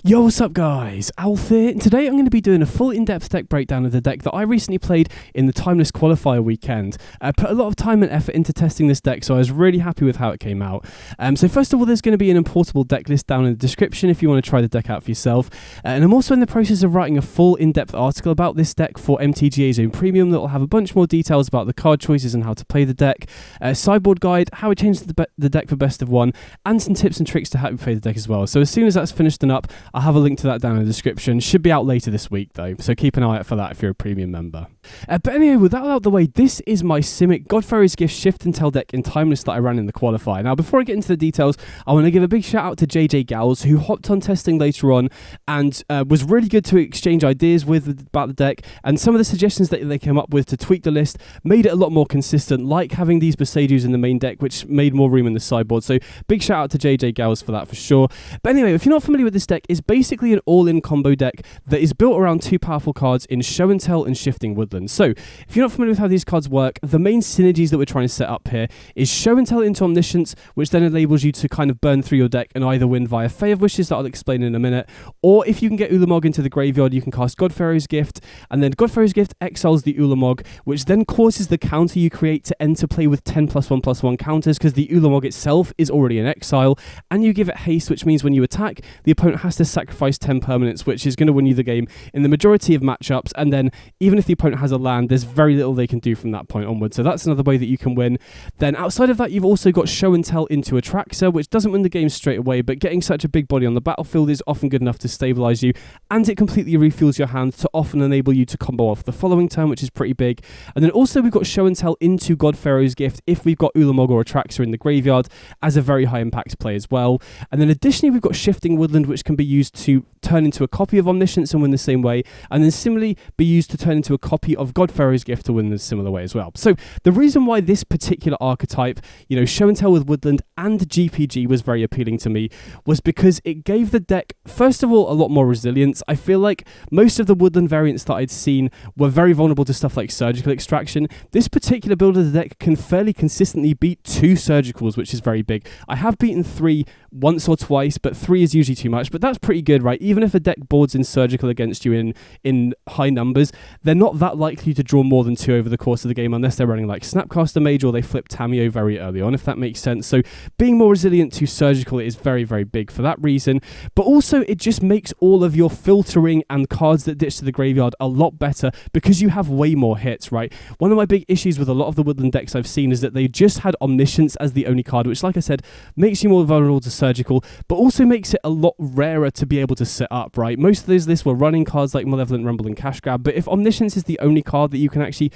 Yo, what's up guys? Alf here, and today I'm going to be doing a full in-depth deck breakdown of the deck that I recently played in the Timeless Qualifier weekend. I put a lot of time and effort into testing this deck, so I was really happy with how it came out. So first of all, there's going to be an importable deck list down in the description if you want to try the deck out for yourself. And I'm also in the process of writing a full in-depth article about this deck for MTGAzone Premium that will have a bunch more details about the card choices and how to play the deck, a sideboard guide, how it changes the deck for best of one, and some tips and tricks to help you play the deck as well. So as soon as that's finished and up, I'll have a link to that down in the description. Should be out later this week though, so keep an eye out for that if you're a premium member. But anyway, with that out of the way, this is my Simic Godfarrow's Gift Shift and Tell deck in Timeless that I ran in the qualifier. Now, before I get into the details, I want to give a big shout out to JJ Gals, who hopped on testing later on and was really good to exchange ideas with about the deck, and some of the suggestions that they came up with to tweak the list made it a lot more consistent, like having these Besaidus in the main deck, which made more room in the sideboard. So big shout out to JJ Gals for that for sure. But anyway, if you're not familiar with this deck, it's basically an all-in combo deck that is built around two powerful cards in Show and Tell and Shifting Woodland. So if you're not familiar with how these cards work, the main synergies that we're trying to set up here is Show and Tell into Omniscience, which then enables you to kind of burn through your deck and either win via Fae of Wishes that I'll explain in a minute, or if you can get Ulamog into the graveyard, you can cast Godfarrow's Gift, and then Godfarrow's Gift exiles the Ulamog, which then causes the counter you create to enter play with 10+1/+1 counters because the Ulamog itself is already in exile, and you give it haste, which means when you attack, the opponent has to sacrifice 10 permanents, which is going to win you the game in the majority of matchups, and then even if the opponent has a land, there's very little they can do from that point onward. So that's another way that you can win. Then outside of that, you've also got Show and Tell into Atraxa, which doesn't win the game straight away, but getting such a big body on the battlefield is often good enough to stabilize you, and it completely refuels your hand to often enable you to combo off the following turn, which is pretty big. And then also we've got Show and Tell into Godfarrow's Gift if we've got Ulamog or Atraxa in the graveyard as a very high impact play as well. And then additionally we've got Shifting Woodland, which can be used to turn into a copy of Omniscience and win the same way, and then similarly be used to turn into a copy of Godfarrow's Gift to win in a similar way as well. So the reason why this particular archetype, Show and Tell with Woodland and GPG was very appealing to me was because it gave the deck, first of all, a lot more resilience. I feel like most of the Woodland variants that I'd seen were very vulnerable to stuff like Surgical Extraction. This particular build of the deck can fairly consistently beat 2 Surgicals, which is very big. I have beaten 3 once or twice, but 3 is usually too much, but that's pretty good, right? Even if a deck boards in Surgical against you in high numbers, they're not that likely to draw more than 2 over the course of the game unless they're running like Snapcaster Mage or they flip Tamiyo very early on, if that makes sense. So being more resilient to Surgical is very, very big for that reason, but also it just makes all of your filtering and cards that ditch to the graveyard a lot better because you have way more hits, right? One of my big issues with a lot of the Woodland decks I've seen is that they just had Omniscience as the only card, which, like I said, makes you more vulnerable to Surgical, but also makes it a lot rarer to be able to set up, right? Most of those lists were running cards like Malevolent Rumble and Cash Grab, but if Omniscience is the only card that you can actually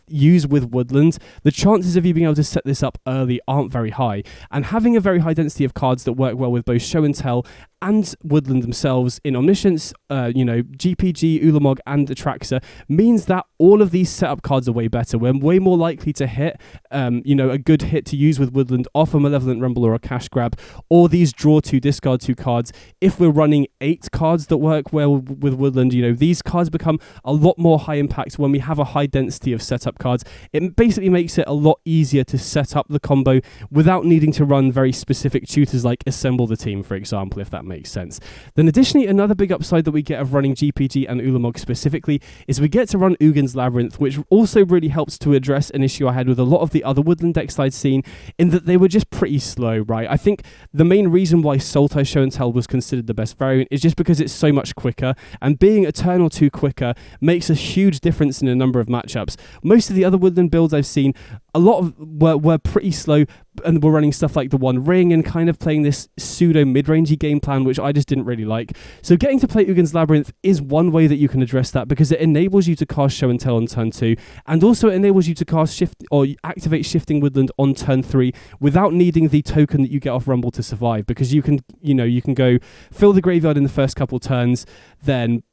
use with Woodland, the chances of you being able to set this up early aren't very high, and having a very high density of cards that work well with both Show and Tell and Woodland themselves in Omniscience, GPG, Ulamog, and Atraxa means that all of these setup cards are way better. We're way more likely to hit, a good hit to use with Woodland off a Malevolent Rumble or a Cash Grab, or these draw 2, discard 2 cards. If we're running 8 cards that work well with Woodland, these cards become a lot more high impact when we have a high density of setup cards. It basically makes it a lot easier to set up the combo without needing to run very specific tutors like Assemble the Team, for example, if that makes sense. Then additionally, another big upside that we get of running GPG and Ulamog specifically is we get to run Ugin's Labyrinth, which also really helps to address an issue I had with a lot of the other Woodland decks I'd seen, in that they were just pretty slow, right? I think the main reason why Sultai Show and Tell was considered the best variant is just because it's so much quicker, and being a turn or 2 quicker makes a huge difference in a number of matchups. Most of the other Woodland builds I've seen, a lot of were pretty slow, and we're running stuff like the One Ring and kind of playing this pseudo mid-rangey game plan, which I just didn't really like. So getting to play Ugin's Labyrinth is one way that you can address that, because it enables you to cast Show and Tell on turn 2, and also it enables you to cast Shift or activate Shifting Woodland on turn 3 without needing the token that you get off Rumble to survive, because you can go fill the graveyard in the first couple turns, then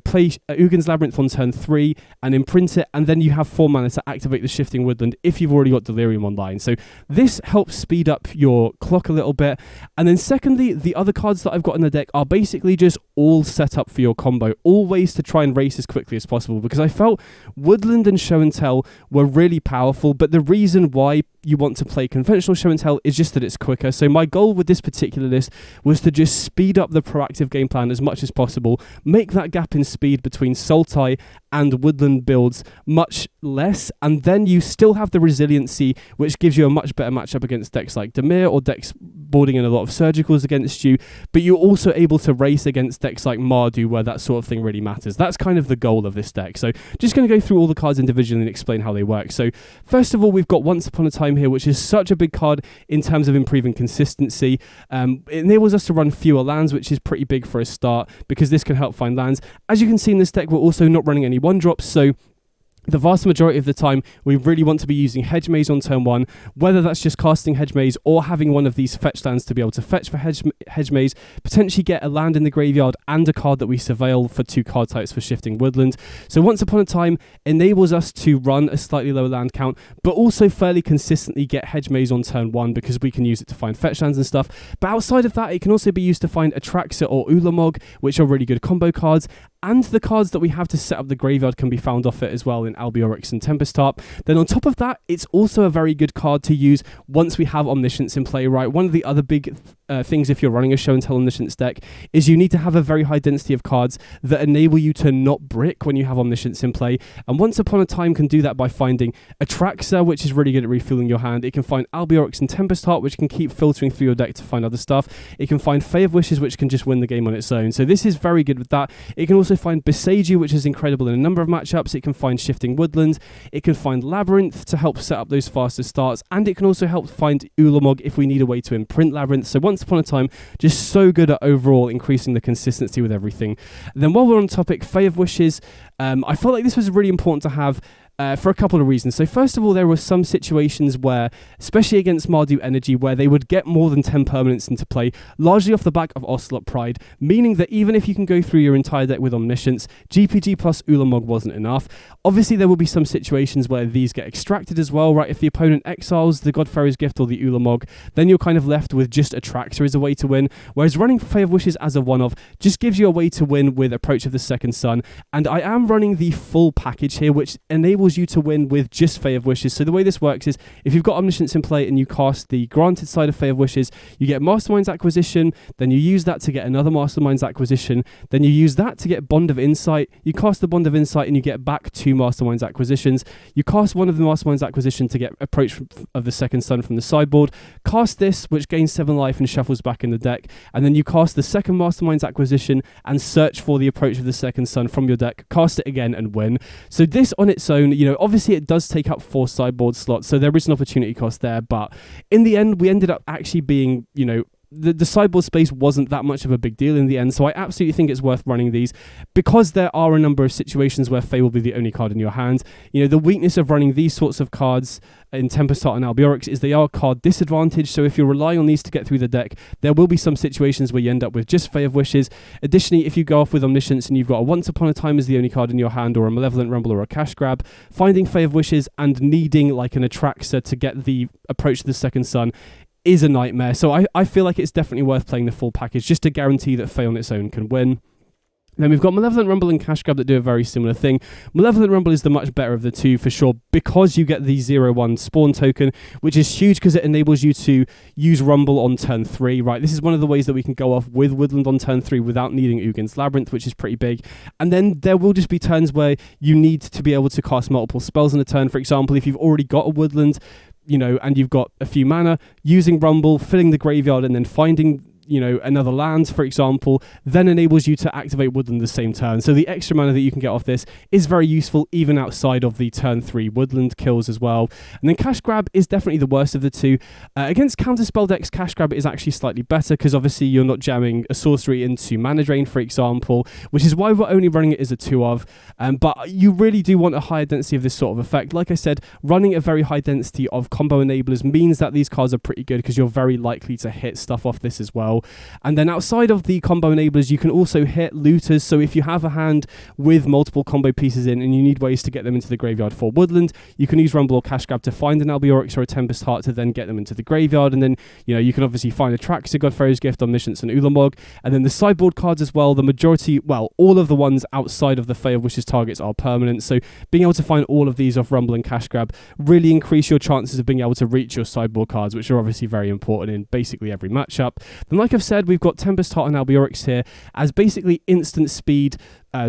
play Ugin's Labyrinth on turn 3 and imprint it, and then you have 4 mana to activate the Shifting Woodland if you've already got Delirium online. So this helps speed up your clock a little bit. And then secondly, the other cards that I've got in the deck are basically just all set up for your combo, all ways to try and race as quickly as possible, because I felt Woodland and Show and Tell were really powerful, but the reason why you want to play conventional Show and Tell is just that it's quicker. So my goal with this particular list was to just speed up the proactive game plan as much as possible, make that gap in speed between Sultai and Woodland builds much less, and then you still have the resiliency, which gives you a much better matchup against decks like Dimir or decks boarding in a lot of surgicals against you, but you're also able to race against decks like Mardu where that sort of thing really matters. That's kind of the goal of this deck. So just going to go through all the cards individually and explain how they work. So first of all, we've got Once Upon a Time here, which is such a big card in terms of improving consistency. It enables us to run fewer lands, which is pretty big for a start, because this can help find lands. As you can see in this deck, we're also not running any 1-drops, so the vast majority of the time, we really want to be using Hedge Maze on turn 1, whether that's just casting Hedge Maze or having one of these fetch lands to be able to fetch for Hedge Maze, potentially get a land in the graveyard and a card that we surveil for 2 card types for Shifting Woodland. So Once Upon a Time enables us to run a slightly lower land count, but also fairly consistently get Hedge Maze on turn 1 because we can use it to find fetch lands and stuff. But outside of that, it can also be used to find Atraxa or Ulamog, which are really good combo cards, and the cards that we have to set up the graveyard can be found off it as well in Albiorix and Tempest Harp. Then on top of that, it's also a very good card to use once we have Omniscience in play, right? One of the other big things if you're running a Show and Tell Omniscience deck is you need to have a very high density of cards that enable you to not brick when you have Omniscience in play. And Once Upon a Time can do that by finding Atraxa, which is really good at refueling your hand. It can find Albiorix and Tempest Heart, which can keep filtering through your deck to find other stuff. It can find Fae of Wishes, which can just win the game on its own. So this is very good with that. It can also find Beseiju, which is incredible in a number of matchups. It can find Shifting Woodland. It can find Labyrinth to help set up those faster starts. And it can also help find Ulamog if we need a way to imprint Labyrinth. So Once Upon a Time, just so good at overall increasing the consistency with everything. Then while we're on topic, Fae of Wishes, I felt like this was really important to have for a couple of reasons. So first of all, there were some situations where, especially against Mardu Energy, where they would get more than 10 permanents into play, largely off the back of Ocelot Pride, meaning that even if you can go through your entire deck with Omniscience, GPG plus Ulamog wasn't enough. Obviously, there will be some situations where these get extracted as well, right? If the opponent exiles the Godfarrow's Gift or the Ulamog, then you're kind of left with just Atraxa as a way to win, whereas running Fae of Wishes as a one-off just gives you a way to win with Approach of the Second Sun. And I am running the full package here, which enables you to win with just Fae of Wishes. So the way this works is, if you've got Omniscience in play and you cast the granted side of Fae of Wishes, you get Mastermind's Acquisition, then you use that to get another Mastermind's Acquisition, then you use that to get Bond of Insight, you cast the Bond of Insight and you get back 2 Mastermind's Acquisitions, you cast one of the Mastermind's Acquisition to get Approach of the Second Sun from the sideboard, cast this, which gains 7 life and shuffles back in the deck, and then you cast the second Mastermind's Acquisition and search for the Approach of the Second Sun from your deck, cast it again and win. So this on its own, obviously it does take up 4 sideboard slots, so there is an opportunity cost there, but in the end, we ended up actually being, the sideboard space wasn't that much of a big deal in the end, so I absolutely think it's worth running these, because there are a number of situations where Fae will be the only card in your hand. The weakness of running these sorts of cards in Tempest Heart and Albiorix is they are card disadvantaged, so if you're relying on these to get through the deck, there will be some situations where you end up with just Fae of Wishes. Additionally, if you go off with Omniscience and you've got a Once Upon a Time as the only card in your hand, or a Malevolent Rumble or a Cash Grab, finding Fae of Wishes and needing like an Atraxa to get the Approach to the Second Sun is a nightmare. So I feel like it's definitely worth playing the full package just to guarantee that Fae on its own can win. Then we've got Malevolent Rumble and Cash Grab that do a very similar thing. Malevolent Rumble is the much better of the two for sure, because you get the 0/1 spawn token, which is huge because it enables you to use Rumble on turn 3, right? This is one of the ways that we can go off with Woodland on turn 3 without needing Ugin's Labyrinth, which is pretty big. And then there will just be turns where you need to be able to cast multiple spells in a turn. For example, if you've already got a Woodland, and you've got a few mana, using Rumble, filling the graveyard, and then finding another land, for example, then enables you to activate Woodland the same turn. So the extra mana that you can get off this is very useful, even outside of the turn 3 Woodland kills as well. And then Cash Grab is definitely the worst of the two. Against counterspell decks, Cash Grab is actually slightly better, because obviously you're not jamming a sorcery into Mana Drain, for example, which is why we're only running it as a 2 of. But you really do want a higher density of this sort of effect. Like I said, running a very high density of combo enablers means that these cards are pretty good, because you're very likely to hit stuff off this as well. well. And then outside of the combo enablers, you can also hit looters. So if you have a hand with multiple combo pieces in and you need ways to get them into the graveyard for woodland, you can use Rumble or Cash Grab to find an Albiorix or a Tempest Heart to then get them into the graveyard. And then, you can obviously find Atraxa, Godfarer's Gift, Omniscience, and Ulamog. And then the sideboard cards as well, the majority, all of the ones outside of the Fey of Wishes targets are permanent. So being able to find all of these off Rumble and Cash Grab really increase your chances of being able to reach your sideboard cards, which are obviously very important in basically every matchup. Then, like I've said, we've got Tempest Heart and Albiorix here as basically instant speed,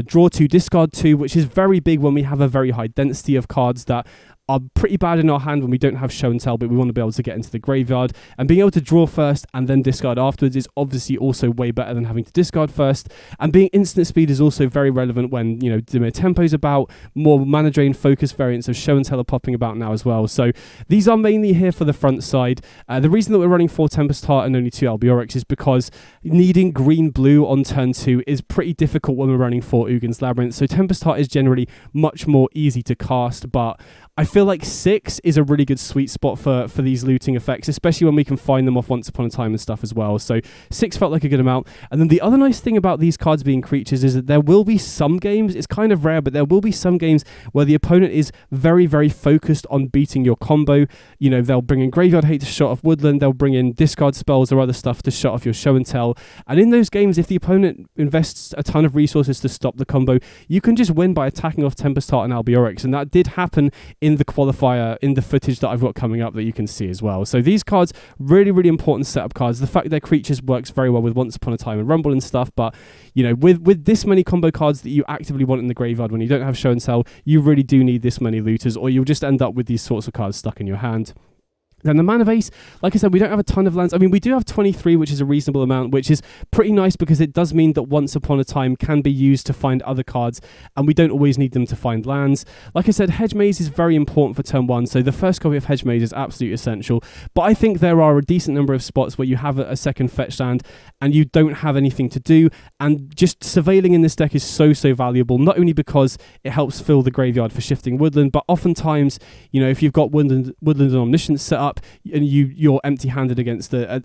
draw 2, discard 2, which is very big when we have a very high density of cards that are pretty bad in our hand when we don't have show and tell, but we want to be able to get into the graveyard. And being able to draw first and then discard afterwards is obviously also way better than having to discard first. And being instant speed is also very relevant when, Dimir Tempo's about, more mana drain focus variants of show and tell are popping about now as well. So these are mainly here for the front side. The reason that we're running 4 Tempest Heart and only 2 Albiorix is because needing green-blue on turn 2 is pretty difficult when we're running 4 Ugin's Labyrinth. So Tempest Heart is generally much more easy to cast, but I feel like 6 is a really good sweet spot for these looting effects, especially when we can find them off Once Upon a Time and stuff as well. So 6 felt like a good amount. And then the other nice thing about these cards being creatures is that there will be some games, it's kind of rare, but there will be some games where the opponent is very, very focused on beating your combo. They'll bring in Graveyard Hate to shut off Woodland, they'll bring in discard spells or other stuff to shut off your show and tell. And in those games, if the opponent invests a ton of resources to stop the combo, you can just win by attacking off Tempest Heart and Albiorix. And that did happen in the qualifier, in the footage that I've got coming up that you can see as well. So these cards, really, really important setup cards. The fact they're creatures works very well with Once Upon a Time and Rumble and stuff, but with this many combo cards that you actively want in the graveyard when you don't have show and tell, you really do need this many looters, or you'll just end up with these sorts of cards stuck in your hand. Then the mana base, like I said, we don't have a ton of lands. I mean, we do have 23, which is a reasonable amount, which is pretty nice because it does mean that Once Upon a Time can be used to find other cards, and we don't always need them to find lands. Like I said, Hedge Maze is very important for turn 1, so the first copy of Hedge Maze is absolutely essential. But I think there are a decent number of spots where you have a second fetch land and you don't have anything to do, and just surveilling in this deck is so valuable, not only because it helps fill the graveyard for shifting woodland, but oftentimes, if you've got woodland and Omniscience set up, and you're empty-handed against a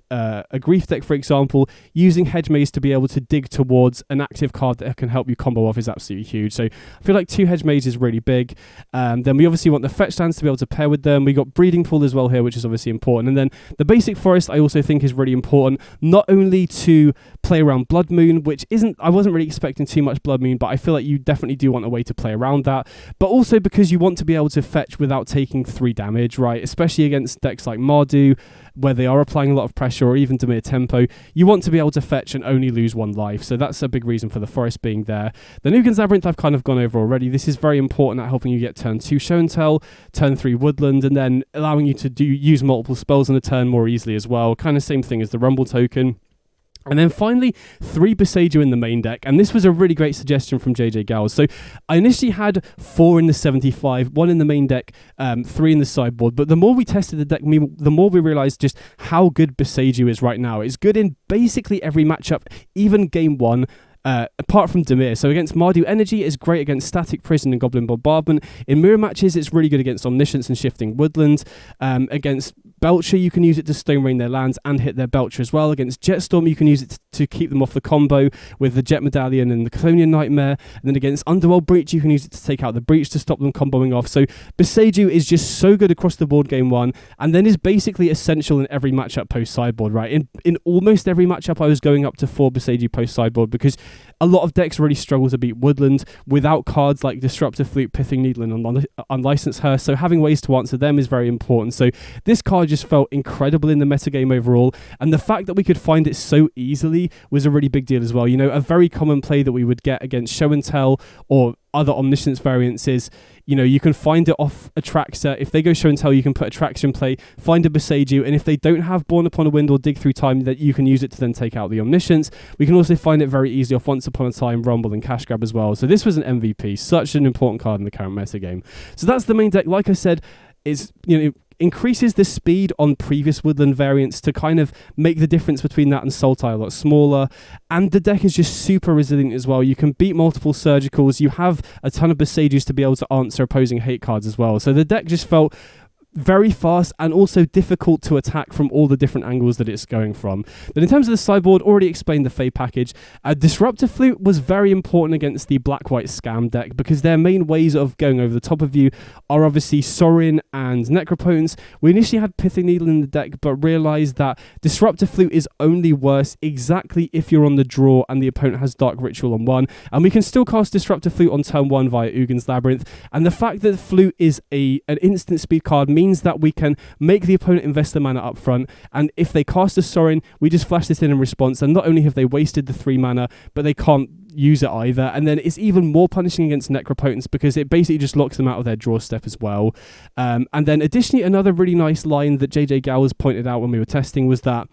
grief deck, for example, using Hedge Maze to be able to dig towards an active card that can help you combo off is absolutely huge. So I feel like 2 Hedge Maze is really big. Then we obviously want the fetch lands to be able to pair with them. We got Breeding Pool as well here, which is obviously important. And then the basic forest I also think is really important, not only to play around Blood Moon, which I wasn't really expecting too much Blood Moon, but I feel like you definitely do want a way to play around that, but also because you want to be able to fetch without taking 3 damage, right? Especially against decks like Mardu, where they are applying a lot of pressure, or even Dimir Tempo, you want to be able to fetch and only lose 1 life. So that's a big reason for the forest being there. The Ugin's Labyrinth I've kind of gone over already. This is very important at helping you get turn 2 show and tell, turn 3 woodland, and then allowing you to use multiple spells in a turn more easily as well. Kind of same thing as the Rumble token. And then finally, 3 Boseiju in the main deck. And this was a really great suggestion from JJ Gals. So I initially had 4 in the 75, 1 in the main deck, 3 in the sideboard. But the more we tested the deck, the more we realized just how good Boseiju is right now. It's good in basically every matchup, even game 1. Apart from Dimir. So against Mardu Energy, it's great against Static Prison and Goblin Bombardment. In mirror matches, it's really good against Omniscience and Shifting Woodlands. Against Belcher, you can use it to Stone Rain their lands and hit their Belcher as well. Against Jetstorm, you can use it to keep them off the combo with the Jet Medallion and the Clonian Nightmare. And then against Underworld Breach, you can use it to take out the Breach to stop them comboing off. So Boseiju is just so good across the board game 1, and then is basically essential in every matchup post-sideboard, right? In almost every matchup, I was going up to 4 Boseiju post-sideboard because a lot of decks really struggle to beat Woodland without cards like Disruptive Flute, Pithing Needle, and Unlicensed Hearse, so having ways to answer them is very important. So this card just felt incredible in the metagame overall, and the fact that we could find it so easily was a really big deal as well. A very common play that we would get against Show and Tell or other Omniscience variants is, you can find it off Atraxa. If they go Show and Tell, you can put Atraxa in play, find a Boseiju, and if they don't have Born Upon a Wind or Dig Through Time, that you can use it to then take out the Omniscience. We can also find it very easily off Once Upon a Time, Rumble, and Cash Grab as well. So this was an MVP, such an important card in the current metagame. So that's the main deck. Like I said, it's, increases the speed on previous woodland variants to kind of make the difference between that and Sultai a lot smaller. And the deck is just super resilient as well. You can beat multiple Surgicals. You have a ton of Boseijus to be able to answer opposing hate cards as well. So the deck just felt very fast and also difficult to attack from all the different angles that it's going from. Then in terms of the sideboard, already explained the Fey package. Disruptor Flute was very important against the black-white scam deck because their main ways of going over the top of you are obviously Sorin and Necropotence. We initially had Pithing Needle in the deck, but realised that Disruptor Flute is only worse exactly if you're on the draw and the opponent has Dark Ritual on one, and we can still cast Disruptor Flute on turn 1 via Ugin's Labyrinth, and the fact that Flute is an instant speed card means that we can make the opponent invest the mana up front, and if they cast a Sorin, we just flash this in response, and not only have they wasted the 3 mana, but they can't use it either. And then it's even more punishing against Necropotence because it basically just locks them out of their draw step as well. And then additionally, another really nice line that JJ Gowers pointed out when we were testing was that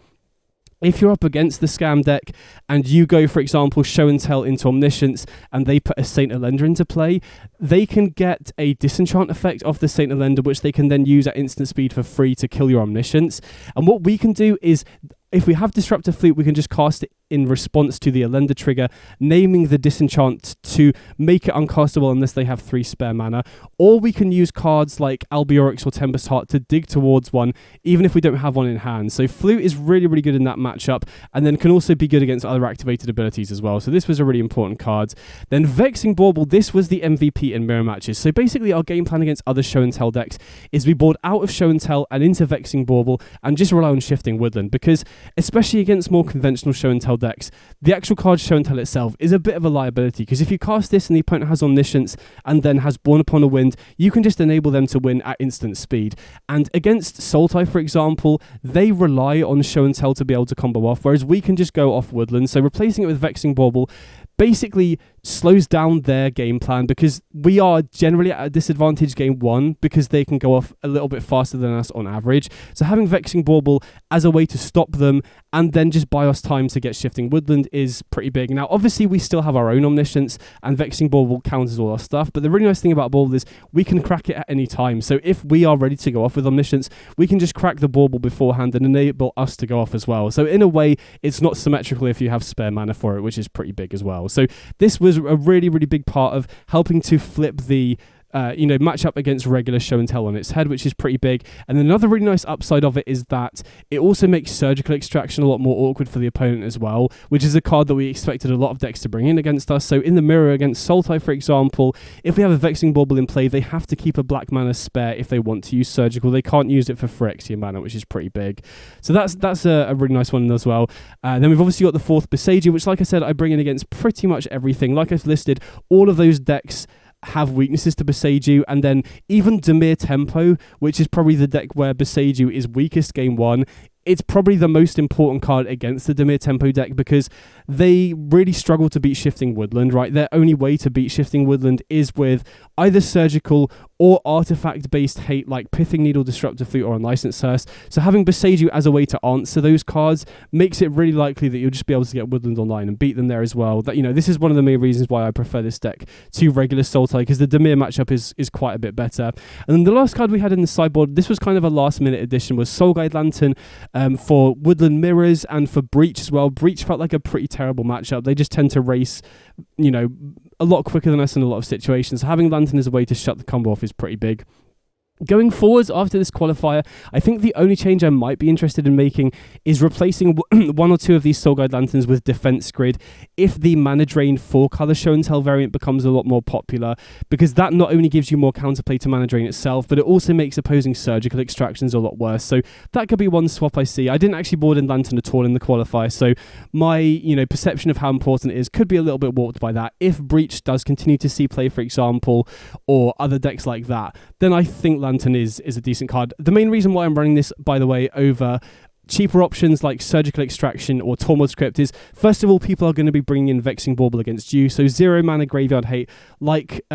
if you're up against the scam deck and you go, for example, Show and Tell into Omniscience and they put a Saint Elender into play, they can get a disenchant effect off the Saint Elender, which they can then use at instant speed for free to kill your Omniscience. And what we can do is, if we have Disruptor Flute, we can just cast it in response to the Elender trigger, naming the disenchant to make it uncastable unless they have 3 spare mana. Or we can use cards like Albiorix or Tempest Heart to dig towards one, even if we don't have one in hand. So Flute is really, really good in that matchup, and then can also be good against other activated abilities as well. So this was a really important card. Then Vexing Bauble, this was the MVP in mirror matches. So basically our game plan against other Show and Tell decks is we board out of Show and Tell and into Vexing Bauble and just rely on Shifting Woodland, because especially against more conventional Show and Tell decks, the actual card Show and Tell itself is a bit of a liability, because if you cast this and the opponent has Omniscience and then has Born Upon a Wind, you can just enable them to win at instant speed. And against Sultai, for example, they rely on Show and Tell to be able to combo off, whereas we can just go off Woodland. So replacing it with Vexing Bauble basically slows down their game plan, because we are generally at a disadvantage game 1 because they can go off a little bit faster than us on average. So having Vexing Bauble as a way to stop them and then just buy us time to get Shifting Woodland is pretty big. Now obviously we still have our own Omniscience and Vexing Bauble counters all our stuff, but the really nice thing about Bauble is we can crack it at any time. So if we are ready to go off with Omniscience, we can just crack the Bauble beforehand and enable us to go off as well. So in a way, it's not symmetrical if you have spare mana for it, which is pretty big as well. So this was a really, really big part of helping to flip the match up against regular Show and Tell on its head, which is pretty big. And then another really nice upside of it is that it also makes Surgical Extraction a lot more awkward for the opponent as well, which is a card that we expected a lot of decks to bring in against us. So in the mirror against Sultai, for example, if we have a Vexing Bauble in play, they have to keep a black mana spare if they want to use Surgical. They can't use it for Phyrexia mana, which is pretty big. So that's a really nice one as well. Then we've obviously got the 4th Boseiju, which, like I said, I bring in against pretty much everything. Like I've listed, all of those decks have weaknesses to Boseiju, and then even Dimir Tempo, which is probably the deck where Boseiju is weakest game 1, it's probably the most important card against the Dimir Tempo deck, because they really struggle to beat Shifting Woodland, right? Their only way to beat Shifting Woodland is with either Surgical or artifact-based hate like Pithing Needle, Disruptor Flute, or Unlicensed Hearse. So having Boseiju as a way to answer those cards makes it really likely that you'll just be able to get Woodland online and beat them there as well. That, this is one of the main reasons why I prefer this deck to regular Sultai, because the Dimir matchup is quite a bit better. And then the last card we had in the sideboard, this was kind of a last-minute addition, was Soul Guide Lantern for Woodland Mirrors and for Breach as well. Breach felt like a pretty terrible matchup. They just tend to race, a lot quicker than us in a lot of situations. So having Lantern as a way to shut the combo off is pretty big. Going forwards after this qualifier, I think the only change I might be interested in making is replacing one or two of these Soul Guide Lanterns with Defense Grid if the Mana Drain 4-color Show and Tell variant becomes a lot more popular, because that not only gives you more counterplay to Mana Drain itself, but it also makes opposing Surgical Extractions a lot worse. So that could be one swap I see. I didn't actually board in Lantern at all in the qualifier, so my perception of how important it is could be a little bit warped by that. If Breach does continue to see play, for example, or other decks like that, then I think Lantern is a decent card. The main reason why I'm running this, by the way, over cheaper options like Surgical Extraction or Tormod's Crypt is, first of all, people are going to be bringing in Vexing Bauble against you, so 0 mana graveyard hate like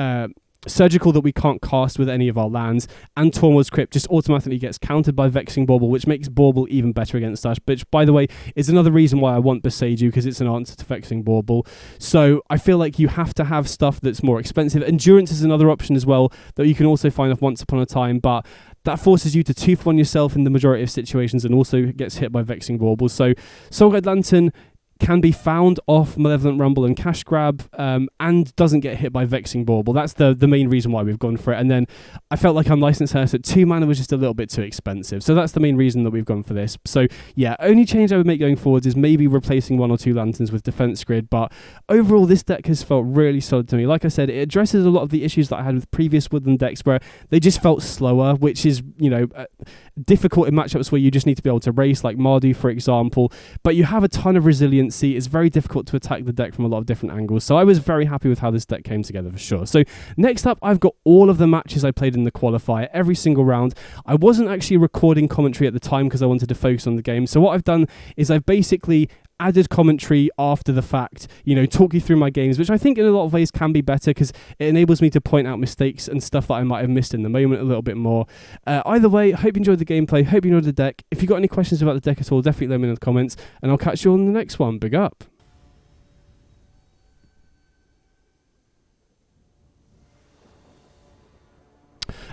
Surgical that we can't cast with any of our lands, and Tormod's Crypt just automatically gets countered by Vexing Bauble, which makes Bauble even better against us, which, by the way, is another reason why I want Boseiju, because it's an answer to Vexing Bauble. So I feel like you have to have stuff that's more expensive. Endurance is another option as well that you can also find off Once Upon a Time, but that forces you to 2-for-1 yourself in the majority of situations and also gets hit by Vexing Bauble. So Soul Guide Lantern can be found off Malevolent Rumble and Cash Grab, and doesn't get hit by Vexing Bauble. That's the main reason why we've gone for it. And then I felt like Unlicensed Hearse at 2 mana was just a little bit too expensive. So that's the main reason that we've gone for this. So yeah, only change I would make going forwards is maybe replacing 1 or 2 Lanterns with Defense Grid. But overall, this deck has felt really solid to me. Like I said, it addresses a lot of the issues that I had with previous Woodland decks where they just felt slower, which is, difficult in matchups where you just need to be able to race, like Mardu, for example. But you have a ton of resiliency. It's very difficult to attack the deck from a lot of different angles. So I was very happy with how this deck came together for sure. So next up, I've got all of the matches I played in the qualifier, every single round. I wasn't actually recording commentary at the time because I wanted to focus on the game. So what I've done is I've basically added commentary after the fact, talk you through my games, which I think in a lot of ways can be better because it enables me to point out mistakes and stuff that I might have missed in the moment a little bit more. Either way, hope you enjoyed the gameplay, hope you enjoyed the deck. If you've got any questions about the deck at all, definitely let me know in the comments, and I'll catch you on the next one. Big up.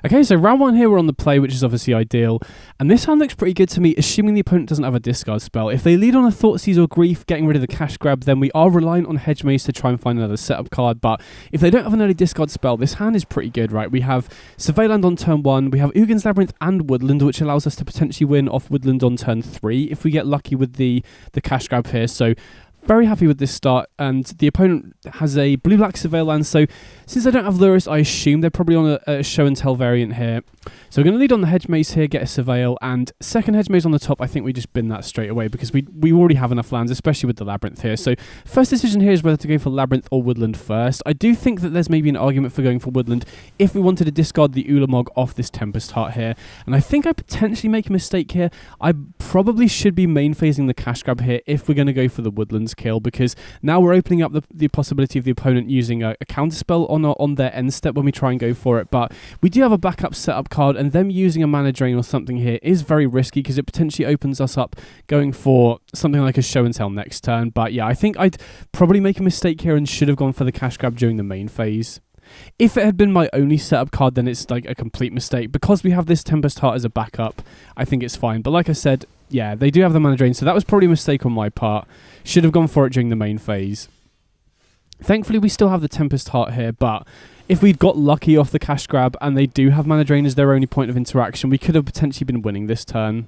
Okay, so round 1 here, we're on the play, which is obviously ideal. And this hand looks pretty good to me, assuming the opponent doesn't have a discard spell. If they lead on a Thoughtseize or Grief, getting rid of the Cash Grab, then we are reliant on Hedge Maze to try and find another setup card. But if they don't have an early discard spell, this hand is pretty good, right? We have Surveilland on turn 1, we have Ugin's Labyrinth and Woodland, which allows us to potentially win off Woodland on turn 3 if we get lucky with the Cash Grab here. So very happy with this start, and the opponent has a blue-black Surveil land, so since they don't have Lurrus, I assume they're probably on a show and tell variant here. So we're going to lead on the Hedge Maze here, get a Surveil, and second Hedge Maze on the top, I think we just bin that straight away because we already have enough lands, especially with the Labyrinth here. So first decision here is whether to go for Labyrinth or Woodland first. I do think that there's maybe an argument for going for Woodland if we wanted to discard the Ulamog off this Tempest Heart here, and I think I potentially make a mistake here. I probably should be main phasing the Cash Grab here if we're going to go for the Woodlands kill, because now we're opening up the possibility of the opponent using a counterspell on their end step when we try and go for it. But we do have a backup setup card, and them using a mana drain or something here is very risky because it potentially opens us up going for something like a show and tell next turn. But yeah, I think I'd probably make a mistake here and should have gone for the Cash Grab during the main phase. If it had been my only setup card, then it's like a complete mistake. Because we have this Tempest Heart as a backup, I think it's fine. But like I said, yeah, they do have the mana drain, so that was probably a mistake on my part. Should have gone for it during the main phase. Thankfully, we still have the Tempest Heart here, but if we'd got lucky off the Cash Grab and they do have mana drain as their only point of interaction, we could have potentially been winning this turn.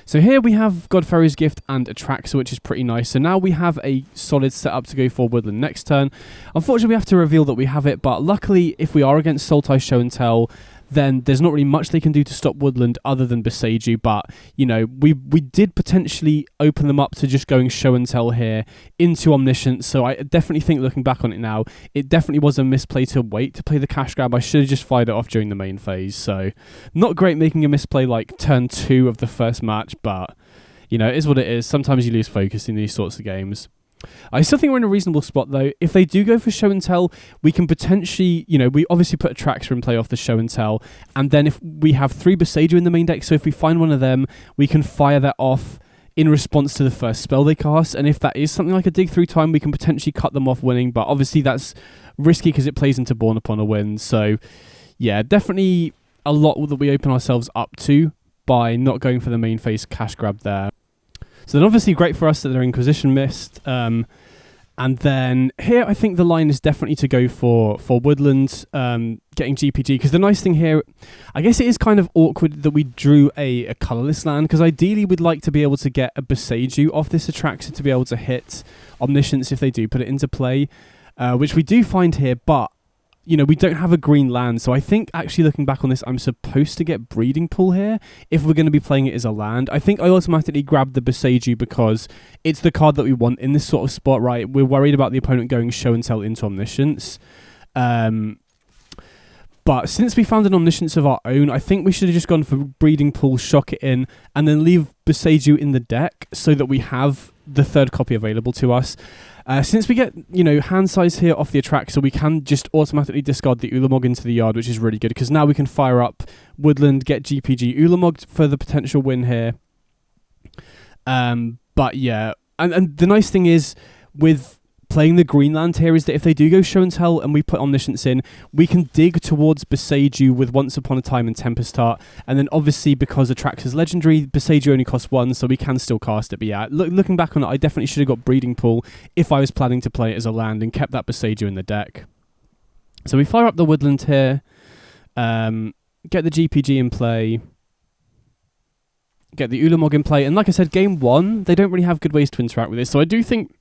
So here we have Godfrey's Gift and Atraxa, which is pretty nice. So now we have a solid setup to go for Woodland next turn. Unfortunately, we have to reveal that we have it, but luckily, if we are against Sultai Show and Tell, then there's not really much they can do to stop Woodland other than Beseiju. But, we did potentially open them up to just going show and tell here into Omniscience. So I definitely think, looking back on it now, it definitely was a misplay to wait to play the Cash Grab. I should have just fired it off during the main phase. So not great making a misplay like turn 2 of the first match, but, it is what it is. Sometimes you lose focus in these sorts of games. I still think we're in a reasonable spot though. If they do go for show and tell, we can potentially, we obviously put a Atraxa in play off the show and tell, and then if we have 3 Beseiju in the main deck, so if we find one of them, we can fire that off in response to the first spell they cast, and if that is something like a dig through time, we can potentially cut them off winning, but obviously that's risky because it plays into Born Upon a Wind. So yeah, definitely a lot that we open ourselves up to by not going for the main phase Cash Grab there. So then obviously great for us that they're Inquisition Mist. And then here I think the line is definitely to go for Woodland, getting GPG. Because the nice thing here, I guess it is kind of awkward that we drew a colourless land. Because ideally we'd like to be able to get a Beseiju off this Atraxa to be able to hit Omniscience if they do put it into play. Which we do find here, but we don't have a green land, so I think actually looking back on this, I'm supposed to get Breeding Pool here if we're going to be playing it as a land. I think I automatically grabbed the Beseiju because it's the card that we want in this sort of spot, right? We're worried about the opponent going show and tell into Omniscience. But since we found an Omniscience of our own, I think we should have just gone for Breeding Pool, shock it in, and then leave Beseiju in the deck so that we have the third copy available to us. Since we get, hand size here off the Atraxa, we can just automatically discard the Ulamog into the yard, which is really good, because now we can fire up Woodland, get GPG Ulamog for the potential win here. But yeah, and the nice thing is, with playing the green land here is that if they do go Show and Tell and we put Omniscience in, we can dig towards Boseiju with Once Upon a Time and Tempest Heart, and then obviously because Attrax is legendary, Boseiju only costs 1, so we can still cast it. But yeah, looking back on it, I definitely should have got Breeding Pool if I was planning to play it as a land and kept that Boseiju in the deck. So we fire up the Woodland here, get the GPG in play, get the Ulamog in play, and like I said, game 1, they don't really have good ways to interact with this, so I do think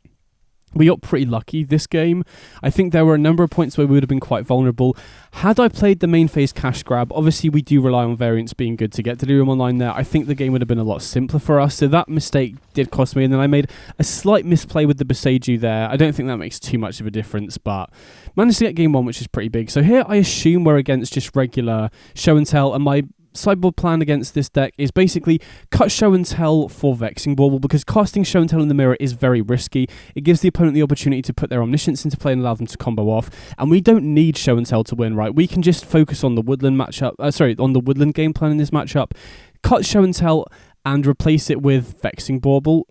we got pretty lucky this game. I think there were a number of points where we would have been quite vulnerable. Had I played the main phase cash grab, obviously we do rely on variants being good to get Delirium Online there. I think the game would have been a lot simpler for us, so that mistake did cost me, and then I made a slight misplay with the Boseiju there. I don't think that makes too much of a difference, but managed to get game 1, which is pretty big. So here I assume we're against just regular Show and Tell, and my sideboard plan against this deck is basically cut Show and Tell for Vexing Bauble, because casting Show and Tell in the mirror is very risky. It gives the opponent the opportunity to put their Omniscience into play and allow them to combo off, and we don't need Show and Tell to win, right? We can just focus on the Woodland matchup, on the Woodland game plan in this matchup, cut Show and Tell and replace it with Vexing Bauble.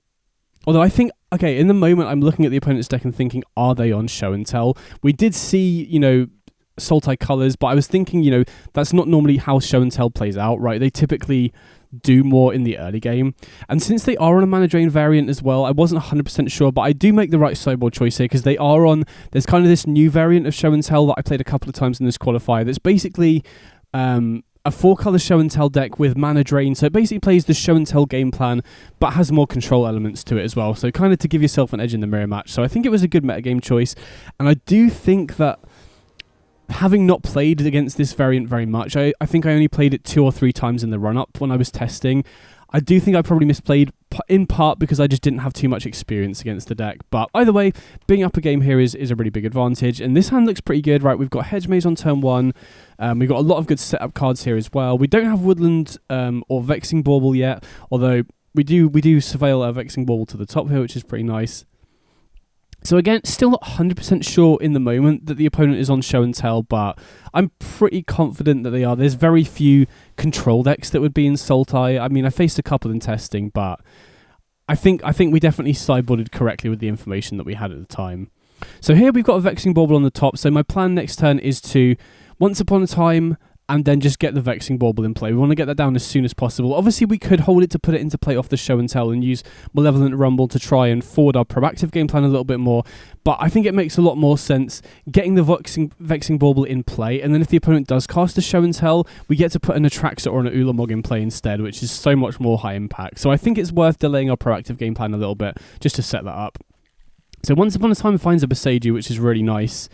Although I think, okay, in the moment I'm looking at the opponent's deck and thinking, are they on Show and Tell? We did see, Sultai colours, but I was thinking, that's not normally how Show and Tell plays out, right? They typically do more in the early game. And since they are on a Mana Drain variant as well, I wasn't 100% sure, but I do make the right sideboard choice here, because they are on, there's kind of this new variant of Show and Tell that I played a couple of times in this qualifier that's basically a 4-colour Show and Tell deck with Mana Drain, so it basically plays the Show and Tell game plan, but has more control elements to it as well, so kind of to give yourself an edge in the mirror match. So I think it was a good metagame choice, and I do think that having not played against this variant very much, I think I only played it 2 or 3 times in the run-up when I was testing. I do think I probably misplayed, in part because I just didn't have too much experience against the deck. But either way, being up a game here is a really big advantage. And this hand looks pretty good, right? We've got Hedge Maze on turn 1. We've got a lot of good setup cards here as well. We don't have Woodland or Vexing Bauble yet, although we do surveil our Vexing Bauble to the top here, which is pretty nice. So again, still not 100% sure in the moment that the opponent is on Show and Tell, but I'm pretty confident that they are. There's very few control decks that would be in Sultai. I mean, I faced a couple in testing, but I think we definitely sideboarded correctly with the information that we had at the time. So here we've got a Vexing Bauble on the top, so my plan next turn is to, Once Upon a Time, and then just get the Vexing Bauble in play. We want to get that down as soon as possible. Obviously, we could hold it to put it into play off the Show and Tell and use Malevolent Rumble to try and forward our proactive game plan a little bit more, but I think it makes a lot more sense getting the Vexing Bauble in play, and then if the opponent does cast a Show and Tell, we get to put an Atraxa or an Ulamog in play instead, which is so much more high impact. So I think it's worth delaying our proactive game plan a little bit just to set that up. So Once Upon a Time finds a Boseiju, which is really nice.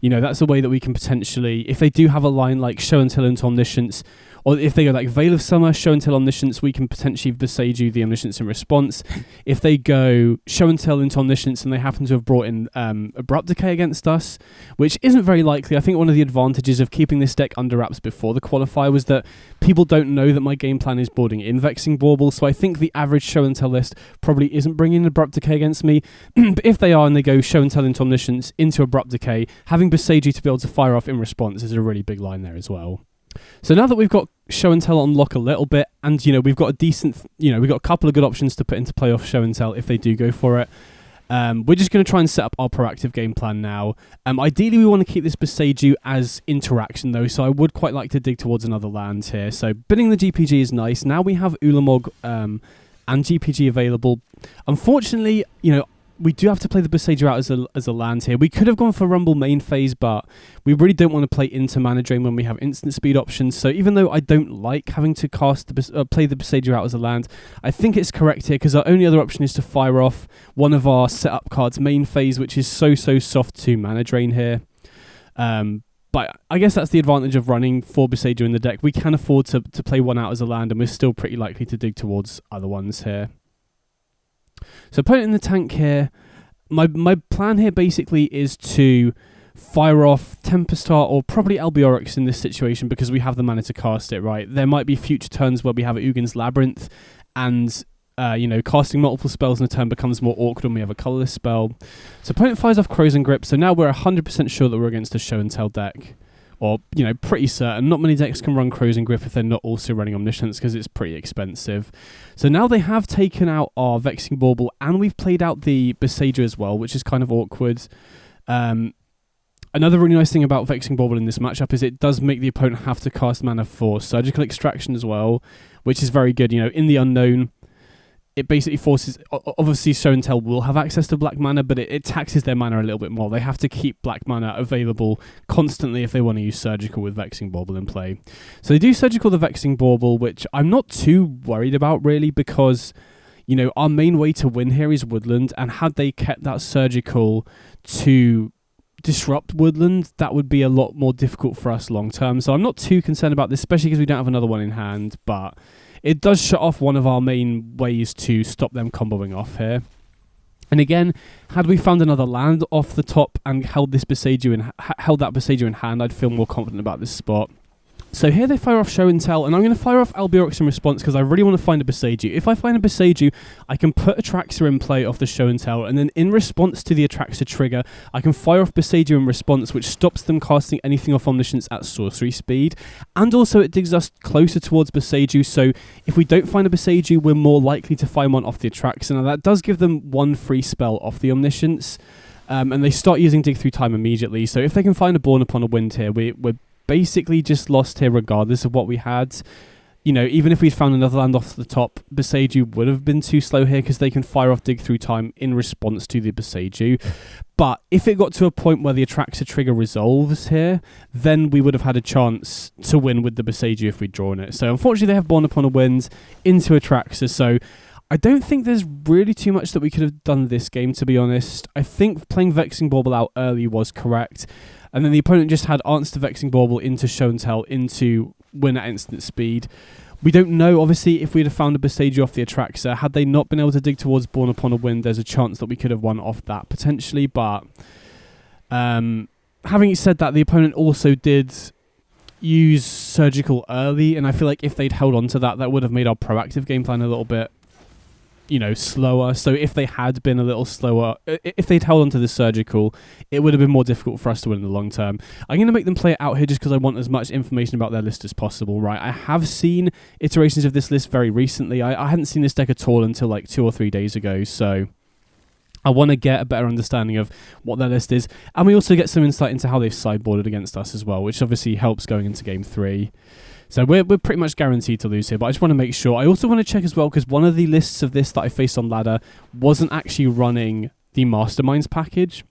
That's a way that we can potentially, if they do have a line like Show and Tell into Omniscience, or if they go like Veil of Summer, Show and Tell Omniscience, we can potentially Boseiju the Omniscience in response. If they go Show and Tell into Omniscience and they happen to have brought in Abrupt Decay against us, which isn't very likely. I think one of the advantages of keeping this deck under wraps before the qualifier was that people don't know that my game plan is boarding in Vexing Bauble, so I think the average Show and Tell list probably isn't bringing Abrupt Decay against me. But if they are and they go Show and Tell into Omniscience, into Abrupt Decay, having Boseiju to be able to fire off in response is a really big line there as well. So now that we've got Show and Tell on lock a little bit, and we've got a decent, we've got a couple of good options to put into play off Show and Tell if they do go for it. We're just going to try and set up our proactive game plan now. Ideally, we want to keep this Boseiju as interaction though, so I would quite like to dig towards another land here. So bidding the GPG is nice. Now we have Ulamog and GPG available. Unfortunately, we do have to play the Boseiju out as a land here. We could have gone for Rumble main phase, but we really don't want to play into Mana Drain when we have instant speed options. So even though I don't like having to play the Boseiju out as a land, I think it's correct here because our only other option is to fire off one of our setup cards main phase, which is so soft to Mana Drain here. But I guess that's the advantage of running 4 Boseiju in the deck. We can afford to play one out as a land, and we're still pretty likely to dig towards other ones here. So put it in the tank here. My plan here basically is to fire off Tempest Heart or probably Albiorix in this situation because we have the mana to cast it, right? There might be future turns where we have Ugin's Labyrinth and, casting multiple spells in a turn becomes more awkward when we have a colourless spell. So opponent fires off Crows and Grip, so now we're 100% sure that we're against a Show and Tell deck, or, you know, pretty certain. Not many decks can run Crows and Griff if they're not also running Omniscience, because it's pretty expensive. So now they have taken out our Vexing Bauble, and we've played out the Besieger as well, which is kind of awkward. Another really nice thing about Vexing Bauble in this matchup is it does make the opponent have to cast mana for Surgical Extraction as well, which is very good. You know, in the unknown, it basically forces... Obviously, Show and Tell will have access to black mana, but it taxes their mana a little bit more. They have to keep black mana available constantly if they want to use Surgical with Vexing Bauble in play. So they do Surgical the Vexing Bauble, which I'm not too worried about, really, because, you know, our main way to win here is Woodland, and had they kept that Surgical to disrupt Woodland, that would be a lot more difficult for us long term. So I'm not too concerned about this, especially because we don't have another one in hand, but it does shut off one of our main ways to stop them comboing off here. And again, had we found another land off the top and held that Besieger in hand, I'd feel more confident about this spot. So here they fire off Show and Tell, and I'm going to fire off Albiorix in response because I really want to find a Besieger. If I find a Besieger, I can put Atraxa in play off the Show and Tell, and then in response to the Atraxa trigger, I can fire off Besieger in response, which stops them casting anything off Omniscience at sorcery speed. And also it digs us closer towards Besieger, so if we don't find a Besieger, we're more likely to find one off the Atraxa. Now that does give them one free spell off the Omniscience, and they start using Dig Through Time immediately. So if they can find a Born Upon a Wind here, we're basically just lost here regardless of what we had. You know, even if we'd found another land off the top, Besieger would have been too slow here because they can fire off Dig Through Time in response to the Besieger. But if it got to a point where the Atraxa trigger resolves here, then we would have had a chance to win with the Besieger if we'd drawn it. So unfortunately they have Born Upon a Wind into Atraxa, so I don't think there's really too much that we could have done this game, to be honest. I think playing Vexing Bauble out early was correct. And then the opponent just had answer to Vexing Bauble into Show and Tell into win at instant speed. We don't know, obviously, if we'd have found a Besieger off the Atraxa. Had they not been able to dig towards Born Upon a Wind, there's a chance that we could have won off that, potentially. But having said that, the opponent also did use Surgical early, and I feel like if they'd held on to that, that would have made our proactive game plan a little bit, you know, slower. So if they had been a little slower, if they'd held on to the Surgical, it would have been more difficult for us to win in the long term. I'm going to make them play it out here just because I want as much information about their list as possible, right? I have seen iterations of this list very recently. I hadn't seen this deck at all until like 2 or 3 days ago, so I want to get a better understanding of what their list is. And we also get some insight into how they've sideboarded against us as well, which obviously helps going into Game 3. So we're pretty much guaranteed to lose here, but I just want to make sure. I also want to check as well, because one of the lists of this that I faced on ladder wasn't actually running the Masterminds package.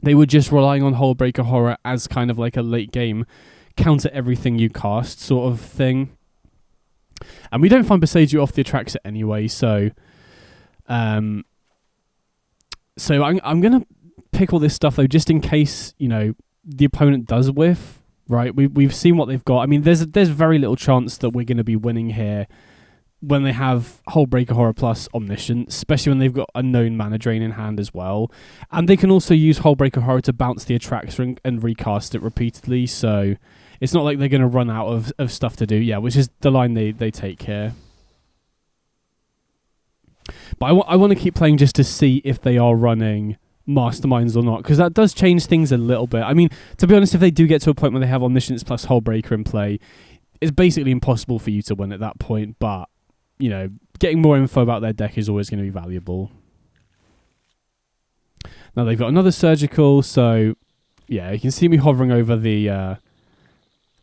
They were just relying on Hullbreaker Horror as kind of like a late game counter everything you cast sort of thing. And we don't find Besieger off the Atraxa anyway, so I'm going to pick all this stuff though, just in case, you know, the opponent does whiff. Right, we've seen what they've got. I mean, there's very little chance that we're going to be winning here when they have Hullbreaker Horror plus Omniscient, especially when they've got a known mana drain in hand as well. And they can also use Hullbreaker Horror to bounce the Atraxa and recast it repeatedly, so it's not like they're going to run out of stuff to do. Yeah, which is the line they take here. But I want to keep playing just to see if they are running Masterminds or not, because that does change things a little bit. I mean, to be honest, if they do get to a point where they have Omniscience plus Hullbreaker in play, it's basically impossible for you to win at that point, but, you know, getting more info about their deck is always going to be valuable. Now they've got another Surgical, so yeah, you can see me hovering over the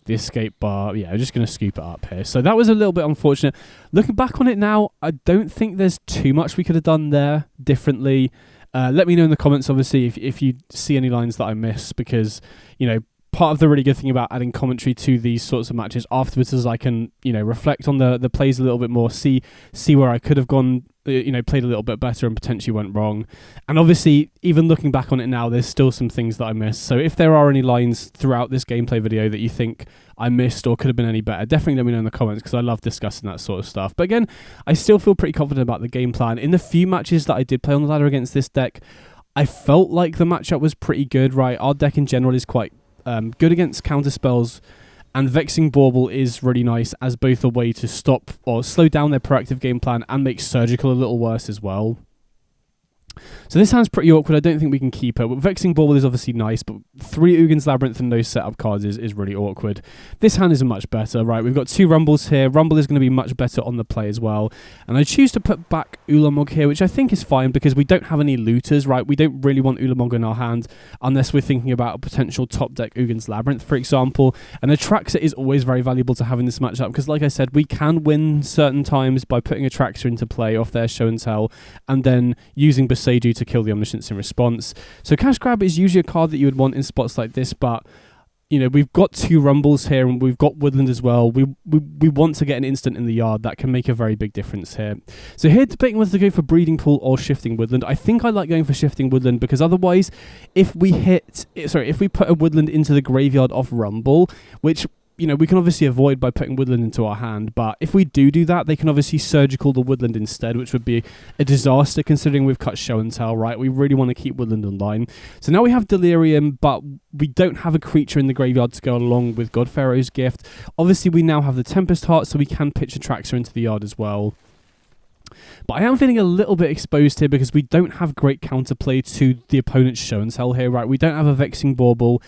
escape bar. Yeah, I'm just going to scoop it up here. So that was a little bit unfortunate. Looking back on it now, I don't think there's too much we could have done there differently. Let me know in the comments, obviously, if you see any lines that I miss, because, you know, part of the really good thing about adding commentary to these sorts of matches afterwards is I can, you know, reflect on the plays a little bit more, see where I could have gone, you know, played a little bit better and potentially went wrong. And obviously, even looking back on it now, there's still some things that I missed. So if there are any lines throughout this gameplay video that you think I missed or could have been any better, definitely let me know in the comments, because I love discussing that sort of stuff. But again, I still feel pretty confident about the game plan. In the few matches that I did play on the ladder against this deck, I felt like the matchup was pretty good, right? Our deck in general is quite good against counter spells, and Vexing Bauble is really nice as both a way to stop or slow down their proactive game plan and make Surgical a little worse as well. So this hand's pretty awkward. I don't think we can keep it. But Vexing Bauble is obviously nice, but 3 Ugin's Labyrinth and no setup cards is really awkward. This hand is much better, right? We've got 2 Rumbles here. Rumble is going to be much better on the play as well. And I choose to put back Ulamog here, which I think is fine because we don't have any looters, right? We don't really want Ulamog in our hand unless we're thinking about a potential top deck Ugin's Labyrinth, for example. And Atraxa is always very valuable to have in this matchup because, like I said, we can win certain times by putting Atraxa into play off their show and tell and then using Boseiju to kill the Omniscience in response. So Cash Grab is usually a card that you would want in spots like this, but you know, we've got 2 Rumbles here and we've got Woodland as well. We want to get an instant in the yard. That can make a very big difference here. So here, debating whether to go for Breeding Pool or Shifting Woodland. I think I like going for Shifting Woodland because otherwise, if we put a Woodland into the graveyard off Rumble, which, you know, we can obviously avoid by putting Woodland into our hand, but if we do that, they can obviously Surgical the Woodland instead, which would be a disaster considering we've cut Show and Tell, right? We really want to keep Woodland online. So now we have Delirium, but we don't have a creature in the graveyard to go along with God Pharaoh's Gift. Obviously, we now have the Tempest Heart, so we can pitch Atraxa into the yard as well. But I am feeling a little bit exposed here because we don't have great counterplay to the opponent's Show and Tell here, right? We don't have a Vexing Bauble.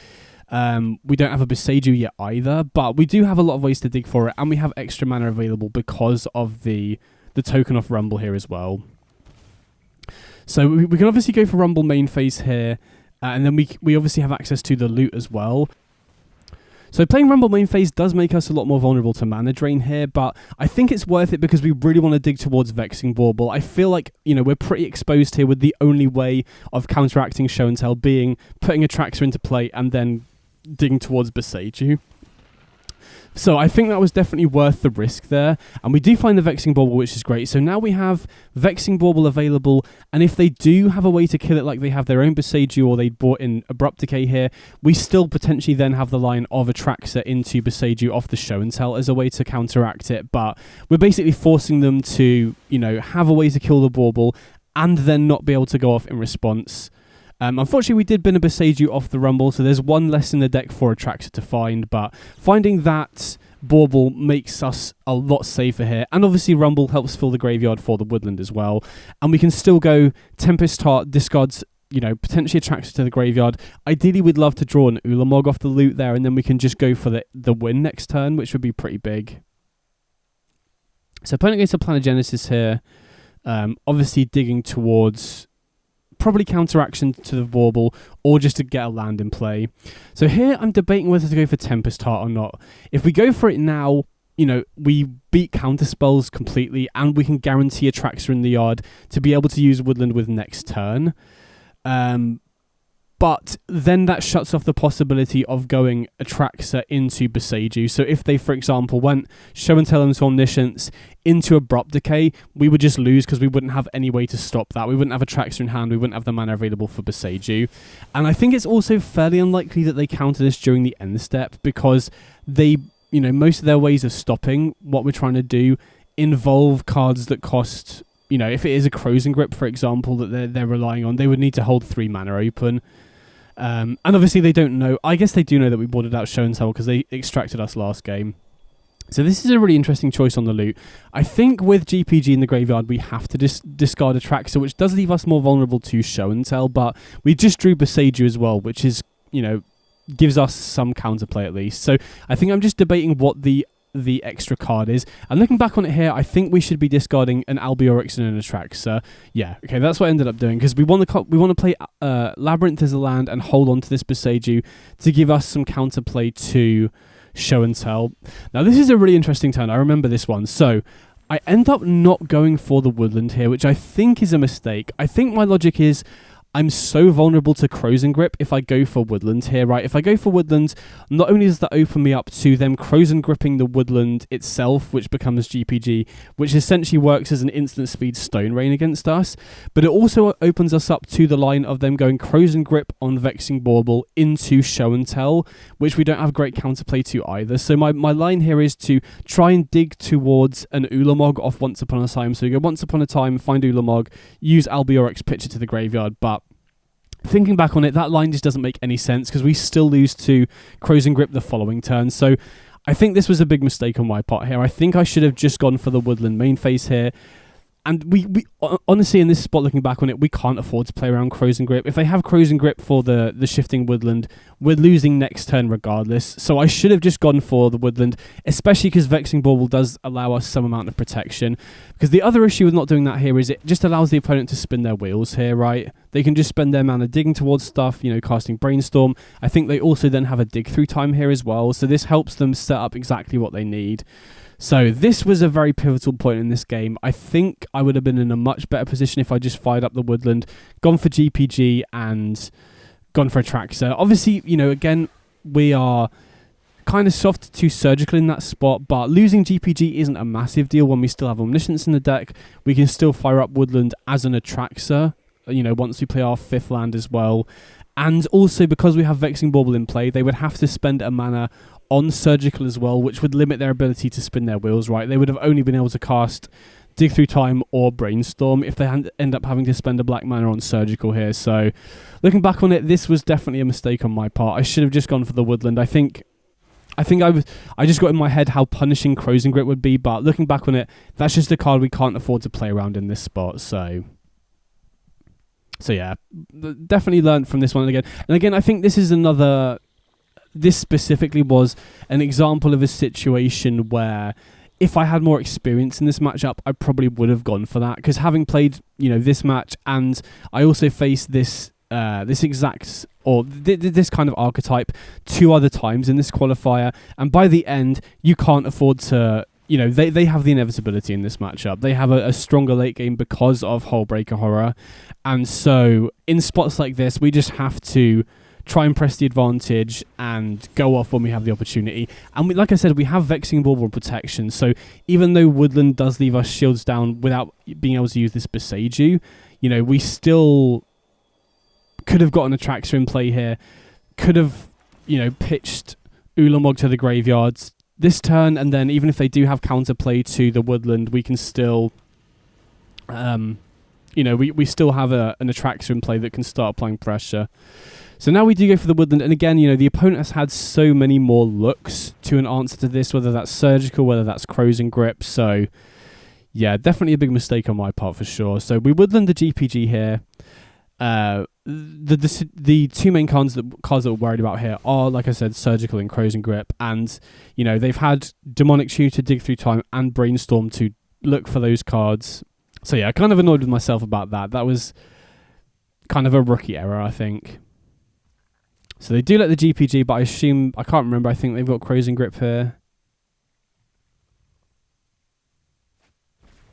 We don't have a Boseiju yet either, but we do have a lot of ways to dig for it, and we have extra mana available because of the token off Rumble here as well. So we can obviously go for Rumble main phase here, and then we obviously have access to the loot as well. So playing Rumble main phase does make us a lot more vulnerable to mana drain here, but I think it's worth it because we really want to dig towards Vexing Bauble. I feel like, you know, we're pretty exposed here with the only way of counteracting Show and Tell being putting Atraxa into play and then digging towards Boseiju. So I think that was definitely worth the risk there. And we do find the Vexing Bauble, which is great. So now we have Vexing Bauble available. And if they do have a way to kill it, like they have their own Boseiju or they brought in Abrupt Decay here, we still potentially then have the line of Atraxa into Boseiju off the Show and Tell as a way to counteract it. But we're basically forcing them to, you know, have a way to kill the Bauble and then not be able to go off in response. Unfortunately, we did bin a Boseiju off the Rumble, so there's one less in the deck for Atraxa to find, but finding that Bauble makes us a lot safer here, and obviously Rumble helps fill the graveyard for the Woodland as well, and we can still go Tempest Heart, discards, you know, potentially Atraxa to the graveyard. Ideally, we'd love to draw an Ulamog off the loot there, and then we can just go for the win next turn, which would be pretty big. So opponent goes to Planegenesis here, obviously digging towards probably counteraction to the Bauble or just to get a land in play. So here I'm debating whether to go for Tempest Heart or not. If we go for it now, you know, we beat counterspells completely and we can guarantee Atraxa in the yard to be able to use Woodland with next turn. But then that shuts off the possibility of going Atraxa into Boseiju. So if they, for example, went Show and Tell into Omniscience into Abrupt Decay, we would just lose because we wouldn't have any way to stop that. We wouldn't have Atraxa in hand. We wouldn't have the mana available for Boseiju. And I think it's also fairly unlikely that they counter this during the end step because they, you know, most of their ways of stopping what we're trying to do involve cards that cost, you know, if it is a Crows and Grip, for example, that they're relying on, they would need to hold 3 mana open. And obviously they don't know. I guess they do know that we boarded out Show and Tell because they extracted us last game. So this is a really interesting choice on the loot. I think with GPG in the graveyard, we have to discard Atraxa, which does leave us more vulnerable to Show and Tell, but we just drew Boseiju as well, which is, you know, gives us some counterplay at least. So I think I'm just debating what the extra card is. And looking back on it here, I think we should be discarding an Albiorix and an Atraxa. Yeah, okay, that's what I ended up doing because we want to play Labyrinth as a land and hold on to this Boseiju to give us some counterplay to Show and Tell. Now this is a really interesting turn. I remember this one. So I end up not going for the Woodland here, which I think is a mistake. I think my logic is I'm so vulnerable to Crows and Grip if I go for Woodland here, right? If I go for Woodland, not only does that open me up to them Crows and Gripping the Woodland itself, which becomes GPG, which essentially works as an instant speed Stone Rain against us, but it also opens us up to the line of them going Crows and Grip on Vexing Bauble into Show and Tell, which we don't have great counterplay to either. So my line here is to try and dig towards an Ulamog off Once Upon a Time. So you go Once Upon a Time, find Ulamog, use Albiorix, pitch it to the graveyard, but thinking back on it, that line just doesn't make any sense because we still lose to Crows and Grip the following turn. So I think this was a big mistake on my part here. I think I should have just gone for the Woodland main phase here. And we honestly, in this spot, looking back on it, we can't afford to play around Crows and Grip. If they have Crows and Grip for the shifting woodland, we're losing next turn regardless. So I should have just gone for the woodland, especially because Vexing Bauble does allow us some amount of protection. Because the other issue with not doing that here is it just allows the opponent to spin their wheels here, right? They can just spend their mana digging towards stuff, you know, casting Brainstorm. I think they also then have a dig through time here as well. So this helps them set up exactly what they need. So this was a very pivotal point in this game. I think I would have been in a much better position if I just fired up the woodland, gone for GPG and gone for Atraxa. Obviously, you know, again, we are kind of soft to surgical in that spot, but losing GPG isn't a massive deal when we still have Omniscience in the deck. We can still fire up woodland as an Atraxa, you know, once we play our 5th land as well. And also, because we have Vexing Bauble in play, they would have to spend a mana on surgical as well, which would limit their ability to spin their wheels, right? They would have only been able to cast Dig Through Time or Brainstorm if they end up having to spend a black mana on surgical here. So looking back on it, this was definitely a mistake on my part. I should have just gone for the woodland. I think I just got in my head how punishing Crows and Grip would be, but looking back on it, that's just a card we can't afford to play around in this spot. So yeah, definitely learned from this one again. And again, I think this is this specifically was an example of a situation where if I had more experience in this matchup, I probably would have gone for that. Because having played, you know, this match, and I also faced this exact or this kind of archetype 2 other times in this qualifier, and by the end, you can't afford to. You know, they have the inevitability in this matchup. They have a stronger late game because of Hullbreaker Horror. And so in spots like this, we just have to try and press the advantage and go off when we have the opportunity. And like I said, we have Vexing Bauble protection. So even though Woodland does leave us shields down without being able to use this Beseiju, you know, we still could have gotten a Atraxa in play here. Could have, you know, pitched Ulamog to the graveyards this turn, and then even if they do have counterplay to the woodland, we can still, you know, we still have an Atraxa in play that can start applying pressure. So now we do go for the woodland, and again, you know, the opponent has had so many more looks to an answer to this, whether that's surgical, whether that's Crows and Grip. So yeah, definitely a big mistake on my part for sure. So we woodland the GPG here. The 2 main cards that we're worried about here are, like I said, surgical and Crows and Grip, and you know they've had Demonic Tutor, Dig Through Time, and Brainstorm to look for those cards. So yeah, kind of annoyed with myself about that. That was kind of a rookie error, I think. So they do let the GPG, but I can't remember. I think they've got Crows and Grip here.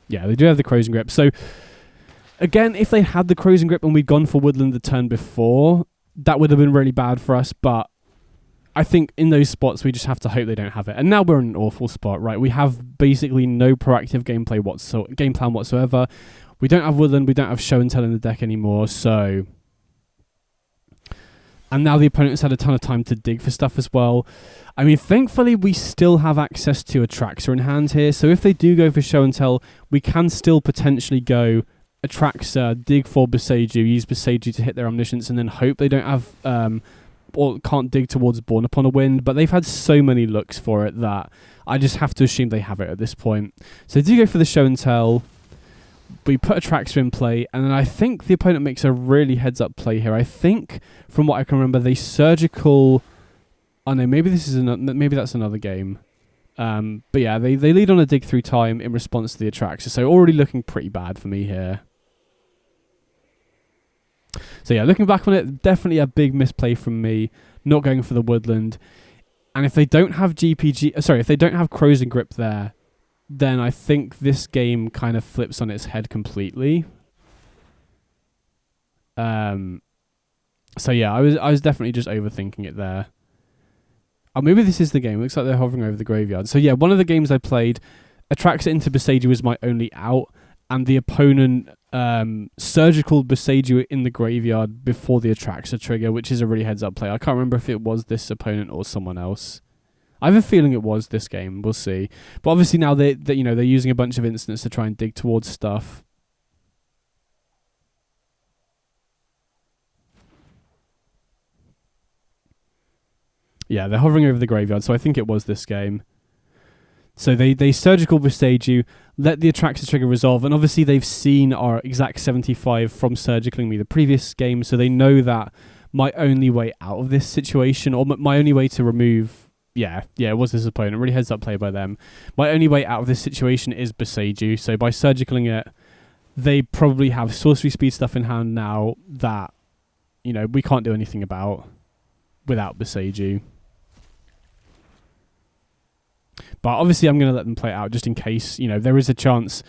Yeah, they do have the Crows and Grip. So again, if they had the Crows and Grip and we'd gone for woodland the turn before, that would have been really bad for us. But I think in those spots, we just have to hope they don't have it. And now we're in an awful spot, right? We have basically no proactive game plan whatsoever. We don't have woodland. We don't have show and tell in the deck anymore. So, and now the opponent's had a ton of time to dig for stuff as well. I mean, thankfully, we still have access to Atraxa in hand here. So if they do go for show and tell, we can still potentially go Atraxa, dig for Beseiju, use Beseiju to hit their Omniscience, and then hope they don't have or can't dig towards Born Upon a Wind. But they've had so many looks for it that I just have to assume they have it at this point. So they do go for the show and tell. We put Atraxa in play, and then I think the opponent makes a really heads-up play here. I think, from what I can remember, they surgical. Oh no, maybe that's another game. But yeah, they lead on a Dig Through Time in response to the Atraxa. So already looking pretty bad for me here. So yeah, looking back on it, definitely a big misplay from me, not going for the woodland. And if they don't have if they don't have Crows and Grip there, then I think this game kind of flips on its head completely. So yeah, I was definitely just overthinking it there. Oh, maybe this is the game. It looks like they're hovering over the graveyard. So yeah, one of the games I played, Atraxa into Beseiju was my only out, and the opponent surgical Beseiju in the graveyard before the Atraxa trigger, which is a really heads-up play. I can't remember if it was this opponent or someone else. I have a feeling it was this game. We'll see. But obviously now they're using a bunch of instants to try and dig towards stuff. Yeah, they're hovering over the graveyard, so I think it was this game. So they surgical Bestage you, let the Atraxa trigger resolve, and obviously they've seen our exact 75 from surgicaling me the previous game, so they know that my only way out of this situation, or my only way to remove... Yeah, it was this opponent. Really heads up play by them. My only way out of this situation is Besage you, so by surgicaling it, they probably have sorcery speed stuff in hand now that, we can't do anything about without Besage you. But obviously I'm going to let them play it out just in case, there is a chance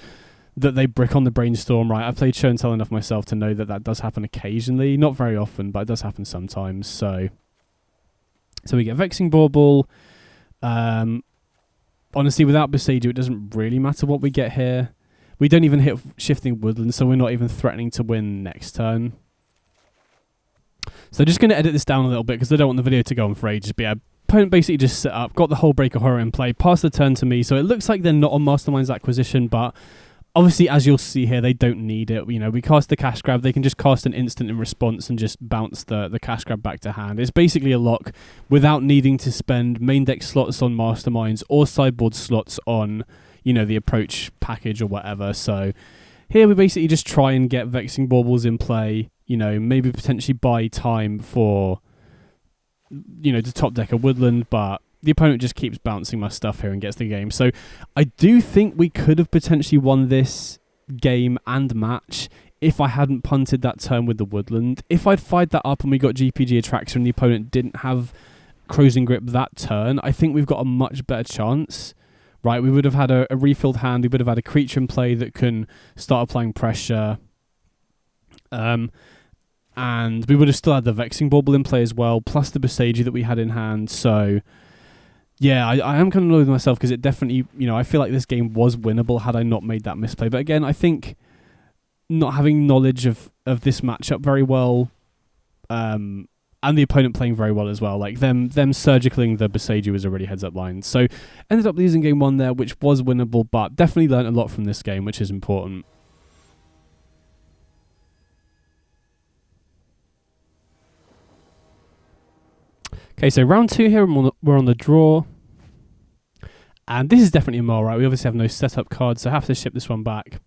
that they brick on the Brainstorm, right? I've played Show and Tell enough myself to know that does happen occasionally. Not very often, but it does happen sometimes. So we get Vexing Bauble. Honestly, without Besage you, it doesn't really matter what we get here. We don't even hit Shifting Woodland, so we're not even threatening to win next turn. So just going to edit this down a little bit because I don't want the video to go on for ages. But yeah, opponent basically just set up, got the whole Breaker Horror in play, passed the turn to me. So it looks like they're not on Mastermind's Acquisition, but obviously, as you'll see here, they don't need it. We cast the Cash Grab. They can just cast an instant in response and just bounce the Cash Grab back to hand. It's basically a lock without needing to spend main deck slots on Masterminds or sideboard slots on, the Approach package or whatever. So here we basically just try and get Vexing Baubles in play, maybe potentially buy time for, to top deck a Woodland, but the opponent just keeps bouncing my stuff here and gets the game. So I do think we could have potentially won this game and match if I hadn't punted that turn with the Woodland. If I'd fired that up and we got GPG Atraxa and the opponent didn't have Closing Grip that turn, I think we've got a much better chance. Right, we would have had a refilled hand. We would have had a creature in play that can start applying pressure. And we would have still had the Vexing Bauble in play as well, plus the Besage that we had in hand. So yeah, I am kind of annoyed with myself because it definitely, I feel like this game was winnable had I not made that misplay. But again, I think not having knowledge of this matchup very well, and the opponent playing very well as well, like them surgicaling the Besage was a really heads-up line. So ended up losing game 1 there, which was winnable, but definitely learned a lot from this game, which is important. Okay, so round 2 here, we're on the draw. And this is definitely a mole, right? We obviously have no setup cards, so I have to ship this one back.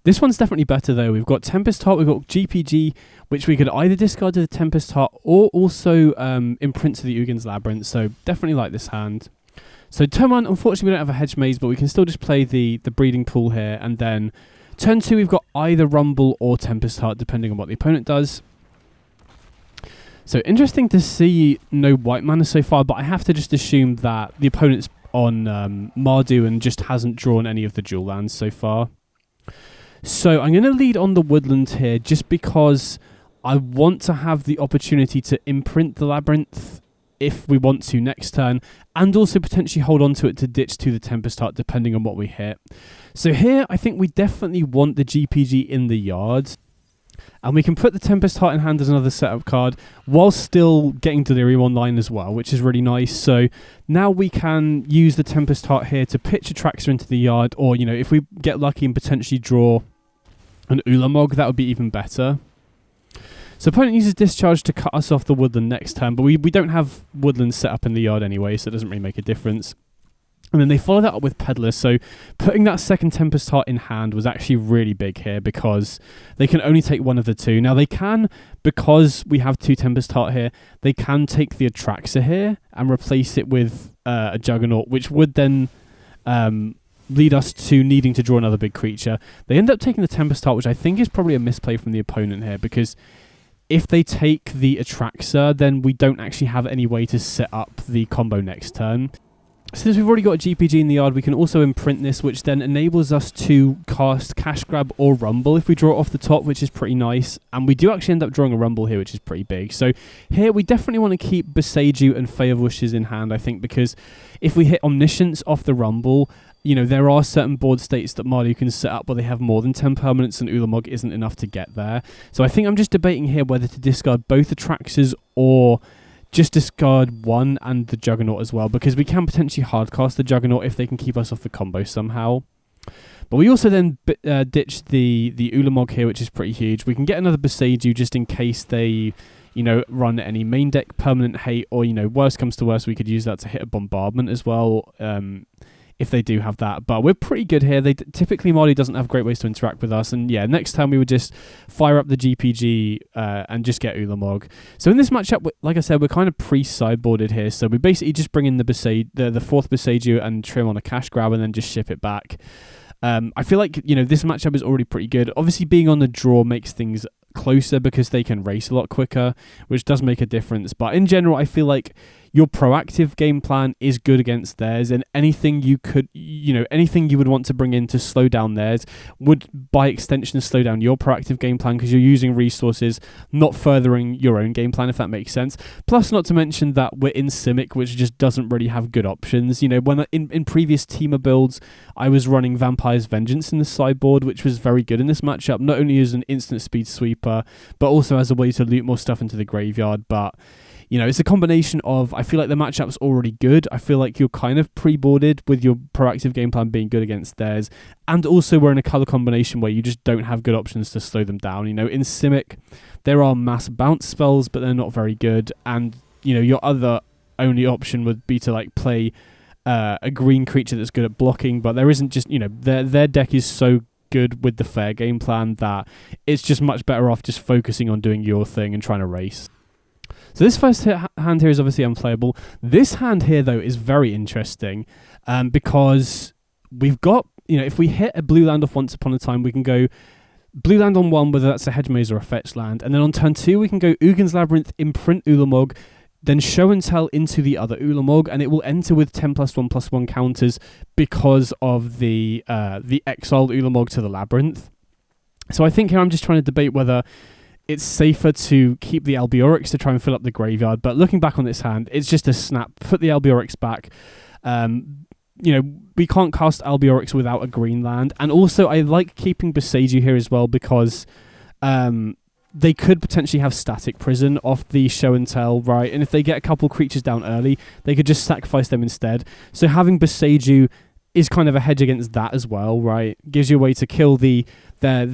This one's definitely better, though. We've got Tempest Heart, we've got GPG, which we could either discard to the Tempest Heart or also imprint to the Ugin's Labyrinth, so definitely like this hand. So turn 1, unfortunately, we don't have a Hedge Maze, but we can still just play the Breeding Pool here, and then turn 2, we've got either Rumble or Tempest Heart, depending on what the opponent does. So interesting to see no white mana so far, but I have to just assume that the opponent's on Mardu and just hasn't drawn any of the dual lands so far. So I'm going to lead on the Woodland here just because I want to have the opportunity to imprint the Labyrinth if we want to next turn, and also potentially hold on to it to ditch to the Tempest Heart depending on what we hit. So here I think we definitely want the GPG in the yard, and we can put the Tempest Heart in hand as another setup card while still getting Delirium online as well, which is really nice. So now we can use the Tempest Heart here to pitch Atraxa into the yard, or if we get lucky and potentially draw an Ulamog, that would be even better. So opponent uses Discharge to cut us off the Woodland next turn, but we don't have Woodland set up in the yard anyway, so it doesn't really make a difference. And then they follow that up with Peddler, so putting that second Tempest Heart in hand was actually really big here because they can only take one of the two. Now they can, because we have 2 Tempest Heart here, they can take the Atraxa here and replace it with a Juggernaut, which would then lead us to needing to draw another big creature. They end up taking the Tempest Heart, which I think is probably a misplay from the opponent here, because if they take the Atraxa, then we don't actually have any way to set up the combo next turn. Since we've already got a GPG in the yard, we can also imprint this, which then enables us to cast Cash Grab or Rumble if we draw it off the top, which is pretty nice. And we do actually end up drawing a Rumble here, which is pretty big. So here we definitely want to keep Besage and Fey of Wishes in hand, I think, because if we hit Omniscience off the Rumble, there are certain board states that Mardu can set up where they have more than 10 permanents, and Ulamog isn't enough to get there. So I think I'm just debating here whether to discard both Atraxas or just discard one and the Juggernaut as well, because we can potentially hardcast the Juggernaut if they can keep us off the combo somehow. But we also then ditch the Ulamog here, which is pretty huge. We can get another Besage just in case they run any main deck permanent hate, or worst comes to worst, we could use that to hit a bombardment as well. if they do have that. But we're pretty good here. Typically Mardu doesn't have great ways to interact with us, and yeah, next time we would just fire up the GPG and just get Ulamog. So in this matchup, like I said, we're kind of pre-sideboarded here, so we basically just bring in the fourth Boseiju and trim on a cash grab and then just ship it back. I feel like, this matchup is already pretty good. Obviously, being on the draw makes things closer because they can race a lot quicker, which does make a difference. But in general, I feel like your proactive game plan is good against theirs, and anything you would want to bring in to slow down theirs would, by extension, slow down your proactive game plan because you're using resources, not furthering your own game plan, if that makes sense. Plus, not to mention that we're in Simic, which just doesn't really have good options. When in previous Teamer builds, I was running Vampire's Vengeance in the sideboard, which was very good in this matchup, not only as an instant speed sweeper, but also as a way to loot more stuff into the graveyard. But it's a combination of, I feel like the matchup's already good. I feel like you're kind of pre-boarded with your proactive game plan being good against theirs. And also we're in a color combination where you just don't have good options to slow them down. In Simic, there are mass bounce spells, but they're not very good. And, your other only option would be to play a green creature that's good at blocking, but there isn't just, their deck is so good with the fair game plan that it's just much better off just focusing on doing your thing and trying to race. So this first hand here is obviously unplayable. This hand here, though, is very interesting because we've got, if we hit a blue land off Once Upon a Time, we can go blue land on 1, whether that's a hedge maze or a fetch land. And then on turn 2, we can go Ugin's Labyrinth, imprint Ulamog, then show and tell into the other Ulamog, and it will enter with 10+1/+1 counters because of the exiled Ulamog to the Labyrinth. So I think here I'm just trying to debate whether it's safer to keep the Albiorix to try and fill up the graveyard, but looking back on this hand, it's just a snap. Put the Albiorix back. We can't cast Albiorix without a green land, and also I like keeping Boseiju here as well because they could potentially have Static Prison off the show and tell, right? And if they get a couple creatures down early, they could just sacrifice them instead. So having Boseiju is kind of a hedge against that as well, right? Gives you a way to kill the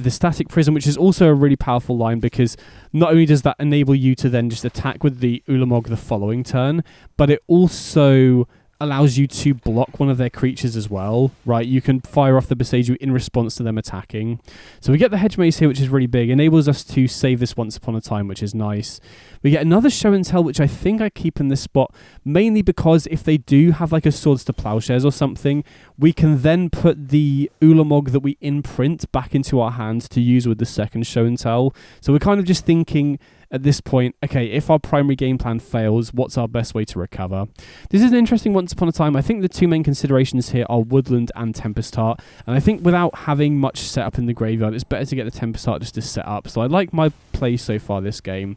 Static Prison, which is also a really powerful line because not only does that enable you to then just attack with the Ulamog the following turn, but it also allows you to block one of their creatures as well, right? You can fire off the Boseiju in response to them attacking. So we get the Hedge Maze here, which is really big. Enables us to save this Once Upon a Time, which is nice. We get another Show and Tell, which I think I keep in this spot, mainly because if they do have a Swords to Plowshares or something, we can then put the Ulamog that we imprint back into our hands to use with the second Show and Tell. So we're kind of just thinking at this point, okay, if our primary game plan fails, what's our best way to recover? This is an interesting Once Upon a Time. I think the two main considerations here are Woodland and Tempest Heart, and I think without having much set up in the graveyard, it's better to get the Tempest Heart just to set up. So I like my play so far this game.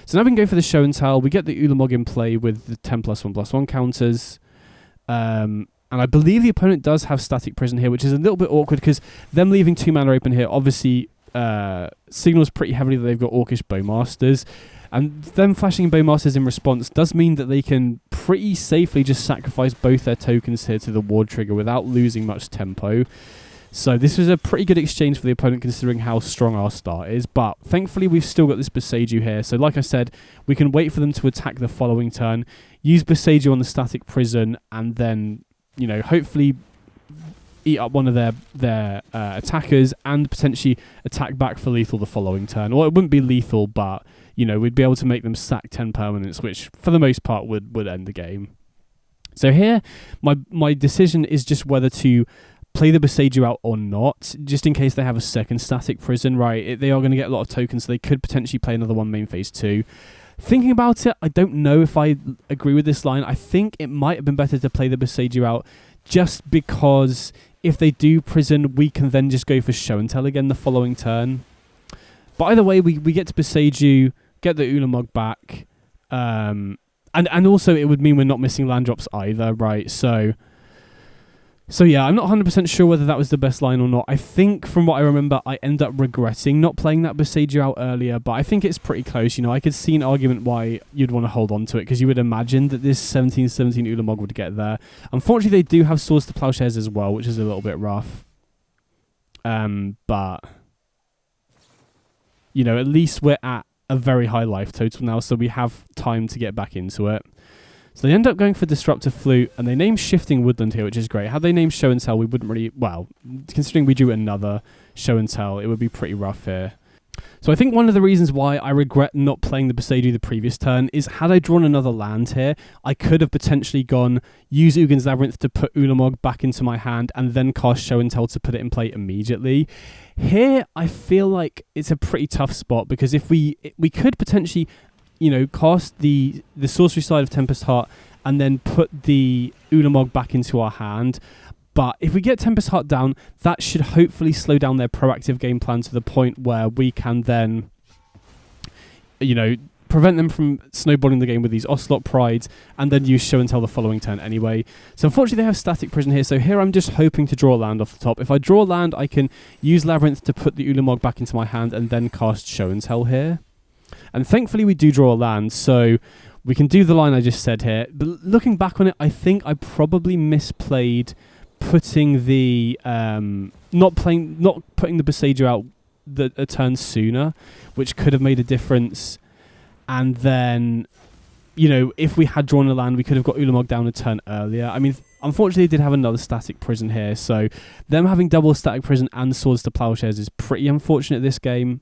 So now we can go for the Show and Tell. We get the Ulamog in play with the 10+1/+1 counters. And I believe the opponent does have Static Prison here, which is a little bit awkward because them leaving 2 mana open here obviously signals pretty heavily that they've got Orcish Bowmasters, and them flashing Bowmasters in response does mean that they can pretty safely just sacrifice both their tokens here to the ward trigger without losing much tempo. So this was a pretty good exchange for the opponent considering how strong our start is, but thankfully we've still got this Boseiju here. So like I said, we can wait for them to attack the following turn, use Boseiju on the Static Prison, and then, hopefully eat up one of their attackers and potentially attack back for lethal the following turn. Well, it wouldn't be lethal, but, we'd be able to make them sack 10 permanents, which for the most part would end the game. So here, my decision is just whether to play the Boseiju out or not, just in case they have a second Static Prison, right? They are going to get a lot of tokens, so they could potentially play another one main phase 2. Thinking about it, I don't know if I agree with this line. I think it might have been better to play the Boseiju out just because if they do prison, we can then just go for Show and Tell again the following turn. But either way, we get to Boseiju, get the Ulamog back, and also it would mean we're not missing land drops either, right? So yeah, I'm not 100% sure whether that was the best line or not. I think from what I remember, I end up regretting not playing that Boseiju out earlier, but I think it's pretty close. I could see an argument why you'd want to hold on to it, because you would imagine that this 17/17 Ulamog would get there. Unfortunately, they do have Swords to Plowshares as well, which is a little bit rough. But, at least we're at a very high life total now, so we have time to get back into it. So they end up going for Disruptive Flute, and they name Shifting Woodland here, which is great. Had they named Show and Tell, we wouldn't really... Well, considering we drew another Show and Tell, it would be pretty rough here. So I think one of the reasons why I regret not playing the Boseiju the previous turn is had I drawn another land here, I could have potentially gone, use Ugin's Labyrinth to put Ulamog back into my hand, and then cast Show and Tell to put it in play immediately. Here, I feel like it's a pretty tough spot, because if we could potentially... cast the sorcery side of Tempest Heart and then put the Ulamog back into our hand. But if we get Tempest Heart down, that should hopefully slow down their proactive game plan to the point where we can then, prevent them from snowballing the game with these Ocelot Prides and then use Show and Tell the following turn anyway. So unfortunately they have Static Prison here, so here I'm just hoping to draw a land off the top. If I draw land, I can use Labyrinth to put the Ulamog back into my hand and then cast Show and Tell here. And thankfully we do draw a land, so we can do the line I just said here. But looking back on it, I think I probably misplayed putting the not putting the Boseiju out a turn sooner, which could have made a difference. And then, if we had drawn a land, we could have got Ulamog down a turn earlier. I mean, unfortunately, they did have another Static Prison here, so them having double Static Prison and Swords to Plowshares is pretty unfortunate this game.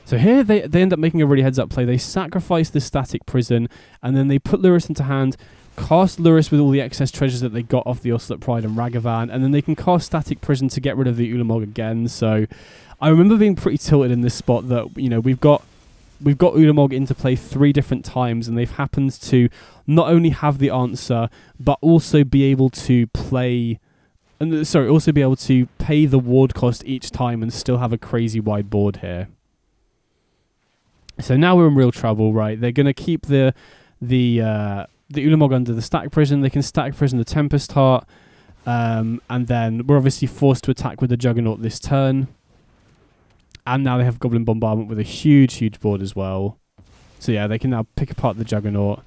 So here they end up making a really heads-up play. They sacrifice the Static Prison, and then they put Lurrus into hand, cast Lurrus with all the excess treasures that they got off the Ocelot Pride and Ragavan, and then they can cast Static Prison to get rid of the Ulamog again. So I remember being pretty tilted in this spot that, we've got Ulamog into play 3 different times, and they've happened to not only have the answer, but also be able to play... also be able to pay the ward cost each time and still have a crazy wide board here. So now we're in real trouble, right? They're going to keep the Ulamog under the Static Prison. They can Static Prison the Tempest Heart. And then we're obviously forced to attack with the Juggernaut this turn. And now they have Goblin Bombardment with a huge, huge board as well. So yeah, they can now pick apart the Juggernaut.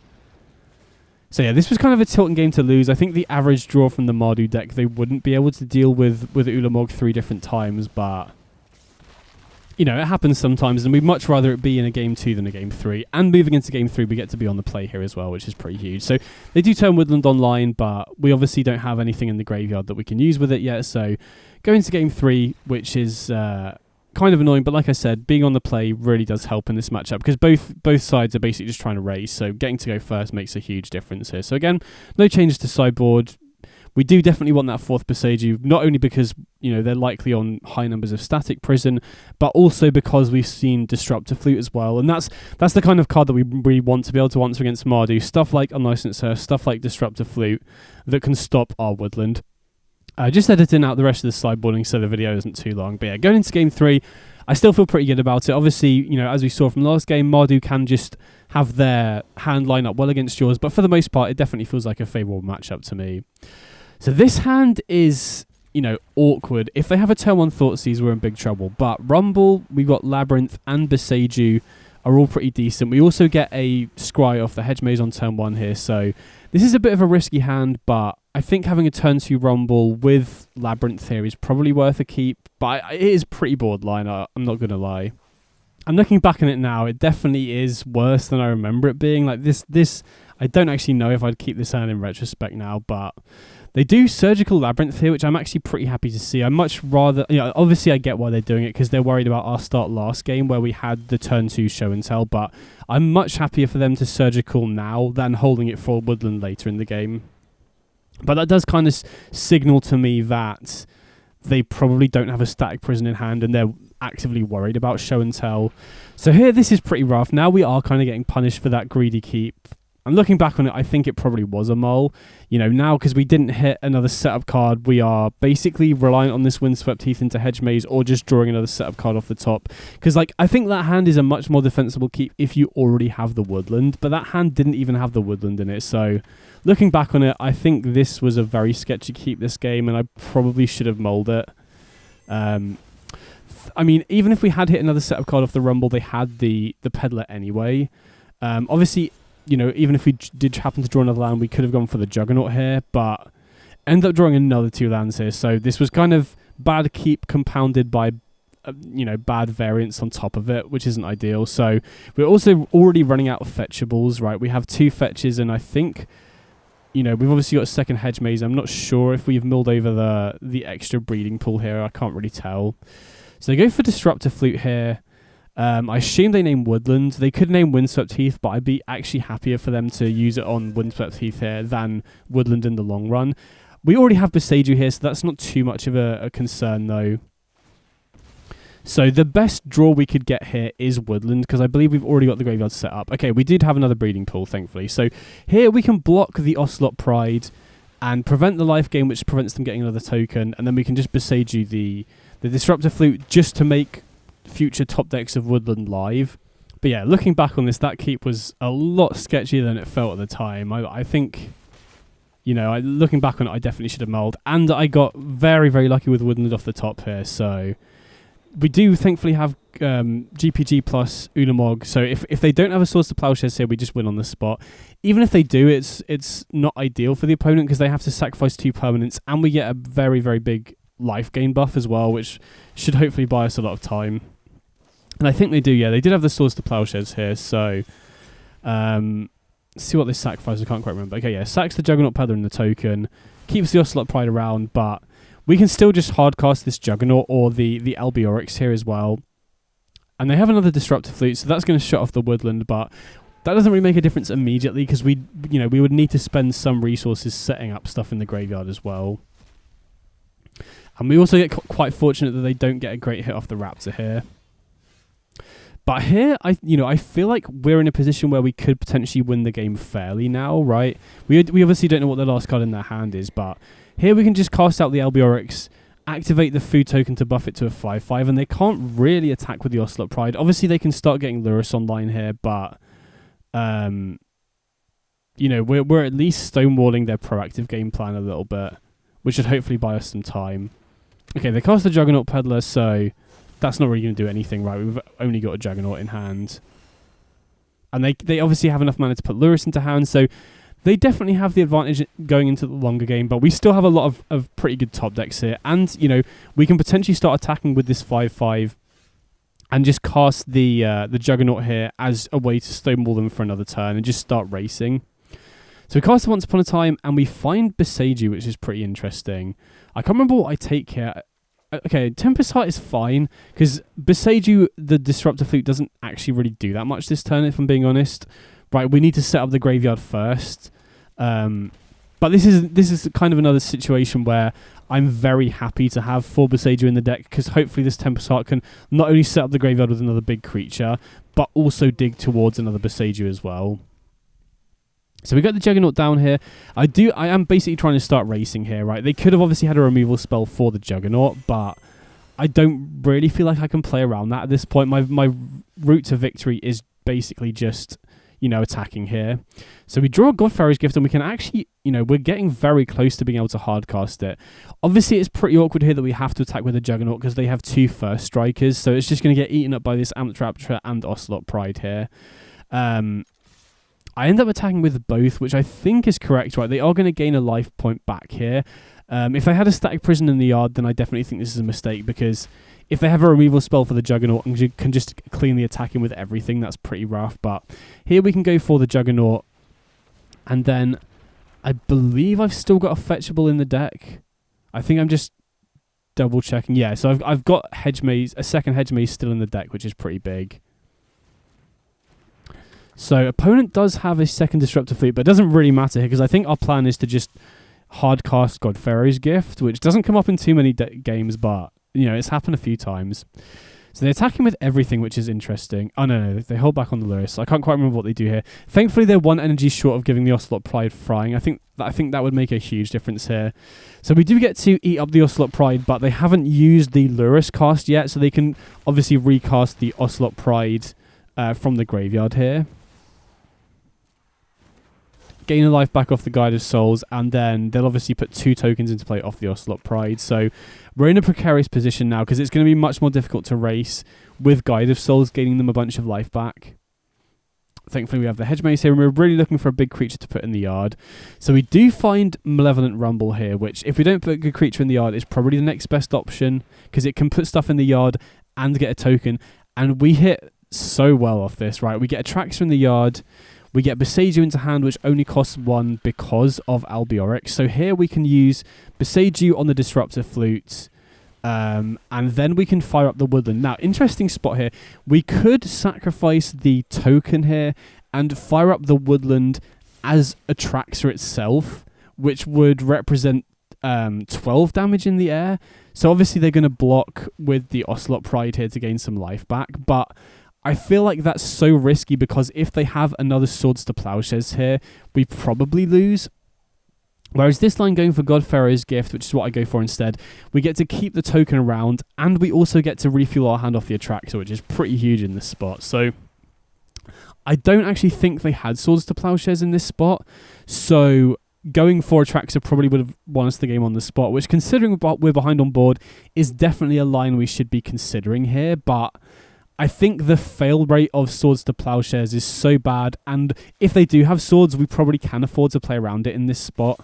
So yeah, this was kind of a tilting game to lose. I think the average draw from the Mardu deck, they wouldn't be able to deal with Ulamog 3 different times, but... it happens sometimes, and we'd much rather it be in a game 2 than a game 3. And moving into game 3, we get to be on the play here as well, which is pretty huge. So they do turn Woodland online, but we obviously don't have anything in the graveyard that we can use with it yet. So going to game 3, which is kind of annoying, but like I said, being on the play really does help in this matchup, because both sides are basically just trying to raise. So getting to go first makes a huge difference here. So again, no changes to sideboard. We do definitely want that 4th Boseiju, not only because, they're likely on high numbers of Static Prison, but also because we've seen Disruptive Flute as well. And that's the kind of card that we want to be able to answer against Mardu. Stuff like Unlicensed Surf, stuff like Disruptive Flute that can stop our Woodland. Just editing out the rest of the sideboarding so the video isn't too long. But yeah, going into game 3, I still feel pretty good about it. Obviously, as we saw from last game, Mardu can just have their hand line up well against yours, but for the most part, it definitely feels like a favourable matchup to me. So this hand is, awkward. If they have a turn 1 Thoughtseize, we're in big trouble. But Rumble, we've got Labyrinth, and Boseiju are all pretty decent. We also get a Scry off the Hedge Maze on turn 1 here. So this is a bit of a risky hand, but I think having a turn 2 Rumble with Labyrinth here is probably worth a keep. But it is pretty borderline, I'm not going to lie. And looking back on it now, it definitely is worse than I remember it being. Like this, I don't actually know if I'd keep this hand in retrospect now, but... They do Surgical Labyrinth here, which I'm actually pretty happy to see. I much rather... obviously I get why they're doing it, because they're worried about our start last game where we had the turn 2 Show and Tell, but I'm much happier for them to Surgical now than holding it for Woodland later in the game. But that does kind of signal to me that they probably don't have a Static Prison in hand and they're actively worried about Show and Tell. So here, this is pretty rough. Now we are kind of getting punished for that greedy keep. And looking back on it, I think it probably was a mole. Now because we didn't hit another setup card, we are basically reliant on this Windswept Heath into Hedge Maze or just drawing another setup card off the top. Because, I think that hand is a much more defensible keep if you already have the Woodland. But that hand didn't even have the Woodland in it. So, looking back on it, I think this was a very sketchy keep this game, and I probably should have mulled it. Even if we had hit another setup card off the Rumble, they had the Peddler anyway. Obviously... even if we did happen to draw another land, we could have gone for the Juggernaut here, but ended up drawing another 2 lands here. So this was kind of bad keep compounded by bad variants on top of it, which isn't ideal. So we're also already running out of fetchables, right? We have 2 fetches, and I think, we've obviously got a second hedge maze. I'm not sure if we've milled over the extra breeding pool here. I can't really tell. So they go for Disruptor Flute here. I assume they name Woodland. They could name Windswept Heath, but I'd be actually happier for them to use it on Windswept Heath here than Woodland in the long run. We already have Boseiju here, so that's not too much of a concern, though. So the best draw we could get here is Woodland, because I believe we've already got the graveyard set up. Okay, we did have another breeding pool, thankfully. So here we can block the Ocelot Pride and prevent the life gain, which prevents them getting another token, and then we can just Boseiju the Disruptor Flute just to make future top decks of Woodland live. But yeah, looking back on this, that keep was a lot sketchier than it felt at the time. I think, looking back on it, I definitely should have mulled. And I got very, very lucky with Woodland off the top here. So we do thankfully have GPG plus Ulamog. So if they don't have a Swords to Plowshares here, we just win on the spot. Even if they do, it's not ideal for the opponent because they have to sacrifice 2 permanents, and we get a very, very big life gain buff as well, which should hopefully buy us a lot of time. And I think they do, yeah. They did have the Swords to Plowshares here, so let's see what they sacrifice. I can't quite remember. Okay, yeah, sacks the Juggernaut Peddler in the token, keeps the Ocelot Pride around, but we can still just hardcast this Juggernaut or the LB Oryx here as well. And they have another Disruptor Flute, so that's going to shut off the Woodland, but that doesn't really make a difference immediately because we would need to spend some resources setting up stuff in the graveyard as well. And we also get quite fortunate that they don't get a great hit off the Raptor here. But here, I feel like we're in a position where we could potentially win the game fairly now, right? We obviously don't know what the last card in their hand is, but here we can just cast out the LB Oryx, activate the food token to buff it to a 5/5, and they can't really attack with the Ocelot Pride. Obviously, they can start getting Lurrus online here, but we're at least stonewalling their proactive game plan a little bit, which should hopefully buy us some time. Okay, they cast the Juggernaut Peddler, so that's not really going to do anything, right? We've only got a Juggernaut in hand. And they obviously have enough mana to put Lurrus into hand, so they definitely have the advantage going into the longer game, but we still have a lot of pretty good top decks here. And, we can potentially start attacking with this 5/5 and just cast the Juggernaut here as a way to stonewall them for another turn and just start racing. So we cast it Once Upon a Time, and we find Boseiju, which is pretty interesting. I can't remember what I take here. Okay, Tempest Heart is fine, because Boseiju, the Disruptor Flute, doesn't actually really do that much this turn, if I'm being honest. Right, we need to set up the graveyard first. But this is kind of another situation where I'm very happy to have 4 Boseiju in the deck, because hopefully this Tempest Heart can not only set up the graveyard with another big creature, but also dig towards another Boseiju as well. So we got the Juggernaut down here. I am basically trying to start racing here, right? They could have obviously had a removal spell for the Juggernaut, but I don't really feel like I can play around that at this point. My route to victory is basically just, attacking here. So we draw a Godfarrow's Gift, and we can actually, we're getting very close to being able to hardcast it. Obviously, it's pretty awkward here that we have to attack with a Juggernaut because they have 2 first strikers, so it's just going to get eaten up by this Amped Raptor and Ocelot Pride here. I end up attacking with both, which I think is correct, right? They are going to gain a life point back here. If they had a Static Prison in the yard, then I definitely think this is a mistake, because if they have a removal spell for the Juggernaut and you can just cleanly attack him with everything, that's pretty rough. But here we can go for the Juggernaut, and then I believe I've still got a fetchable in the deck. I think I'm just double checking. Yeah, so I've got a second Hedge Maze still in the deck, which is pretty big. So opponent does have a second Disruptor Fleet, but it doesn't really matter here because I think our plan is to just hardcast Godfarrow's Gift, which doesn't come up in too many games, but it's happened a few times. So they attack him with everything, which is interesting. Oh no, they hold back on the Lurrus. I can't quite remember what they do here. Thankfully, they're 1 energy short of giving the Ocelot Pride frying. I think that would make a huge difference here. So we do get to eat up the Ocelot Pride, but they haven't used the Lurrus cast yet, so they can obviously recast the Ocelot Pride from the graveyard here. Gain a life back off the Guide of Souls, and then they'll obviously put 2 tokens into play off the Ocelot Pride. So we're in a precarious position now because it's going to be much more difficult to race with Guide of Souls, gaining them a bunch of life back. Thankfully, we have the Hedge Maze here, and we're really looking for a big creature to put in the yard. So we do find Malevolent Rumble here, which, if we don't put a good creature in the yard, is probably the next best option because it can put stuff in the yard and get a token. And we hit so well off this, right? We get Atraxa in the yard. We get Boseiju into hand, which only costs 1 because of Albiorix. So here we can use Boseiju on the Disruptor Flute, and then we can fire up the Woodland. Now, interesting spot here. We could sacrifice the token here and fire up the Woodland as Atraxa itself, which would represent 12 damage in the air. So obviously they're going to block with the Ocelot Pride here to gain some life back, but I feel like that's so risky because if they have another Swords to Plowshares here, we probably lose. Whereas this line going for Godfarer's Gift, which is what I go for instead, we get to keep the token around, and we also get to refuel our hand off the Atraxa, which is pretty huge in this spot. So I don't actually think they had Swords to Plowshares in this spot, so going for Atraxa probably would have won us the game on the spot, which, considering we're behind on board, is definitely a line we should be considering here, but I think the fail rate of Swords to Plowshares is so bad, and if they do have swords, we probably can afford to play around it in this spot.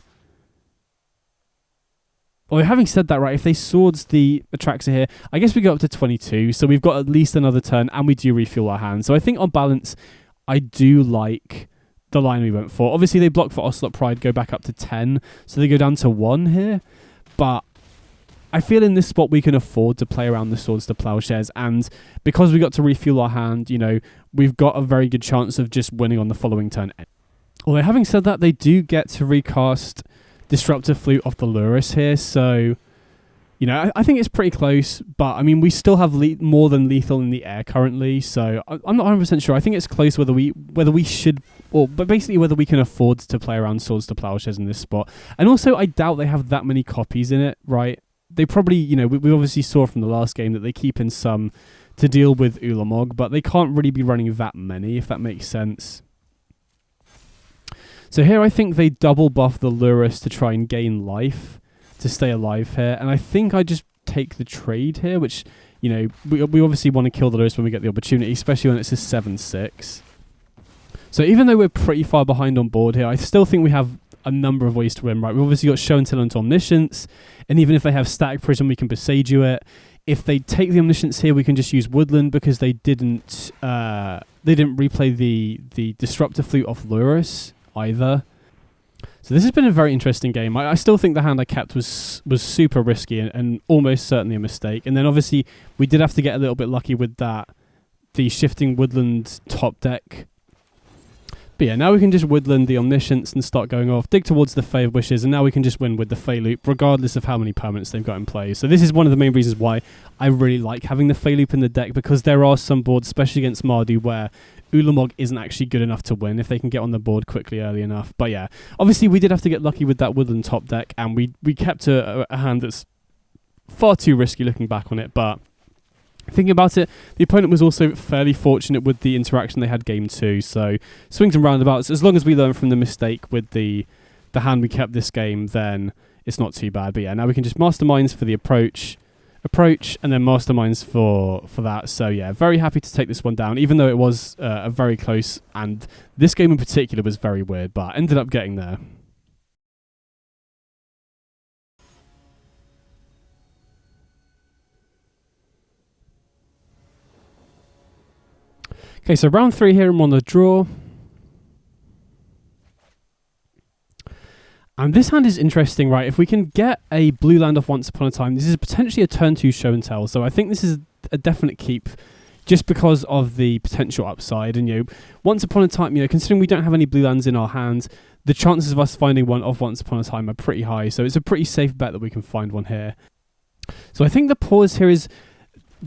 Well, having said that, right, if they swords the Atraxa here, I guess we go up to 22, so we've got at least another turn, and we do refuel our hand. So I think on balance, I do like the line we went for. Obviously, they block for Ocelot Pride, go back up to 10, so they go down to 1 here, but I feel in this spot we can afford to play around the Swords to Plowshares, and because we got to refuel our hand, you know, we've got a very good chance of just winning on the following turn. Although having said that, they do get to recast Disruptor Flute off the Lurrus here, so, you know, I think it's pretty close, but, I mean, we still have more than lethal in the air currently, so I'm not 100% sure. I think it's close whether we should, but basically whether we can afford to play around Swords to Plowshares in this spot. And also, I doubt they have that many copies in it, right? They probably, you know, we obviously saw from the last game that they keep in some to deal with Ulamog, but they can't really be running that many, if that makes sense. So here I think they double buff the Lurrus to try and gain life, to stay alive here, and I think I just take the trade here, which, you know, we obviously want to kill the Lurrus when we get the opportunity, especially when it's a 7-6. So even though we're pretty far behind on board here, I still think we have a number of ways to win, right? We've obviously got Show and Tell and Omniscience, and even if they have Static Prism, we can Boseiju it. If they take the Omniscience here, we can just use Woodland because they didn't replay the Disruptor Flute off Lurrus either. So this has been a very interesting game. I still think the hand I kept was super risky and almost certainly a mistake. And then obviously we did have to get a little bit lucky with the shifting Woodland top deck. But yeah, now we can just Woodland the Omniscience and start going off, dig towards the Fae of Wishes, and now we can just win with the Fae Loop, regardless of how many permanents they've got in play. So this is one of the main reasons why I really like having the Fae Loop in the deck, because there are some boards, especially against Mardu, where Ulamog isn't actually good enough to win if they can get on the board quickly early enough. But yeah, obviously we did have to get lucky with that Woodland top deck, and we kept a hand that's far too risky looking back on it, but thinking about it, the opponent was also fairly fortunate with the interaction they had game 2, so swings and roundabouts, as long as we learn from the mistake with the hand we kept this game, then it's not too bad. But yeah, now we can just Masterminds for the approach, and then Masterminds for that. So yeah, very happy to take this one down, even though it was a very close, and this game in particular was very weird, but ended up getting there. Okay, so round 3 here, I'm on the draw. And this hand is interesting, right? If we can get a blue land off Once Upon a Time, this is potentially a turn 2 Show and Tell. So I think this is a definite keep just because of the potential upside. And, you know, Once Upon a Time, you know, considering we don't have any blue lands in our hands, the chances of us finding one off Once Upon a Time are pretty high. So it's a pretty safe bet that we can find one here. So I think the pause here is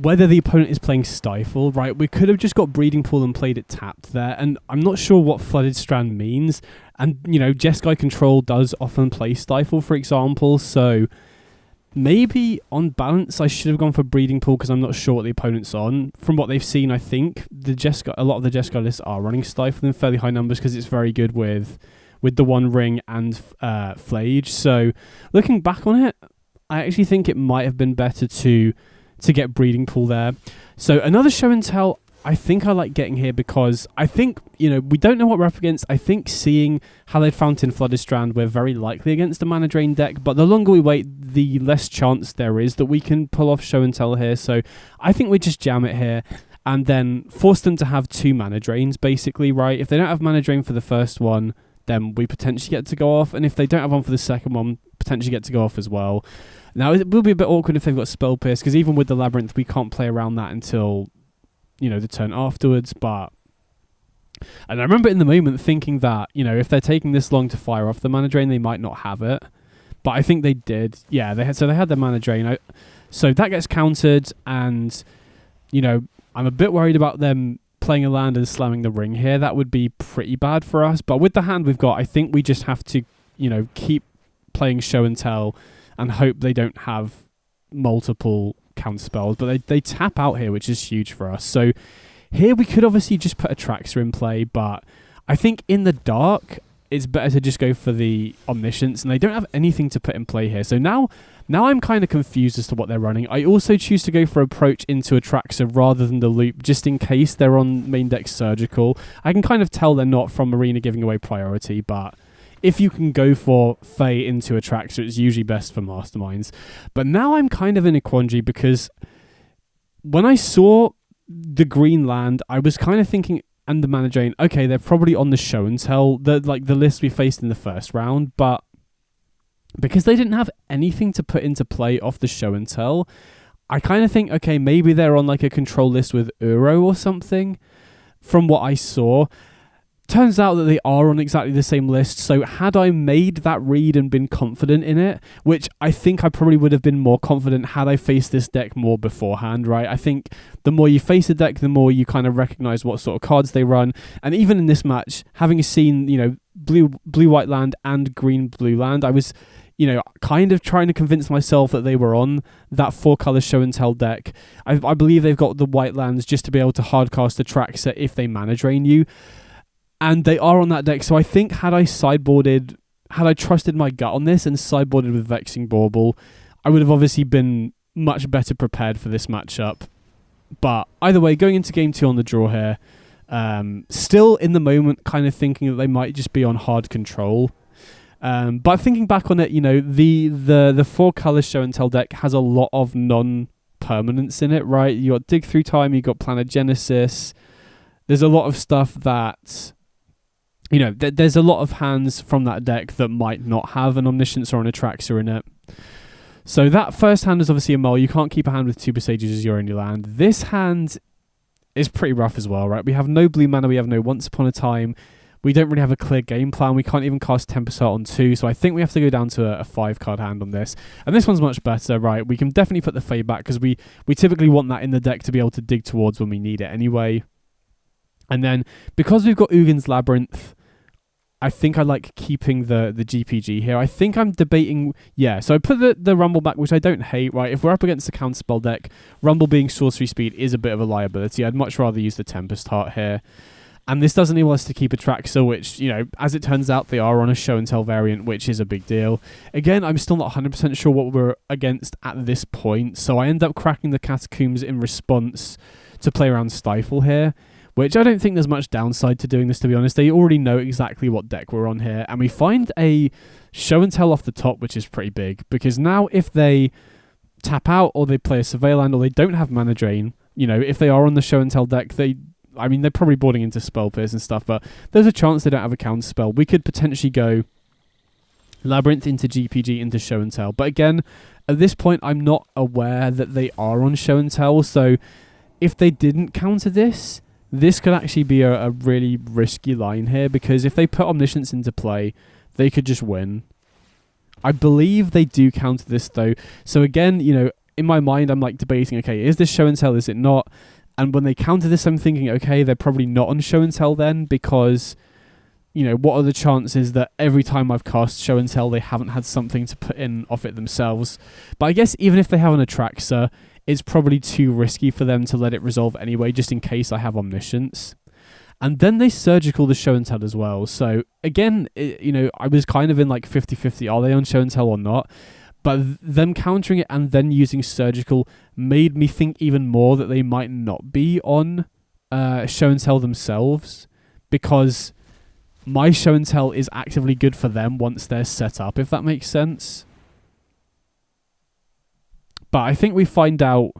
whether the opponent is playing Stifle, right? We could have just got Breeding Pool and played it tapped there, and I'm not sure what Flooded Strand means. And, you know, Jeskai Control does often play Stifle, for example, so maybe on balance I should have gone for Breeding Pool because I'm not sure what the opponent's on. From what they've seen, I think a lot of the Jeskai lists are running Stifle in fairly high numbers because it's very good with the One Ring and Flage. So looking back on it, I actually think it might have been better to get Breeding Pool there. So another Show and Tell, I think I like getting here because I think, we don't know what we're up against. I think seeing how they'd Fountain Flooded Strand, we're very likely against a Mana Drain deck, but the longer we wait, the less chance there is that we can pull off Show and Tell here. So I think we just jam it here and then force them to have 2 Mana Drains, basically, right? If they don't have Mana Drain for the first one, then we potentially get to go off, and if they don't have one for the second one, potentially get to go off as well. Now, it will be a bit awkward if they've got Spell Pierce, because even with the Labyrinth, we can't play around that until the turn afterwards, and I remember in the moment thinking that, if they're taking this long to fire off the Mana Drain, they might not have it, but I think they did. Yeah, they had their Mana Drain, so that gets countered, and, I'm a bit worried about them playing a land and slamming the ring here. That would be pretty bad for us, but with the hand we've got, I think we just have to, keep playing Show and Tell and hope they don't have multiple counter spells, but they tap out here, which is huge for us. So here we could obviously just put a Traxxas in play, but I think in the dark it's better to just go for the Omniscience, and they don't have anything to put in play here. So now I'm kind of confused as to what they're running. I also choose to go for Approach into a Traxxas rather than the Loop, just in case they're on main deck Surgical. I can kind of tell they're not from Arena giving away priority, but if you can go for Fae into a Traxxas, it's usually best for Masterminds. But now I'm kind of in a quandary, because when I saw the green land, I was kind of thinking, and the Mana Drain, okay, they're probably on the Show and Tell, the list we faced in the first round, but because they didn't have anything to put into play off the Show and Tell, I kind of think, okay, maybe they're on like a control list with Uro or something, from what I saw. Turns out that they are on exactly the same list, so had I made that read and been confident in it, which I think I probably would have been more confident had I faced this deck more beforehand, right? I think the more you face a deck, the more you kind of recognize what sort of cards they run, and even in this match, having seen, blue-white land and green-blue land, I was, kind of trying to convince myself that they were on that 4-color Show and Tell deck. I believe they've got the white lands just to be able to hardcast a Traxxas if they Mana Drain you. And they are on that deck, so I think had I trusted my gut on this and sideboarded with Vexing Bauble, I would have obviously been much better prepared for this matchup. But either way, going into game 2 on the draw here, still in the moment kind of thinking that they might just be on hard control. But thinking back on it, the 4-color Show and Tell deck has a lot of non-permanence in it, right? You got Dig Through Time, you got Planet-Genesis. There's a lot of stuff that... there's a lot of hands from that deck that might not have an Omniscience or an Atraxa in it. So that first hand is obviously a mole. You can't keep a hand with 2 Presages as your only land. This hand is pretty rough as well, right? We have no blue mana, we have no Once Upon a Time. We don't really have a clear game plan. We can't even cast Tempest on 2, so I think we have to go down to a 5-card hand on this. And this one's much better, right? We can definitely put the Fae back, because we typically want that in the deck to be able to dig towards when we need it anyway. And then, because we've got Ugin's Labyrinth, I think I like keeping the GPG here. I think I'm debating... Yeah, so I put the Rumble back, which I don't hate, right? If we're up against a counterspell deck, Rumble being sorcery speed is a bit of a liability. I'd much rather use the Tempest Heart here. And this doesn't enable us to keep a Traxxas, which, as it turns out, they are on a Show and Tell variant, which is a big deal. Again, I'm still not 100% sure what we're against at this point, so I end up cracking the Catacombs in response to play around Stifle here, which I don't think there's much downside to doing this, to be honest. They already know exactly what deck we're on here, and we find a Show and Tell off the top, which is pretty big, because now if they tap out, or they play a Surveil land, or they don't have Mana Drain, if they are on the Show and Tell deck, they're probably boarding into Spell Pierce and stuff, but there's a chance they don't have a counter spell. We could potentially go Labyrinth into GPG into Show and Tell, but again, at this point, I'm not aware that they are on Show and Tell, so if they didn't counter this could actually be a really risky line here, because if they put Omniscience into play, they could just win. I believe they do counter this, though. So again, in my mind, I'm like debating, okay, is this Show and Tell, is it not? And when they counter this, I'm thinking, okay, they're probably not on Show and Tell then, because, what are the chances that every time I've cast Show and Tell, they haven't had something to put in off it themselves? But I guess even if they have an Atraxa, it's probably too risky for them to let it resolve anyway, just in case I have Omniscience. And then they Surgical the Show and Tell as well. So again, I was kind of in like 50-50, are they on Show and Tell or not? But them countering it and then using Surgical made me think even more that they might not be on show and tell themselves, because my show and tell is actively good for them once they're set up, if that makes sense. But I think we find out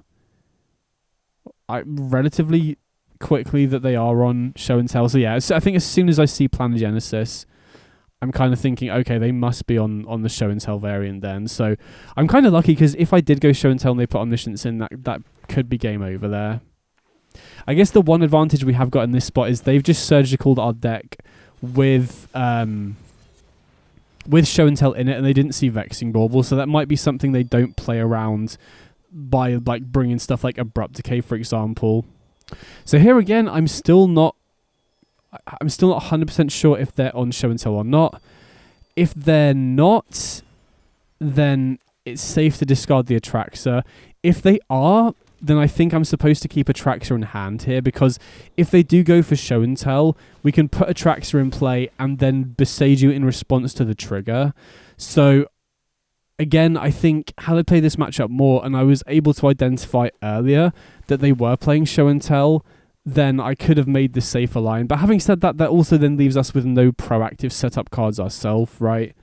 relatively quickly that they are on show and tell. So yeah, I think as soon as I see Plan Genesis, I'm kind of thinking, okay, they must be on the show and tell variant then. So I'm kind of lucky, because if I did go show and tell and they put Omniscience in, that could be game over there. I guess the one advantage we have got in this spot is they've just surgicaled our deck with show and tell in it, and they didn't see Vexing Bauble, so that might be something they don't play around by like bringing stuff like Abrupt Decay, for example. So here again, I'm still not 100% sure if they're on show and tell or not. If they're not, then it's safe to discard the Atraxa. If they are, then I think I'm supposed to keep Atraxa in hand here, because if they do go for show and tell, we can put Atraxa in play and then Boseiju in response to the trigger. So again, I think had I played this matchup more and I was able to identify earlier that they were playing show and tell, then I could have made the safer line. But having said that, that also then leaves us with no proactive setup cards ourselves, right?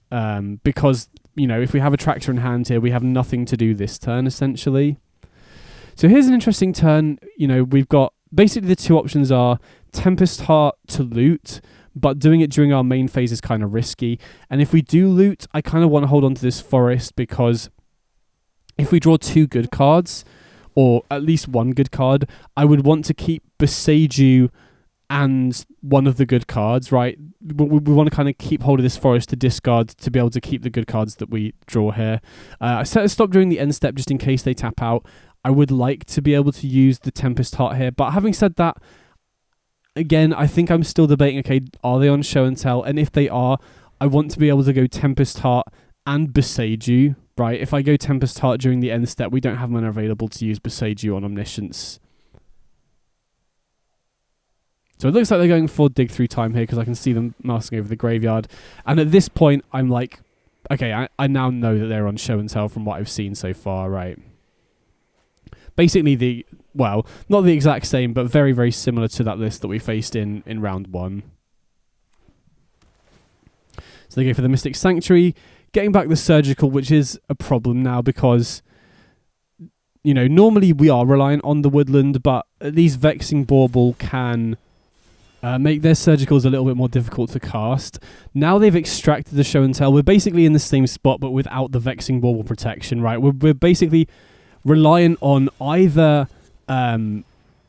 Because, you know, if we have Atraxa in hand here, we have nothing to do this turn, essentially. So here's an interesting turn. You know, we've got basically the two options are Tempest Heart to loot, but doing it during our main phase is kind of risky. And if we do loot, I kind of want to hold on to this forest, because if we draw two good cards, or at least one good card, I would want to keep Boseiju and one of the good cards, right? We want to kind of keep hold of this forest to discard to be able to keep the good cards that we draw here. I set a stop during the end step just in case they tap out. I would like to be able to use the Tempest Heart here, but having said that, again, I think I'm still debating, okay, are they on show and tell? And if they are, I want to be able to go Tempest Heart and Boseiju, right? If I go Tempest Heart during the end step, we don't have mana available to use Boseiju on Omniscience. So it looks like they're going for dig through time here, because I can see them mousing over the graveyard. And at this point, I'm like, okay, I now know that they're on show and tell from what I've seen so far, right? Basically well, not the exact same, but very, very similar to that list that we faced in round one. So they go for the Mystic Sanctuary, getting back the Surgical, which is a problem now because, you know, normally we are reliant on the Woodland, but at least Vexing Bauble can make their Surgicals a little bit more difficult to cast. Now they've extracted the show and tell. We're basically in the same spot, but without the Vexing Bauble protection, right? We're basically reliant on either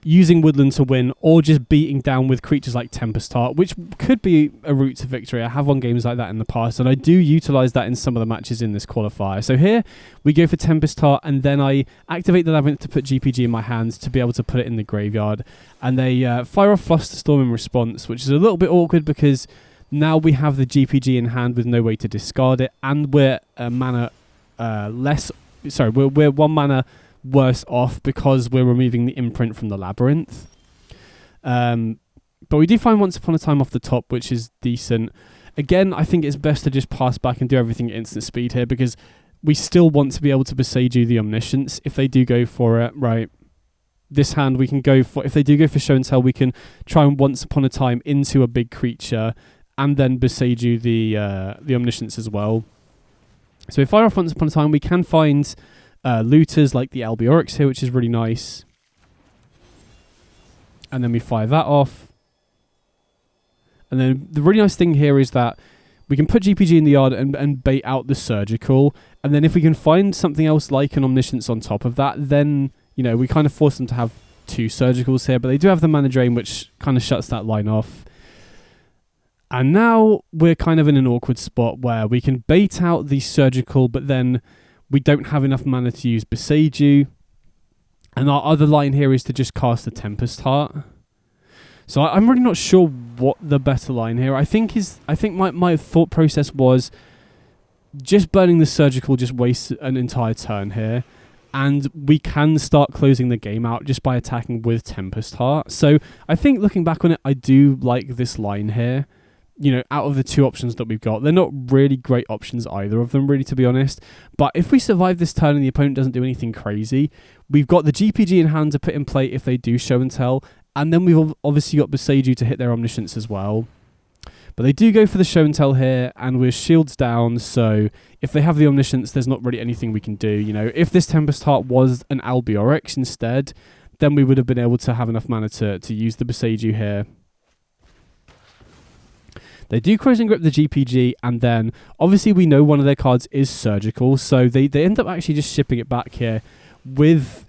using Woodland to win or just beating down with creatures like Tempest Heart, which could be a route to victory. I have won games like that in the past, and I do utilise that in some of the matches in this qualifier. So here we go for Tempest Heart, and then I activate the Labyrinth to put GPG in my hands to be able to put it in the graveyard. And they fire off Flusterstorm in response, which is a little bit awkward because now we have the GPG in hand with no way to discard it, and we're mana we're 1 mana worse off because we're removing the imprint from the Labyrinth. But we do find Once Upon a Time off the top, which is decent. Again, I think it's best to just pass back and do everything at instant speed here, because we still want to be able to Boseiju the Omniscience if they do go for it, right? This hand we can go for, if they do go for show and tell, we can try and Once Upon a Time into a big creature and then Boseiju the Omniscience as well. So if I fire off Once Upon a Time, we can find looters like the Albiorix here, which is really nice. And then we fire that off. And then the really nice thing here is that we can put GPG in the yard and bait out the Surgical. And then if we can find something else like an Omniscience on top of that, then, you know, we kind of force them to have 2 Surgicals here. But they do have the Mana Drain, which kind of shuts that line off. And now we're kind of in an awkward spot where we can bait out the Surgical, but then we don't have enough mana to use Boseiju. And our other line here is to just cast the Tempest Heart. So I'm really not sure what the better line here. I think my thought process was just burning the Surgical just wastes an entire turn here. And we can start closing the game out just by attacking with Tempest Heart. So I think looking back on it, I do like this line here. out of the two options that we've got, they're not really great options, either of them, really, to be honest. But if we survive this turn and the opponent doesn't do anything crazy, we've got the GPG in hand to put in play if they do show and tell. And then we've obviously got Boseiju to hit their Omniscience as well. But they do go for the show and tell here, and we're shields down, so if they have the Omniscience, there's not really anything we can do. If this Tempest Heart was an Albiorix instead, then we would have been able to have enough mana to use the Boseiju here. They do Closing Grip the GPG, and then obviously we know one of their cards is Surgical, so they end up actually just shipping it back here.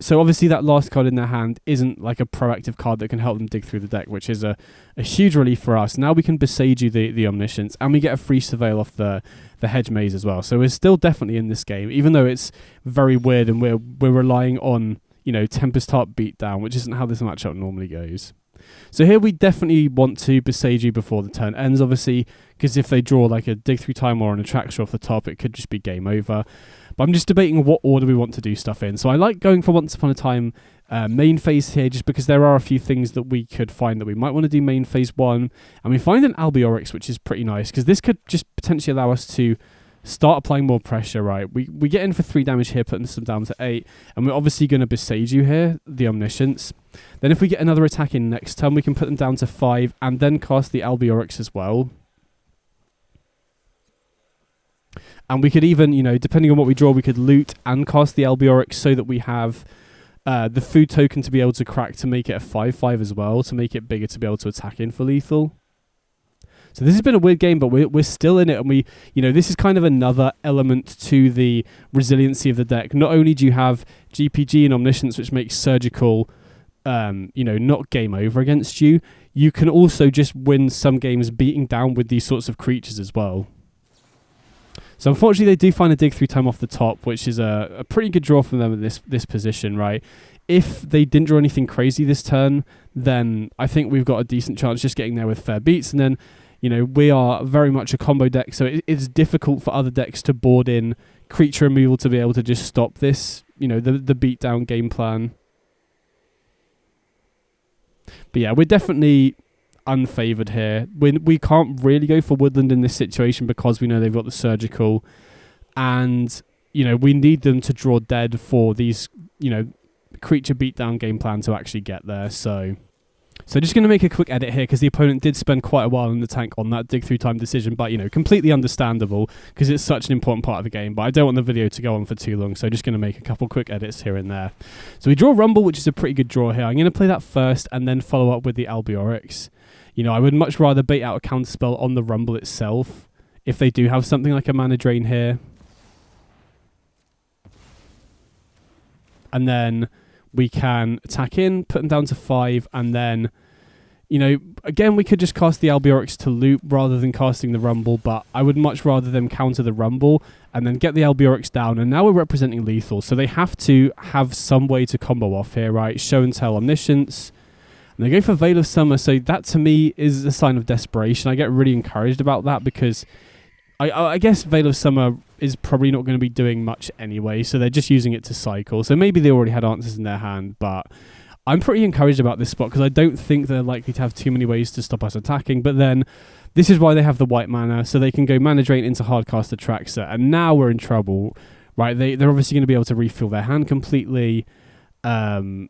So obviously that last card in their hand isn't like a proactive card that can help them dig through the deck, which is a huge relief for us. Now we can Boseiju the Omniscience, and we get a free Surveil off the Hedge Maze as well. So we're still definitely in this game, even though it's very weird and we're relying on Tempest Heart beatdown, which isn't how this matchup normally goes. So here we definitely want to Boseiju before the turn ends, obviously, because if they draw like a Dig Through Time or an Attractor off the top, it could just be game over. But I'm just debating what order we want to do stuff in. So I like going for Once Upon a Time main phase here, just because there are a few things that we could find that we might want to do main phase 1. And we find an Albiorix, which is pretty nice, because this could just potentially allow us to start applying more pressure, right? We get in for 3 damage here, putting them down to 8, and we're obviously going to Boseiju here, the Omniscience. Then if we get another attack in next turn, we can put them down to 5, and then cast the Albiorix as well. And we could even, depending on what we draw, we could loot and cast the Albiorix so that we have the food token to be able to crack to make it a 5/5 as well, to make it bigger to be able to attack in for lethal. So this has been a weird game, but we're still in it, and this is kind of another element to the resiliency of the deck. Not only do you have GPG and Omniscience, which makes Surgical, not game over against you, you can also just win some games beating down with these sorts of creatures as well. So unfortunately, they do find a Dig Through Time off the top, which is a pretty good draw from them in this position, right? If they didn't draw anything crazy this turn, then I think we've got a decent chance just getting there with fair beats, and then we are very much a combo deck, so it's difficult for other decks to board in creature removal to be able to just stop this, the beatdown game plan. But yeah, we're definitely unfavoured here. We can't really go for Woodland in this situation because we know they've got the Surgical, and we need them to draw dead for these creature beatdown game plan to actually get there. So just going to make a quick edit here because the opponent did spend quite a while in the tank on that Dig Through Time decision, but completely understandable because it's such an important part of the game. But I don't want the video to go on for too long, so just going to make a couple quick edits here and there. So we draw Rumble, which is a pretty good draw here. I'm going to play that first and then follow up with the Albiorix. I would much rather bait out a counterspell on the Rumble itself if they do have something like a mana drain here. And then we can attack in, put them down to 5, and then, again, we could just cast the Albiorix to loop rather than casting the Rumble, but I would much rather them counter the Rumble and then get the Albiorix down, and now we're representing lethal, so they have to have some way to combo off here, right? Show and Tell Omniscience, and they go for Veil of Summer, so that to me is a sign of desperation. I get really encouraged about that because I guess Veil of Summer is probably not going to be doing much anyway, so they're just using it to cycle. So maybe they already had answers in their hand, but I'm pretty encouraged about this spot because I don't think they're likely to have too many ways to stop us attacking. But then this is why they have the white mana, so they can go Mana Drain into Hardcast Attractor, and now we're in trouble, right? They're obviously going to be able to refill their hand completely, and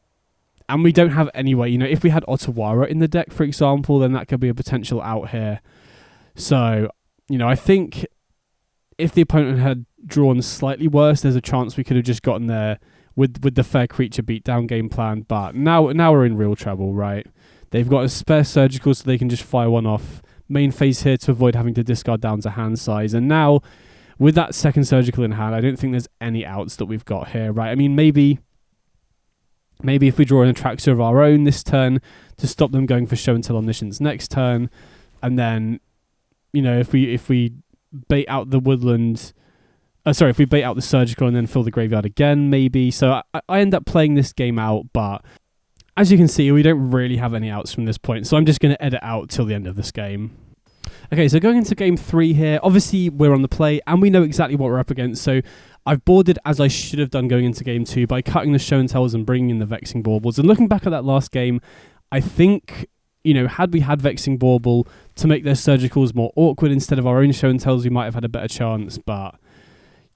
we don't have any way. If we had Otawara in the deck, for example, then that could be a potential out here. So I think if the opponent had drawn slightly worse, there's a chance we could have just gotten there with the fair creature beatdown game plan. But now we're in real trouble, right? They've got a spare Surgical, so they can just fire one off. Main phase here to avoid having to discard down to hand size. And now, with that second Surgical in hand, I don't think there's any outs that we've got here, right? I mean, maybe if we draw an Attractor of our own this turn to stop them going for Show and Tell Omniscience next turn, and then if we bait out the Woodland, if we bait out the Surgical and then fill the graveyard again, maybe. So I end up playing this game out, but as you can see, we don't really have any outs from this point, so I'm just going to edit out till the end of this game. Okay, so going into game 3 here, obviously we're on the play and we know exactly what we're up against, so I've boarded as I should have done going into game 2 by cutting the Show and Tells and bringing in the Vexing Baubles. And looking back at that last game, I think had we had Vexing Bauble to make their surgicals more awkward instead of our own show and tells, we might have had a better chance. But,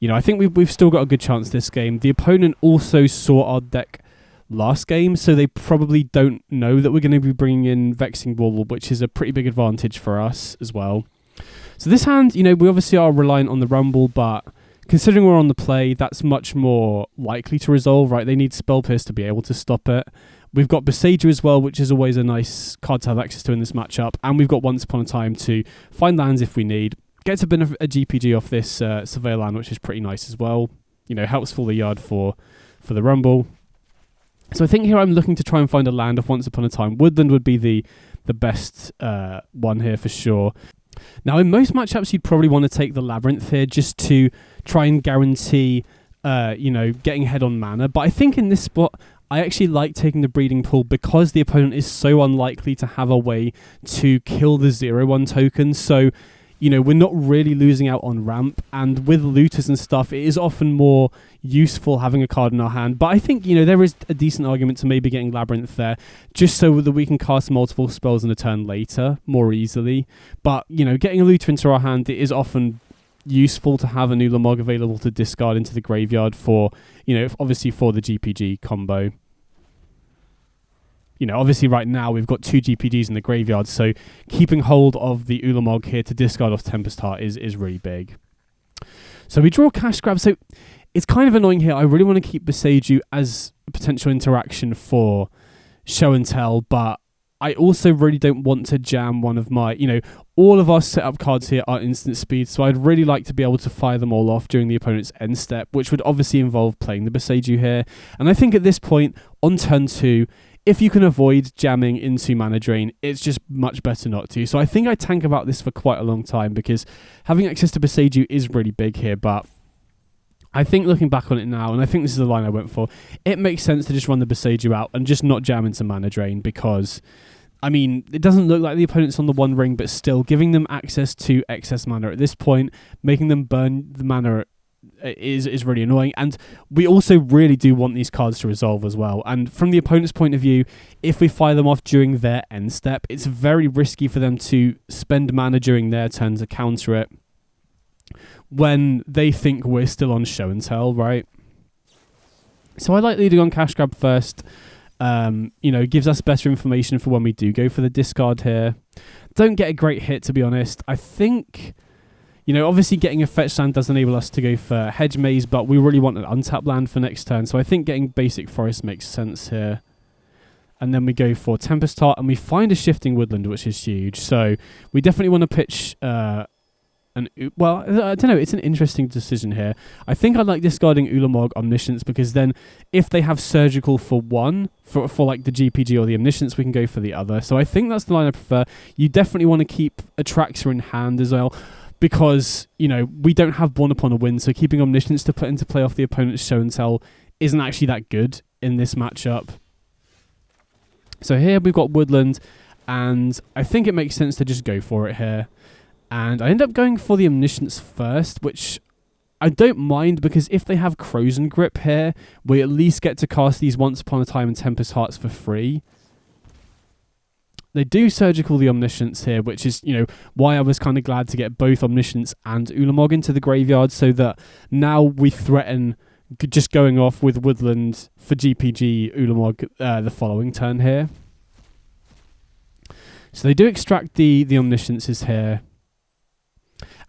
I think we've still got a good chance this game. The opponent also saw our deck last game, so they probably don't know that we're going to be bringing in Vexing Bauble, which is a pretty big advantage for us as well. So this hand, we obviously are reliant on the Rumble, but considering we're on the play, that's much more likely to resolve, right? They need Spell Pierce to be able to stop it. We've got Besaidu as well, which is always a nice card to have access to in this matchup. And we've got Once Upon a Time to find lands if we need. Get to benefit a GPG off this Surveyor land, which is pretty nice as well. Helps fill the yard for the Rumble. So I think here I'm looking to try and find a land of Once Upon a Time. Woodland would be the best one here for sure. Now, in most matchups, you'd probably want to take the Labyrinth here just to try and guarantee, getting ahead on mana. But I think in this spot, I actually like taking the Breeding Pool because the opponent is so unlikely to have a way to kill the 0/1 token. So, we're not really losing out on ramp. And with looters and stuff, it is often more useful having a card in our hand. But I think, there is a decent argument to maybe getting Labyrinth there, just so that we can cast multiple spells in a turn later more easily. But, getting a looter into our hand, it is often useful to have an Ulamog available to discard into the graveyard for, obviously for the GPG combo. Obviously right now we've got 2 GPGs in the graveyard, so keeping hold of the Ulamog here to discard off Tempest Heart is really big. So we draw Cash Grab. So it's kind of annoying here. I really want to keep Besaidu as a potential interaction for Show and Tell, but I also really don't want to jam one of my, all of our setup cards here are instant speed, so I'd really like to be able to fire them all off during the opponent's end step, which would obviously involve playing the Besaidu here. And I think at this point, on turn 2, if you can avoid jamming into Mana Drain, it's just much better not to. So I think I tank about this for quite a long time because having access to Besaidu is really big here, but I think looking back on it now, and I think this is the line I went for, it makes sense to just run the Besaidu out and just not jam into Mana Drain because, it doesn't look like the opponent's on the one ring, but still giving them access to excess mana at this point, making them burn the mana is really annoying. And we also really do want these cards to resolve as well. And from the opponent's point of view, if we fire them off during their end step, it's very risky for them to spend mana during their turn to counter it when they think we're still on Show and Tell, right? So I like leading on Cash Grab first. Gives us better information for when we do go for the discard here. Don't get a great hit, to be honest. I think, obviously getting a fetch land does enable us to go for Hedge Maze, but we really want an untapped land for next turn. So I think getting Basic Forest makes sense here. And then we go for Tempest Heart, and we find a Shifting Woodland, which is huge. So we definitely want to pitch I don't know. It's an interesting decision here. I think I like discarding Ulamog Omniscience because then if they have Surgical for one, for like the GPG or the Omniscience, we can go for the other. So I think that's the line I prefer. You definitely want to keep Atraxa in hand as well because, we don't have Born Upon a Wind, so keeping Omniscience to put into play off the opponent's Show and Tell isn't actually that good in this matchup. So here we've got Woodland, and I think it makes sense to just go for it here. And I end up going for the Omniscience first, which I don't mind because if they have Crows and Grip here, we at least get to cast these Once Upon a Time and Tempest Hearts for free. They do Surgical the Omniscience here, which is, why I was kind of glad to get both Omniscience and Ulamog into the graveyard so that now we threaten just going off with Woodland for GPG Ulamog the following turn here. So they do extract the Omnisciences here.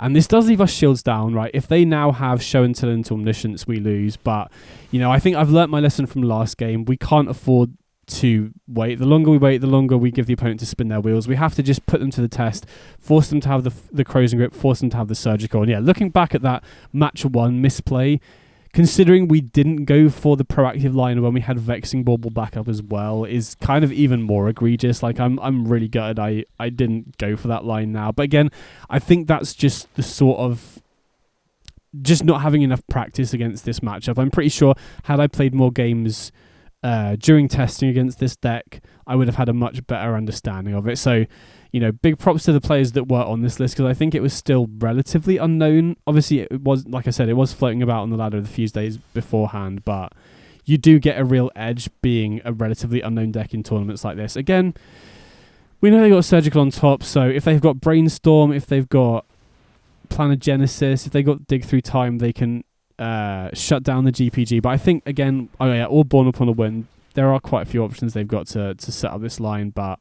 And this does leave us shields down, right? If they now have Show and Tell into Omniscience, we lose. But, I think I've learnt my lesson from last game. We can't afford to wait. The longer we wait, the longer we give the opponent to spin their wheels. We have to just put them to the test, force them to have the Crows and Grip, force them to have the Surgical. And yeah, looking back at that match 1 misplay, considering we didn't go for the proactive line when we had Vexing Bauble backup as well, is kind of even more egregious. Like, I'm really gutted I didn't go for that line now. But again, I think that's just the sort of just not having enough practice against this matchup. I'm pretty sure had I played more games during testing against this deck, I would have had a much better understanding of it. So, big props to the players that were on this list because I think it was still relatively unknown. Obviously, it was, like I said, it was floating about on the ladder the few days beforehand, but you do get a real edge being a relatively unknown deck in tournaments like this. Again, we know they've got Surgical on top, so if they've got Brainstorm, if they've got Planet-Genesis, if they've got Dig Through Time, they can shut down the GPG. But I think, again, all Born Upon a Wind, there are quite a few options they've got to set up this line, but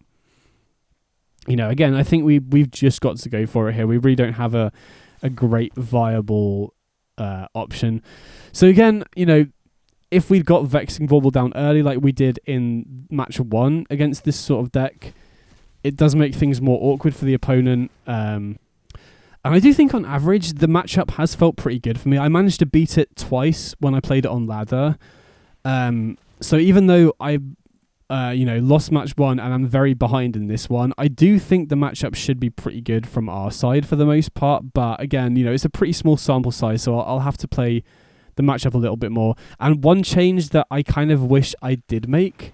again, I think we've just got to go for it here. We really don't have a great viable option. So again, if we'd got Vexing Bauble down early like we did in match 1 against this sort of deck, it does make things more awkward for the opponent. And I do think on average, the matchup has felt pretty good for me. I managed to beat it twice when I played it on ladder. So even though I lost match 1 and I'm very behind in this one, I do think the matchup should be pretty good from our side for the most part. But again, it's a pretty small sample size, so I'll have to play the matchup a little bit more. And one change that I kind of wish I did make,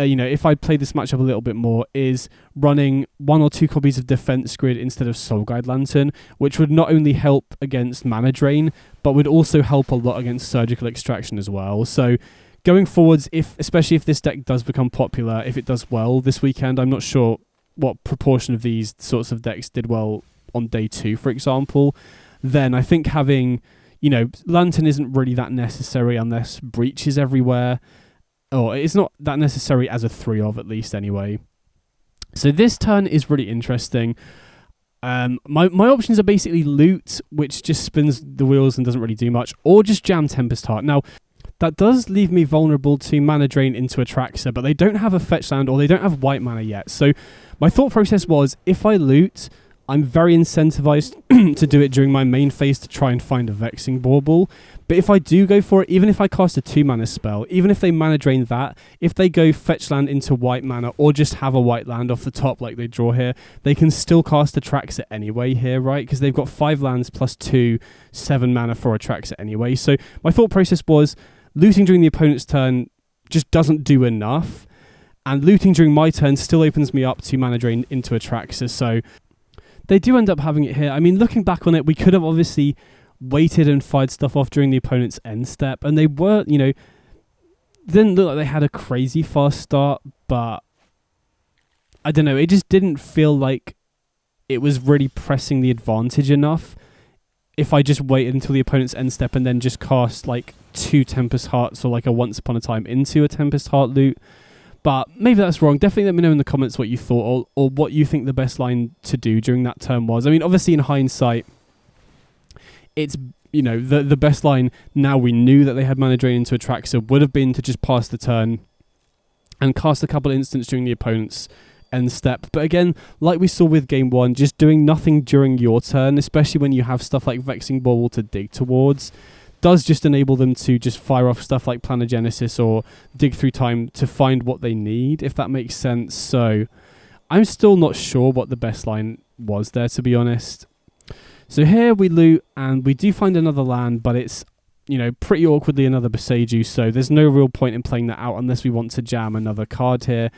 if I played this matchup a little bit more, is running 1 or 2 copies of Defense Grid instead of Soul Guide Lantern, which would not only help against mana drain, but would also help a lot against Surgical Extraction as well. So going forwards, especially if this deck does become popular, if it does well this weekend, I'm not sure what proportion of these sorts of decks did well on day 2, for example, then I think having, Lantern isn't really that necessary unless Breach is everywhere, or it's not that necessary as a 3 of, at least anyway. So this turn is really interesting. My options are basically Loot, which just spins the wheels and doesn't really do much, or just jam Tempest Heart. Now, that does leave me vulnerable to mana drain into Atraxa, but they don't have a fetch land or they don't have white mana yet. So my thought process was, if I loot, I'm very incentivized to do it during my main phase to try and find a Vexing Bauble. But if I do go for it, even if I cast a 2-mana spell, even if they mana drain that, if they go fetch land into white mana or just have a white land off the top like they draw here, they can still cast Atraxa anyway here, right? Because they've got 5 lands plus 2, 7 mana for Atraxa anyway. So my thought process was, looting during the opponent's turn just doesn't do enough, and looting during my turn still opens me up to mana drain into Atraxa. So they do end up having it here. I mean, looking back on it, we could have obviously waited and fired stuff off during the opponent's end step, and they were, didn't look like they had a crazy fast start, but I don't know, it just didn't feel like it was really pressing the advantage enough if I just waited until the opponent's end step and then just cast like 2 Tempest Hearts or like a Once Upon a Time into a Tempest Heart loot. But maybe that's wrong. Definitely let me know in the comments what you thought, or what you think the best line to do during that turn was. I mean, obviously in hindsight, it's, the best line, now we knew that they had mana drain into Atraxa, would have been to just pass the turn and cast a couple of instants during the opponent's end step. But again, like we saw with game 1, just doing nothing during your turn, especially when you have stuff like Vexing Bauble to dig towards, does just enable them to just fire off stuff like Planet-Genesis or Dig Through Time to find what they need, if that makes sense. So I'm still not sure what the best line was there, to be honest. So here we loot, and we do find another land, but it's, pretty awkwardly another Boseiju, so there's no real point in playing that out unless we want to jam another card here.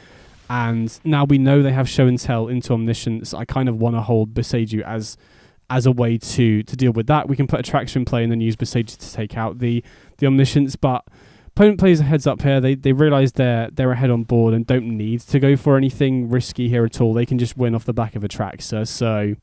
And now we know they have Show and Tell into Omniscience. I kind of want to hold Boseiju as a way to deal with that. We can put Atraxa in play and then use Boseiju to take out the Omniscience, but opponent plays a heads up here. They realise they're ahead on board and don't need to go for anything risky here at all. They can just win off the back of Atraxa. So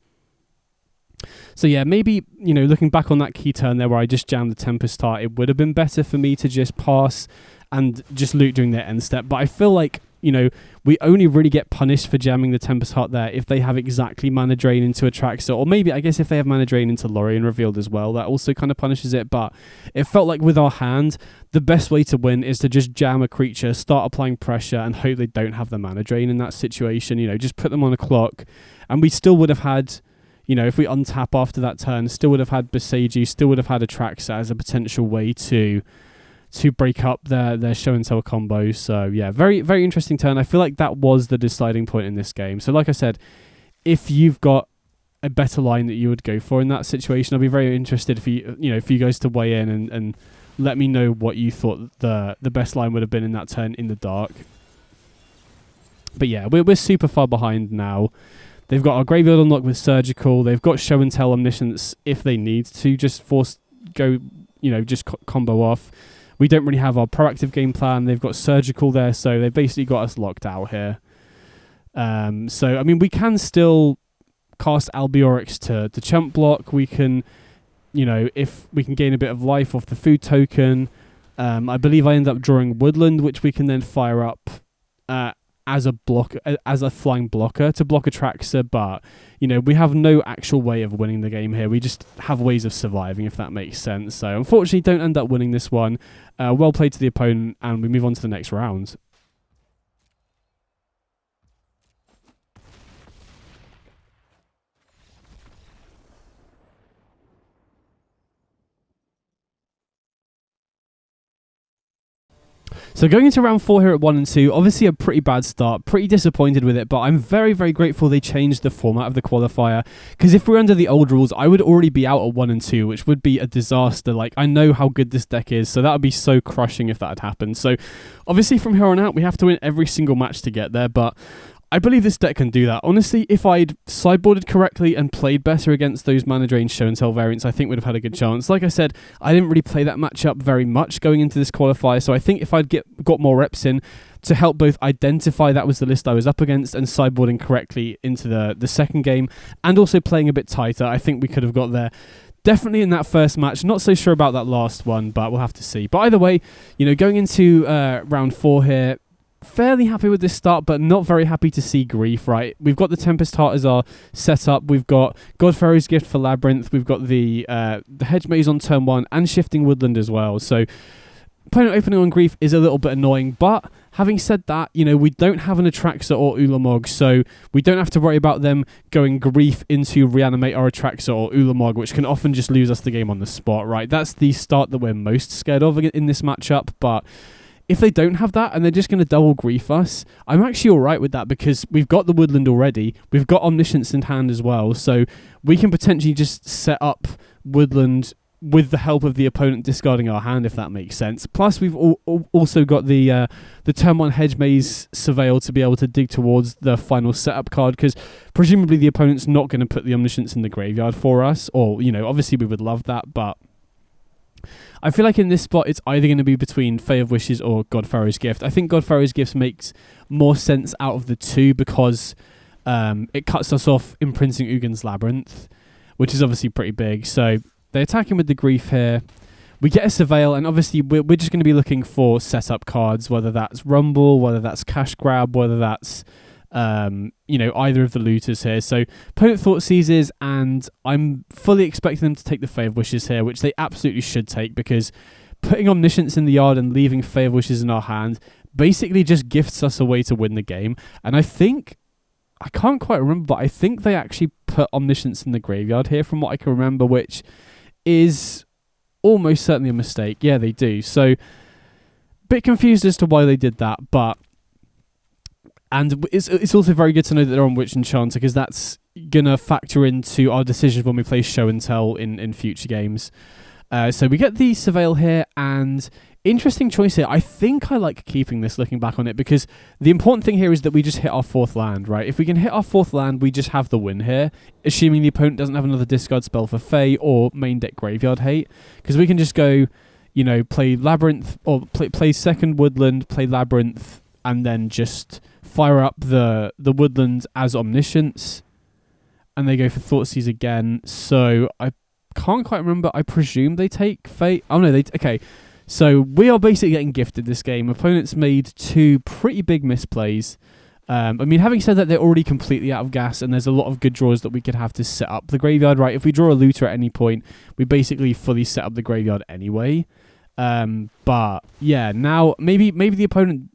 yeah, maybe, looking back on that key turn there where I just jammed the Tempest Heart, it would have been better for me to just pass and just loot during their end step. But I feel like, we only really get punished for jamming the Tempest Heart there if they have exactly mana drain into Atraxa, or maybe, I guess, if they have mana drain into Lorien Revealed as well, that also kind of punishes it. But it felt like with our hand, the best way to win is to just jam a creature, start applying pressure, and hope they don't have the mana drain in that situation. Just put them on a clock, and we still would have had, if we untap after that turn, still would have had Boseiju, still would have had Atraxa as a potential way to break up their Show and Tell combo. So yeah, very, very interesting turn. I feel like that was the deciding point in this game. So like I said, if you've got a better line that you would go for in that situation, I'll be very interested for you guys to weigh in and let me know what you thought the best line would have been in that turn in the dark. But yeah, we're super far behind now. They've got our Graveyard unlocked with Surgical. They've got Show and Tell Omniscience if they need to just just combo off. We don't really have our proactive game plan. They've got Surgical there, so they've basically got us locked out here. So, I mean, we can still cast Albiorix to chump block. We can, if we can gain a bit of life off the food token. I believe I end up drawing Woodland, which we can then fire up as a flying blocker to block Atraxa, but we have no actual way of winning the game here. We just have ways of surviving, if that makes sense. So unfortunately, don't end up winning this one. Well played to the opponent, and we move on to the next round. So going into round 4 here at 1 and 2, obviously a pretty bad start, pretty disappointed with it, but I'm very, very grateful they changed the format of the qualifier, because if we're under the old rules, I would already be out at 1 and 2, which would be a disaster. Like, I know how good this deck is, so that would be so crushing if that had happened. So obviously from here on out, we have to win every single match to get there, but I believe this deck can do that. Honestly, if I'd sideboarded correctly and played better against those mana drain show and tell variants, I think we'd have had a good chance. Like I said, I didn't really play that matchup very much going into this qualifier, so I think if I'd got more reps in to help both identify that was the list I was up against and sideboarding correctly into the second game, and also playing a bit tighter, I think we could have got there. Definitely in that first match. Not so sure about that last one, but we'll have to see. But either way, going into round 4 here, fairly happy with this start, but not very happy to see Grief, right? We've got the Tempest Heart as our setup. We've got Godfarrow's Gift for Labyrinth. We've got the Hedge Maze on turn 1 and Shifting Woodland as well. So opponent opening on Grief is a little bit annoying, but having said that, we don't have an Atraxa or Ulamog, so we don't have to worry about them going Grief into Reanimate our Atraxa or Ulamog, which can often just lose us the game on the spot, right? That's the start that we're most scared of in this matchup, but if they don't have that and they're just going to double Grief us, I'm actually alright with that, because we've got the Woodland already. We've got Omniscience in hand as well, so we can potentially just set up Woodland with the help of the opponent discarding our hand, if that makes sense. Plus, we've also got the turn 1 Hedge Maze Surveil to be able to dig towards the final setup card, because presumably the opponent's not going to put the Omniscience in the graveyard for us, or, obviously we would love that, but I feel like in this spot, it's either going to be between Fae of Wishes or Godfarrow's Gift. I think Godfarrow's Gift makes more sense out of the two, because it cuts us off imprinting Ugin's Labyrinth, which is obviously pretty big. So they attack him with the Grief here. We get a Surveil, and obviously we're just going to be looking for setup cards, whether that's Rumble, whether that's Cash Grab, whether that's either of the looters here. So opponent Thought Seizes, and I'm fully expecting them to take the Fae of Wishes here, which they absolutely should take, because putting Omniscience in the yard and leaving Fae of Wishes in our hand basically just gifts us a way to win the game. And I can't quite remember, but I think they actually put Omniscience in the graveyard here from what I can remember, which is almost certainly a mistake. Yeah, they do. So bit confused as to why they did that, but and it's also very good to know that they're on Witch Enchanter, because that's going to factor into our decisions when we play Show and Tell in future games. So we get the Surveil here, and interesting choice here. I think I like keeping this looking back on it, because the important thing here is that we just hit our 4th land, right? If we can hit our 4th land, we just have the win here, assuming the opponent doesn't have another discard spell for Fae or main deck Graveyard Hate, because we can just go, play Labyrinth, or play second Woodland, play Labyrinth, and then just fire up the Woodland as Omniscience, and they go for Thoughtseize again. So I can't quite remember. I presume they take Fate. Oh no, okay. So we are basically getting gifted this game. Opponents made 2 pretty big misplays. Having said that, they're already completely out of gas, and there's a lot of good draws that we could have to set up the graveyard, right? If we draw a looter at any point, we basically fully set up the graveyard anyway. But yeah, now maybe the opponent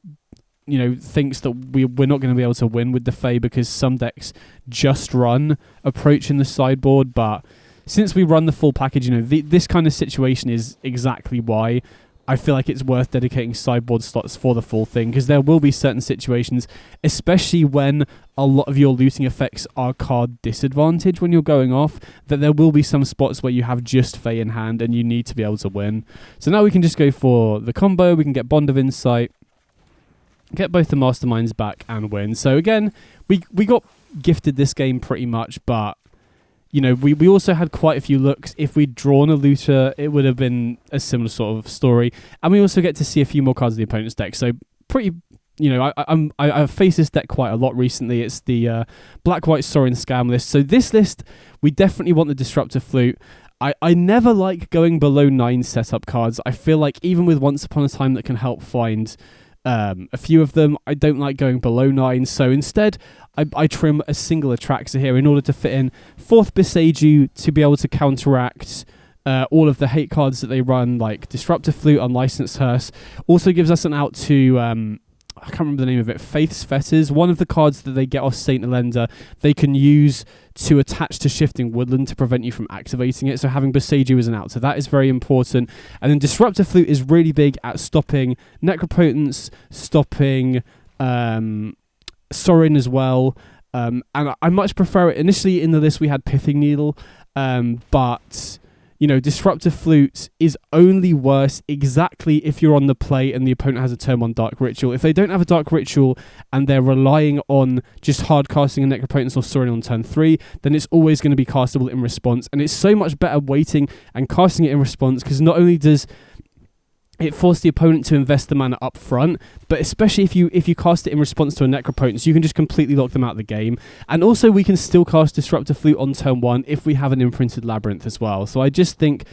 thinks that we're not going to be able to win with the Fae, because some decks just run Approach in the sideboard, but since we run the full package, this kind of situation is exactly why I feel like it's worth dedicating sideboard slots for the full thing, because there will be certain situations, especially when a lot of your looting effects are card disadvantage when you're going off, that there will be some spots where you have just Fae in hand and you need to be able to win. So now we can just go for the combo. We can get Bond of Insight, get both the Masterminds back, and win. So again, we got gifted this game pretty much, but we also had quite a few looks. If we'd drawn a looter, it would have been a similar sort of story. And we also get to see a few more cards of the opponent's deck. So pretty you know, I've faced this deck quite a lot recently. It's the black-white Sorin scam list. So this list, we definitely want the Disruptor Flute. I never like going below 9 setup cards. I feel like even with Once Upon a Time that can help find a few of them, I don't like going below 9. So instead, I trim a single Atraxa here in order to fit in 4th Boseiju to be able to counteract all of the hate cards that they run, like Disruptor Flute, Unlicensed Hearse. Also gives us an out to I can't remember the name of it, Faith's Fetters. One of the cards that they get off Saint Elenda, they can use to attach to Shifting Woodland to prevent you from activating it. So having Boseiju as an out, so that is very important. And then Disruptor Flute is really big at stopping Necropotence, stopping Sorin as well. And I much prefer it. Initially in the list we had Pithing Needle, but you know, Disruptor Flute is only worse exactly if you're on the play and the opponent has a turn 1 Dark Ritual. If they don't have a Dark Ritual and they're relying on just hard casting a Necropotence or Sorin on turn 3, then it's always going to be castable in response. And it's so much better waiting and casting it in response, because not only does it forces the opponent to invest the mana up front, but especially if you cast it in response to a Necropotence, you can just completely lock them out of the game. And also we can still cast Disruptor Flute on turn 1 if we have an Imprinted Labyrinth as well. So I just think,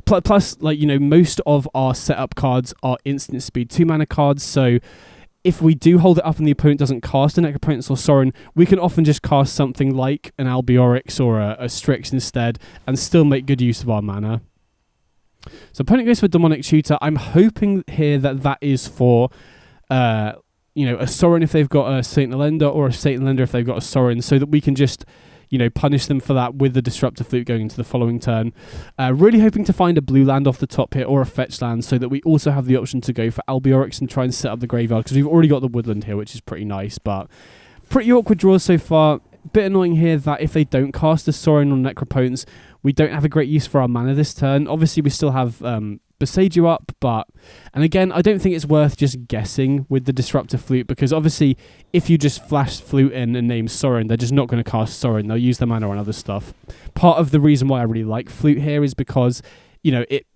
plus, like, you know, most of our setup cards are instant speed 2 mana cards, so if we do hold it up and the opponent doesn't cast a Necropotence or Sorin, we can often just cast something like an Albiorix or a Strix instead and still make good use of our mana. So opponent goes for Demonic Tutor. I'm hoping here that is for, you know, a Sorin if they've got a Saint Elenda, or a Saint Elenda if they've got a Sorin, so that we can just, you know, punish them for that with the Disruptor Flute going into the following turn. Really hoping to find a blue land off the top here, or a fetch land, so that we also have the option to go for Albiorix and try and set up the graveyard, because we've already got the woodland here, which is pretty nice, but pretty awkward draws so far. Bit annoying here that if they don't cast a Sorin or Necropotence, we don't have a great use for our mana this turn. Obviously, we still have Boseiju up, but... And again, I don't think it's worth just guessing with the Disruptor Flute, because obviously, if you just flash Flute in and name Sorin, they're just not going to cast Sorin. They'll use their mana on other stuff. Part of the reason why I really like Flute here is because, you know, it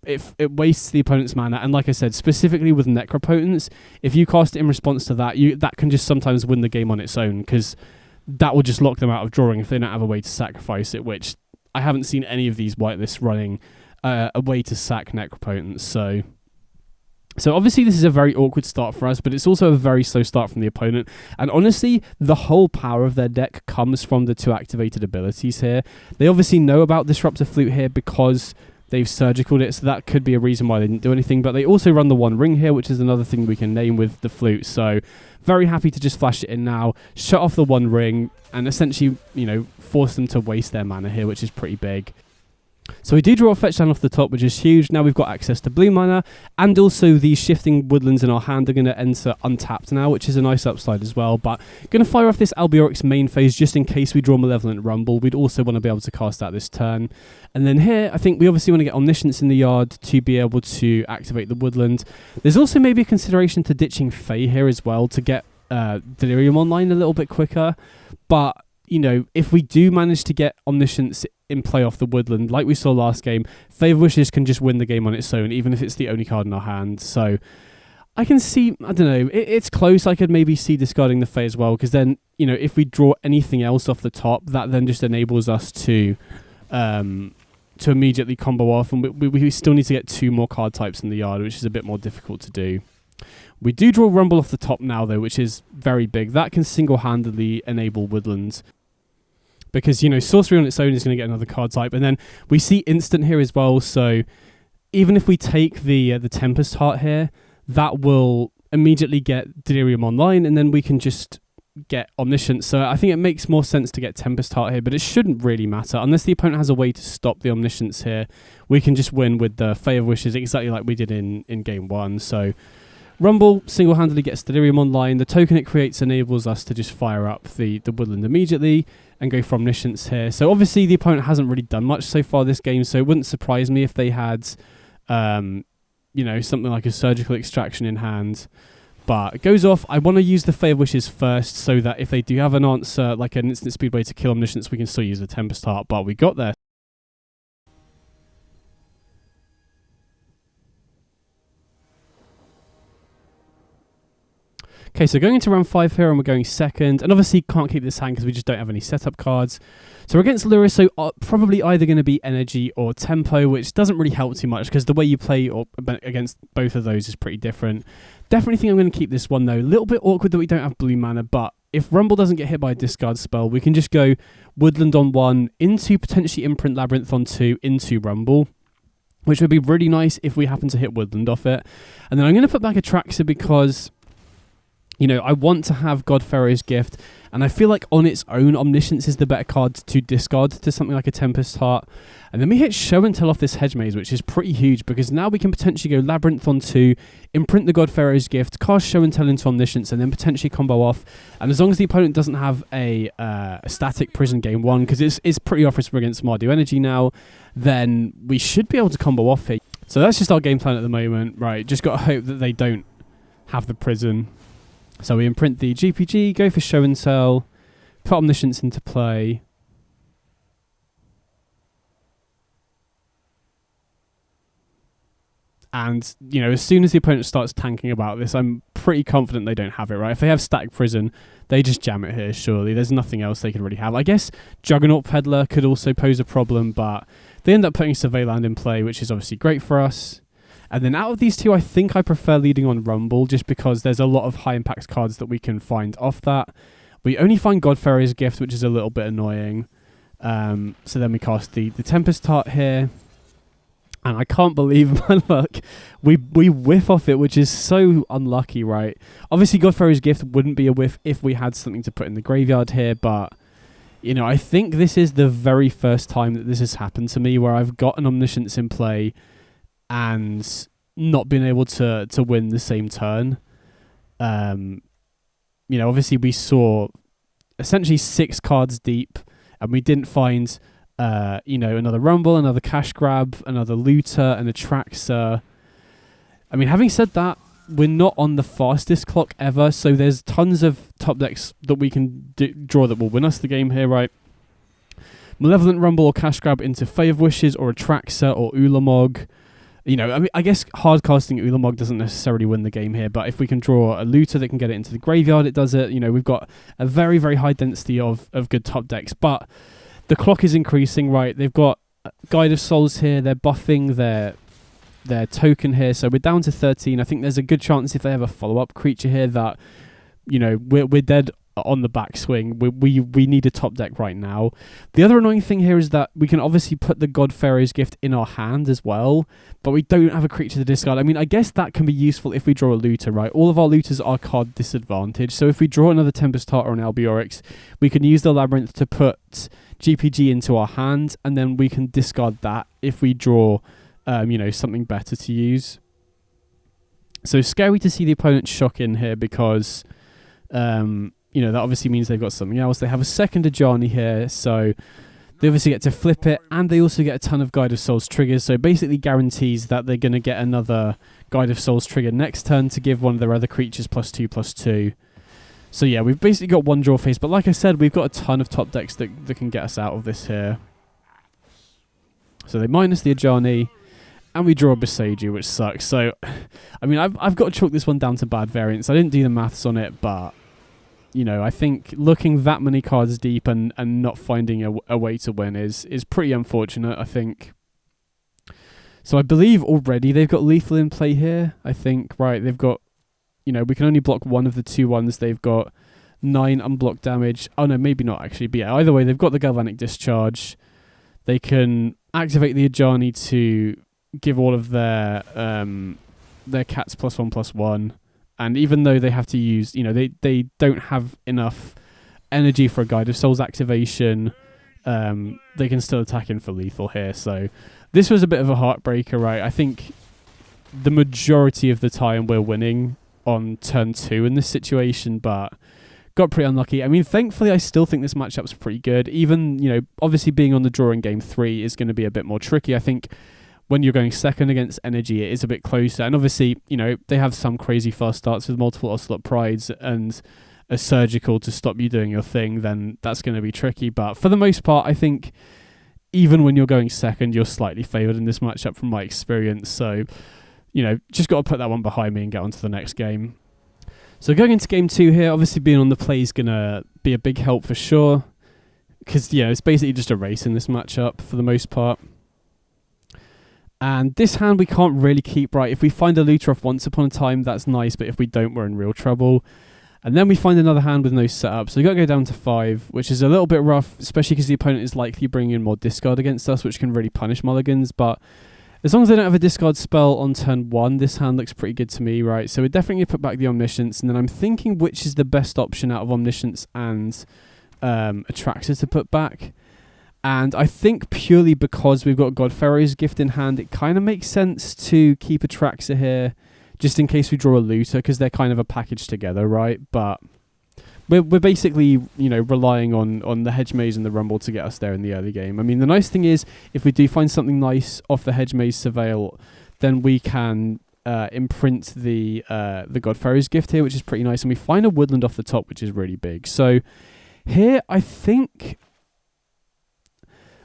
wastes the opponent's mana, and like I said, specifically with Necropotence, if you cast it in response to that, that can just sometimes win the game on its own, because that will just lock them out of drawing if they don't have a way to sacrifice it, which I haven't seen any of these whitelists running a way to sack Necropotence. So obviously this is a very awkward start for us, but it's also a very slow start from the opponent. And honestly, the whole power of their deck comes from the 2 activated abilities here. They obviously know about Disruptor Flute here because they've surgicaled it, so that could be a reason why they didn't do anything. But they also run the 1 ring here, which is another thing we can name with the Flute. So very happy to just flash it in now, shut off the 1 ring, and essentially, you know, force them to waste their mana here, which is pretty big. So we do draw a fetch land off the top, which is huge. Now we've got access to blue mana, and also these Shifting Woodlands in our hand are going to enter untapped now, which is a nice upside as well. But going to fire off this Albiorix main phase just in case we draw Malevolent Rumble. We'd also want to be able to cast that this turn. And then here, I think we obviously want to get Omniscience in the yard to be able to activate the Woodland. There's also maybe a consideration to ditching Fae here as well to get Delirium online a little bit quicker. But, you know, if we do manage to get Omniscience in play off the Woodland, like we saw last game, Favour Wishes can just win the game on its own, even if it's the only card in our hand. So I can see, I don't know, it's close. I could maybe see discarding the Fae as well, because then, you know, if we draw anything else off the top, that then just enables us to immediately combo off, and we still need to get 2 more card types in the yard, which is a bit more difficult to do. We do draw Rumble off the top now, though, which is very big. That can single-handedly enable Woodlands, because, you know, Sorcery on its own is going to get another card type, and then we see Instant here as well, so even if we take the Tempest Heart here, that will immediately get Delirium online, and then we can just get Omniscience. So I think it makes more sense to get Tempest Heart here, but it shouldn't really matter. Unless the opponent has a way to stop the Omniscience here, we can just win with the Fae of Wishes, exactly like we did in game 1. So Rumble single-handedly gets Delirium online. The token it creates enables us to just fire up the Woodland immediately and go for Omniscience here. So obviously the opponent hasn't really done much so far this game, so it wouldn't surprise me if they had, you know, something like a Surgical Extraction in hand. But it goes off. I want to use the Fae of Wishes first, so that if they do have an answer, like an instant speed way to kill Omniscience, we can still use the Tempest Heart, but we got there. Okay, so going into round 5 here, and we're going second, and obviously can't keep this hand because we just don't have any setup cards. So we're against Lura, so probably either going to be energy or tempo, which doesn't really help too much because the way you play against both of those is pretty different. Definitely think I'm going to keep this one though. A little bit awkward that we don't have blue mana, but if Rumble doesn't get hit by a discard spell, we can just go Woodland on 1, into potentially Imprint Labyrinth on 2, into Rumble, which would be really nice if we happen to hit Woodland off it. And then I'm going to put back Atraxa because, you know, I want to have Godfarrow's Gift, and I feel like on its own, Omniscience is the better card to discard to something like a Tempest Heart. And then we hit Show and Tell off this Hedge Maze, which is pretty huge, because now we can potentially go Labyrinth on 2, imprint the Godfarrow's Gift, cast Show and Tell into Omniscience, and then potentially combo off. And as long as the opponent doesn't have a static prison game 1, because it's pretty obvious we're against Mardu Energy now, then we should be able to combo off it. So that's just our game plan at the moment. Right, just got to hope that they don't have the prison. So we imprint the GPG, go for Show and Tell, put Omniscience into play. And, you know, as soon as the opponent starts tanking about this, I'm pretty confident they don't have it, right? If they have Static Prison, they just jam it here, surely. There's nothing else they could really have. I guess Juggernaut Peddler could also pose a problem, but they end up putting Surveilland in play, which is obviously great for us. And then out of these two, I think I prefer leading on Rumble, just because there's a lot of high-impact cards that we can find off that. We only find Godfarrow's Gift, which is a little bit annoying. So then we cast the Tempest Heart here. And I can't believe my luck. We whiff off it, which is so unlucky, right? Obviously, Godfarrow's Gift wouldn't be a whiff if we had something to put in the graveyard here, but, you know, I think this is the very first time that this has happened to me, where I've got an Omniscience in play and not been able to win the same turn. You know, obviously we saw essentially 6 cards deep, and we didn't find, you know, another Rumble, another Cash Grab, another Looter, and a Atraxa. I mean, having said that, we're not on the fastest clock ever, so there's tons of top decks that we can draw that will win us the game here, right? Malevolent Rumble or Cash Grab into Fave Wishes or Atraxa or Ulamog. You know, I mean, I guess hard casting Ulamog doesn't necessarily win the game here, but if we can draw a Looter that can get it into the graveyard, it does it. You know, we've got a very, very high density of good top decks, but the clock is increasing, right? They've got Guide of Souls here. They're buffing their token here, so we're down to 13. I think there's a good chance if they have a follow-up creature here that, you know, we're dead on the backswing. We need a top deck right now. The other annoying thing here is that we can obviously put the Godfarrow's Gift in our hand as well, but we don't have a creature to discard. I mean, I guess that can be useful if we draw a Looter, right? All of our Looters are card disadvantaged, so if we draw another Tempest Heart or an Albiorix, we can use the Labyrinth to put GPG into our hand, and then we can discard that if we draw, you know, something better to use. So scary to see the opponent shock in here because, you know, that obviously means they've got something else. They have a second Ajani here, so they obviously get to flip it, and they also get a ton of Guide of Souls triggers, so basically guarantees that they're going to get another Guide of Souls trigger next turn to give one of their other creatures +2/+2. So yeah, we've basically got one draw phase, but like I said, we've got a ton of top decks that can get us out of this here. So they minus the Ajani, and we draw a Boseiju, which sucks. So, I mean, I've got to chalk this one down to bad variance. I didn't do the maths on it, but, you know, I think looking that many cards deep and not finding a way to win is pretty unfortunate, I think. So I believe already they've got lethal in play here, I think. Right, they've got, you know, we can only block one of the 2 ones. They've got 9 unblocked damage. Oh, no, maybe not, actually. But yeah, either way, they've got the Galvanic Discharge. They can activate the Ajani to give all of their cats +1/+1. And even though they have to use, you know, they don't have enough energy for a Guide of Souls activation, they can still attack in for lethal here. So this was a bit of a heartbreaker, right? I think the majority of the time we're winning on turn 2 in this situation, but got pretty unlucky. I mean, thankfully, I still think this matchup's pretty good. Even, you know, obviously being on the draw in game 3 is going to be a bit more tricky. I think when you're going second against Energy, it is a bit closer. And obviously, you know, they have some crazy fast starts with multiple Ocelot Prides and a Surgical to stop you doing your thing, then that's going to be tricky. But for the most part, I think even when you're going second, you're slightly favoured in this matchup from my experience. So, you know, just got to put that one behind me and get on to the next game. So going into game 2 here, obviously being on the play is going to be a big help for sure. Because, yeah, it's basically just a race in this matchup for the most part. And this hand we can't really keep, right? If we find a looter off Once Upon a Time, that's nice. But if we don't, we're in real trouble. And then we find another hand with no setup. So we've got to go down to 5, which is a little bit rough, especially because the opponent is likely bringing in more discard against us, which can really punish mulligans. But as long as they don't have a discard spell on turn 1, this hand looks pretty good to me, right? So we're definitely going to put back the Omniscience. And then I'm thinking which is the best option out of Omniscience and Atraxa to put back. And I think purely because we've got Godfarrow's Gift in hand, it kind of makes sense to keep Atraxa here, just in case we draw a looter, because they're kind of a package together, right? But we're basically, you know, relying on the Hedge Maze and the Rumble to get us there in the early game. I mean, the nice thing is, if we do find something nice off the Hedge Maze Surveil, then we can imprint the Godfarrow's Gift here, which is pretty nice. And we find a Woodland off the top, which is really big. So here, I think...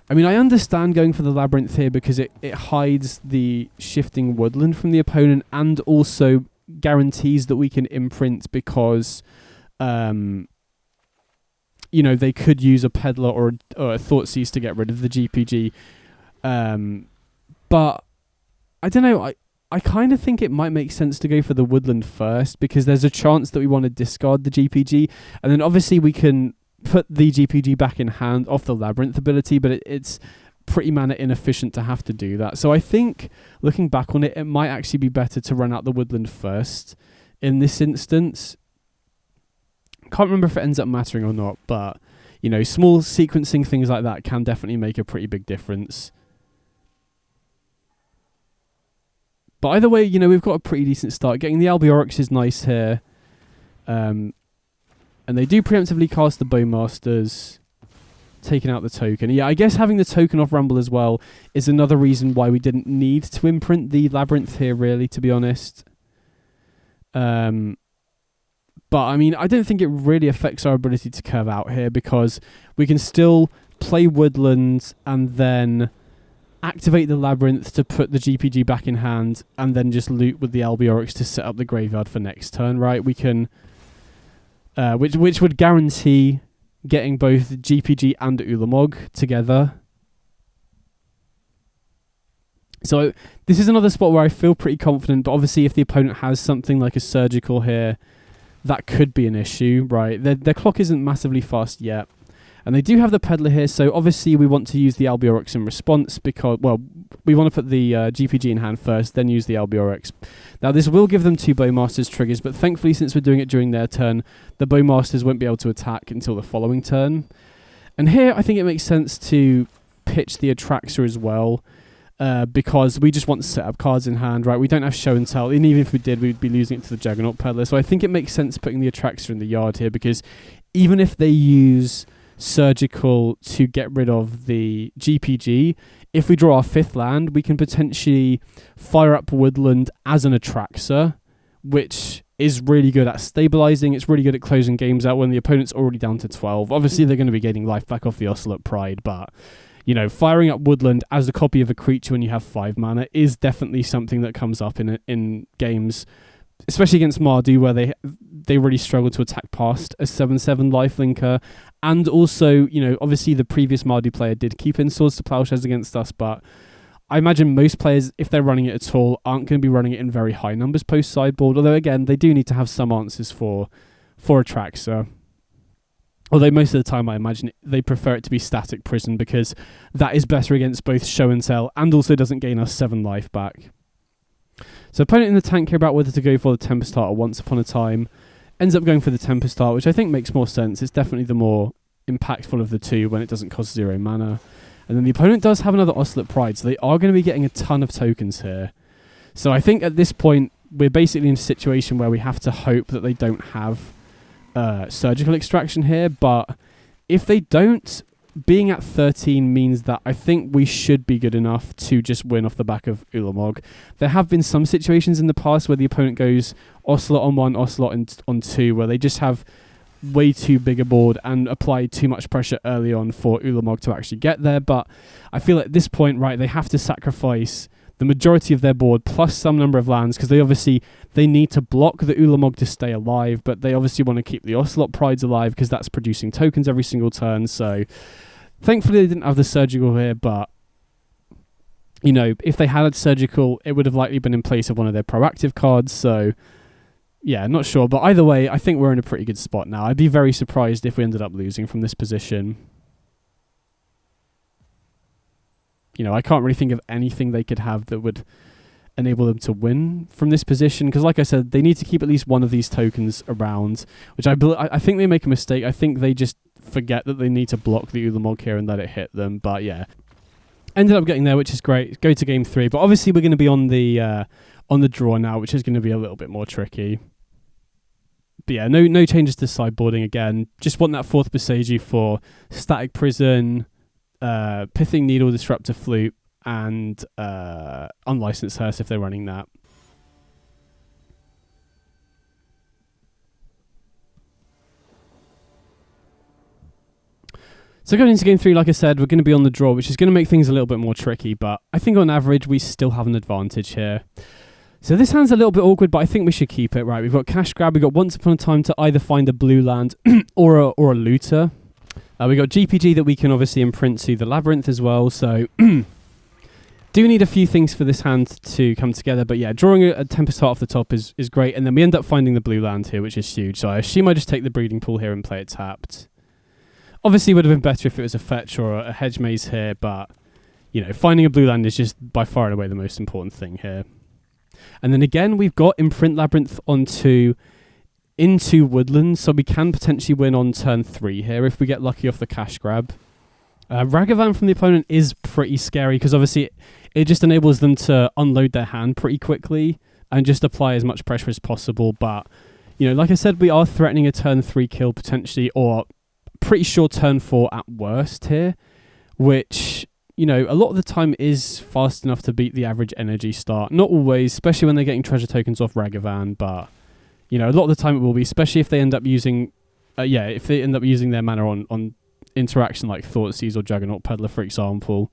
I mean, I understand going for the Labyrinth here because it hides the shifting Woodland from the opponent and also guarantees that we can imprint because, you know, they could use a Peddler or a Thoughtseize to get rid of the GPG. But, I don't know, I kind of think it might make sense to go for the Woodland first because there's a chance that we want to discard the GPG. And then obviously we can put the GPG back in hand off the Labyrinth ability, but it's pretty mana inefficient to have to do that. So I think, looking back on it, it might actually be better to run out the Woodland first in this instance. Can't remember if it ends up mattering or not, but, you know, small sequencing things like that can definitely make a pretty big difference. But either way, you know, we've got a pretty decent start. Getting the Albiorix is nice here. And they do preemptively cast the Bowmasters, taking out the token. Yeah, I guess having the token off Rumble as well is another reason why we didn't need to imprint the Labyrinth here, really, to be honest. But, I mean, I don't think it really affects our ability to curve out here because we can still play Woodlands and then activate the Labyrinth to put the GPG back in hand and then just loot with the Albiorix to set up the graveyard for next turn, right? We can... which would guarantee getting both GPG and Ulamog together. So this is another spot where I feel pretty confident, but obviously if the opponent has something like a Surgical here, that could be an issue, right? Their clock isn't massively fast yet. And they do have the Peddler here, so obviously we want to use the Albiorix in response because, well, we want to put the GPG in hand first, then use the Albiorix. Now, this will give them 2 Bowmasters triggers, but thankfully, since we're doing it during their turn, the Bowmasters won't be able to attack until the following turn. And here, I think it makes sense to pitch the Atraxa as well, because we just want to set up cards in hand, right? We don't have Show and Tell, and even if we did, we'd be losing it to the Juggernaut Peddler. So I think it makes sense putting the Atraxa in the yard here, because even if they use Surgical to get rid of the GPG, if we draw our 5th land, we can potentially fire up Woodland as an Atraxa, which is really good at stabilizing. It's really good at closing games out when the opponent's already down to 12. Obviously, they're going to be getting life back off the Ocelot Pride, but, you know, firing up Woodland as a copy of a creature when you have 5 mana is definitely something that comes up in games, especially against Mardu, where they really struggle to attack past a 7/7 lifelinker. And also, you know, obviously the previous Mardu player did keep in Swords to Plowshares against us, but I imagine most players, if they're running it at all, aren't going to be running it in very high numbers post-sideboard, although again, they do need to have some answers for Atraxa. Although most of the time I imagine they prefer it to be Static Prison because that is better against both Show and Tell and also doesn't gain us 7 life back. So opponent in the tank here about whether to go for the Tempest Heart or Once Upon a Time. Ends up going for the Tempest Heart, which I think makes more sense. It's definitely the more impactful of the two when it doesn't cost 0 mana. And then the opponent does have another Ocelot Pride, so they are going to be getting a ton of tokens here. So I think at this point, we're basically in a situation where we have to hope that they don't have Surgical Extraction here. But if they don't, being at 13 means that I think we should be good enough to just win off the back of Ulamog. There have been some situations in the past where the opponent goes Ocelot on 1, Ocelot on 2, where they just have way too big a board and apply too much pressure early on for Ulamog to actually get there. But I feel at this point, right, they have to sacrifice the majority of their board plus some number of lands, because they need to block the Ulamog to stay alive, but they obviously want to keep the Ocelot Prides alive because that's producing tokens every single turn. So thankfully they didn't have the Surgical here, but you know, if they had Surgical, it would have likely been in place of one of their proactive cards. So yeah, not sure, but either way, I think we're in a pretty good spot now. I'd be very surprised if we ended up losing from this position. You know, I can't really think of anything they could have that would enable them to win from this position, because like I said, they need to keep at least one of these tokens around, which I think they make a mistake. I think they just forget that they need to block the Ulamog here and let it hit them. But yeah, ended up getting there, which is great. Go to game 3, but obviously we're going to be on the draw now, which is going to be a little bit more tricky. But yeah, no changes to sideboarding again. Just want that 4th Boseiju for Static Prison, Pithing Needle, Disruptor Flute, and Unlicensed Hearse if they're running that. So going into game 3, like I said, we're going to be on the draw, which is going to make things a little bit more tricky, but I think on average we still have an advantage here. So this hand's a little bit awkward, but I think we should keep it. Right, we've got Cash Grab, we've got Once Upon a Time to either find a blue land or a looter. We've got GPG that we can obviously imprint to the Labyrinth as well, so do need a few things for this hand to come together, but yeah, drawing a Tempest Heart off the top is great, and then we end up finding the blue land here, which is huge, so I assume I just take the Breeding Pool here and play it tapped. Obviously, it would have been better if it was a fetch or a hedge maze here, but, you know, finding a blue land is just by far and away the most important thing here. And then again, we've got Imprint Labyrinth into Woodland, so we can potentially win on turn 3 here if we get lucky off the Cash Grab. Ragavan from the opponent is pretty scary, because obviously it just enables them to unload their hand pretty quickly and just apply as much pressure as possible. But, you know, like I said, we are threatening a turn 3 kill potentially, or pretty sure turn 4 at worst here, which, you know, a lot of the time is fast enough to beat the average energy start. Not always, especially when they're getting treasure tokens off Ragavan, but, you know, a lot of the time it will be, especially if they end up using, if they end up using their mana on interaction like Thoughtseize or Juggernaut Peddler, for example.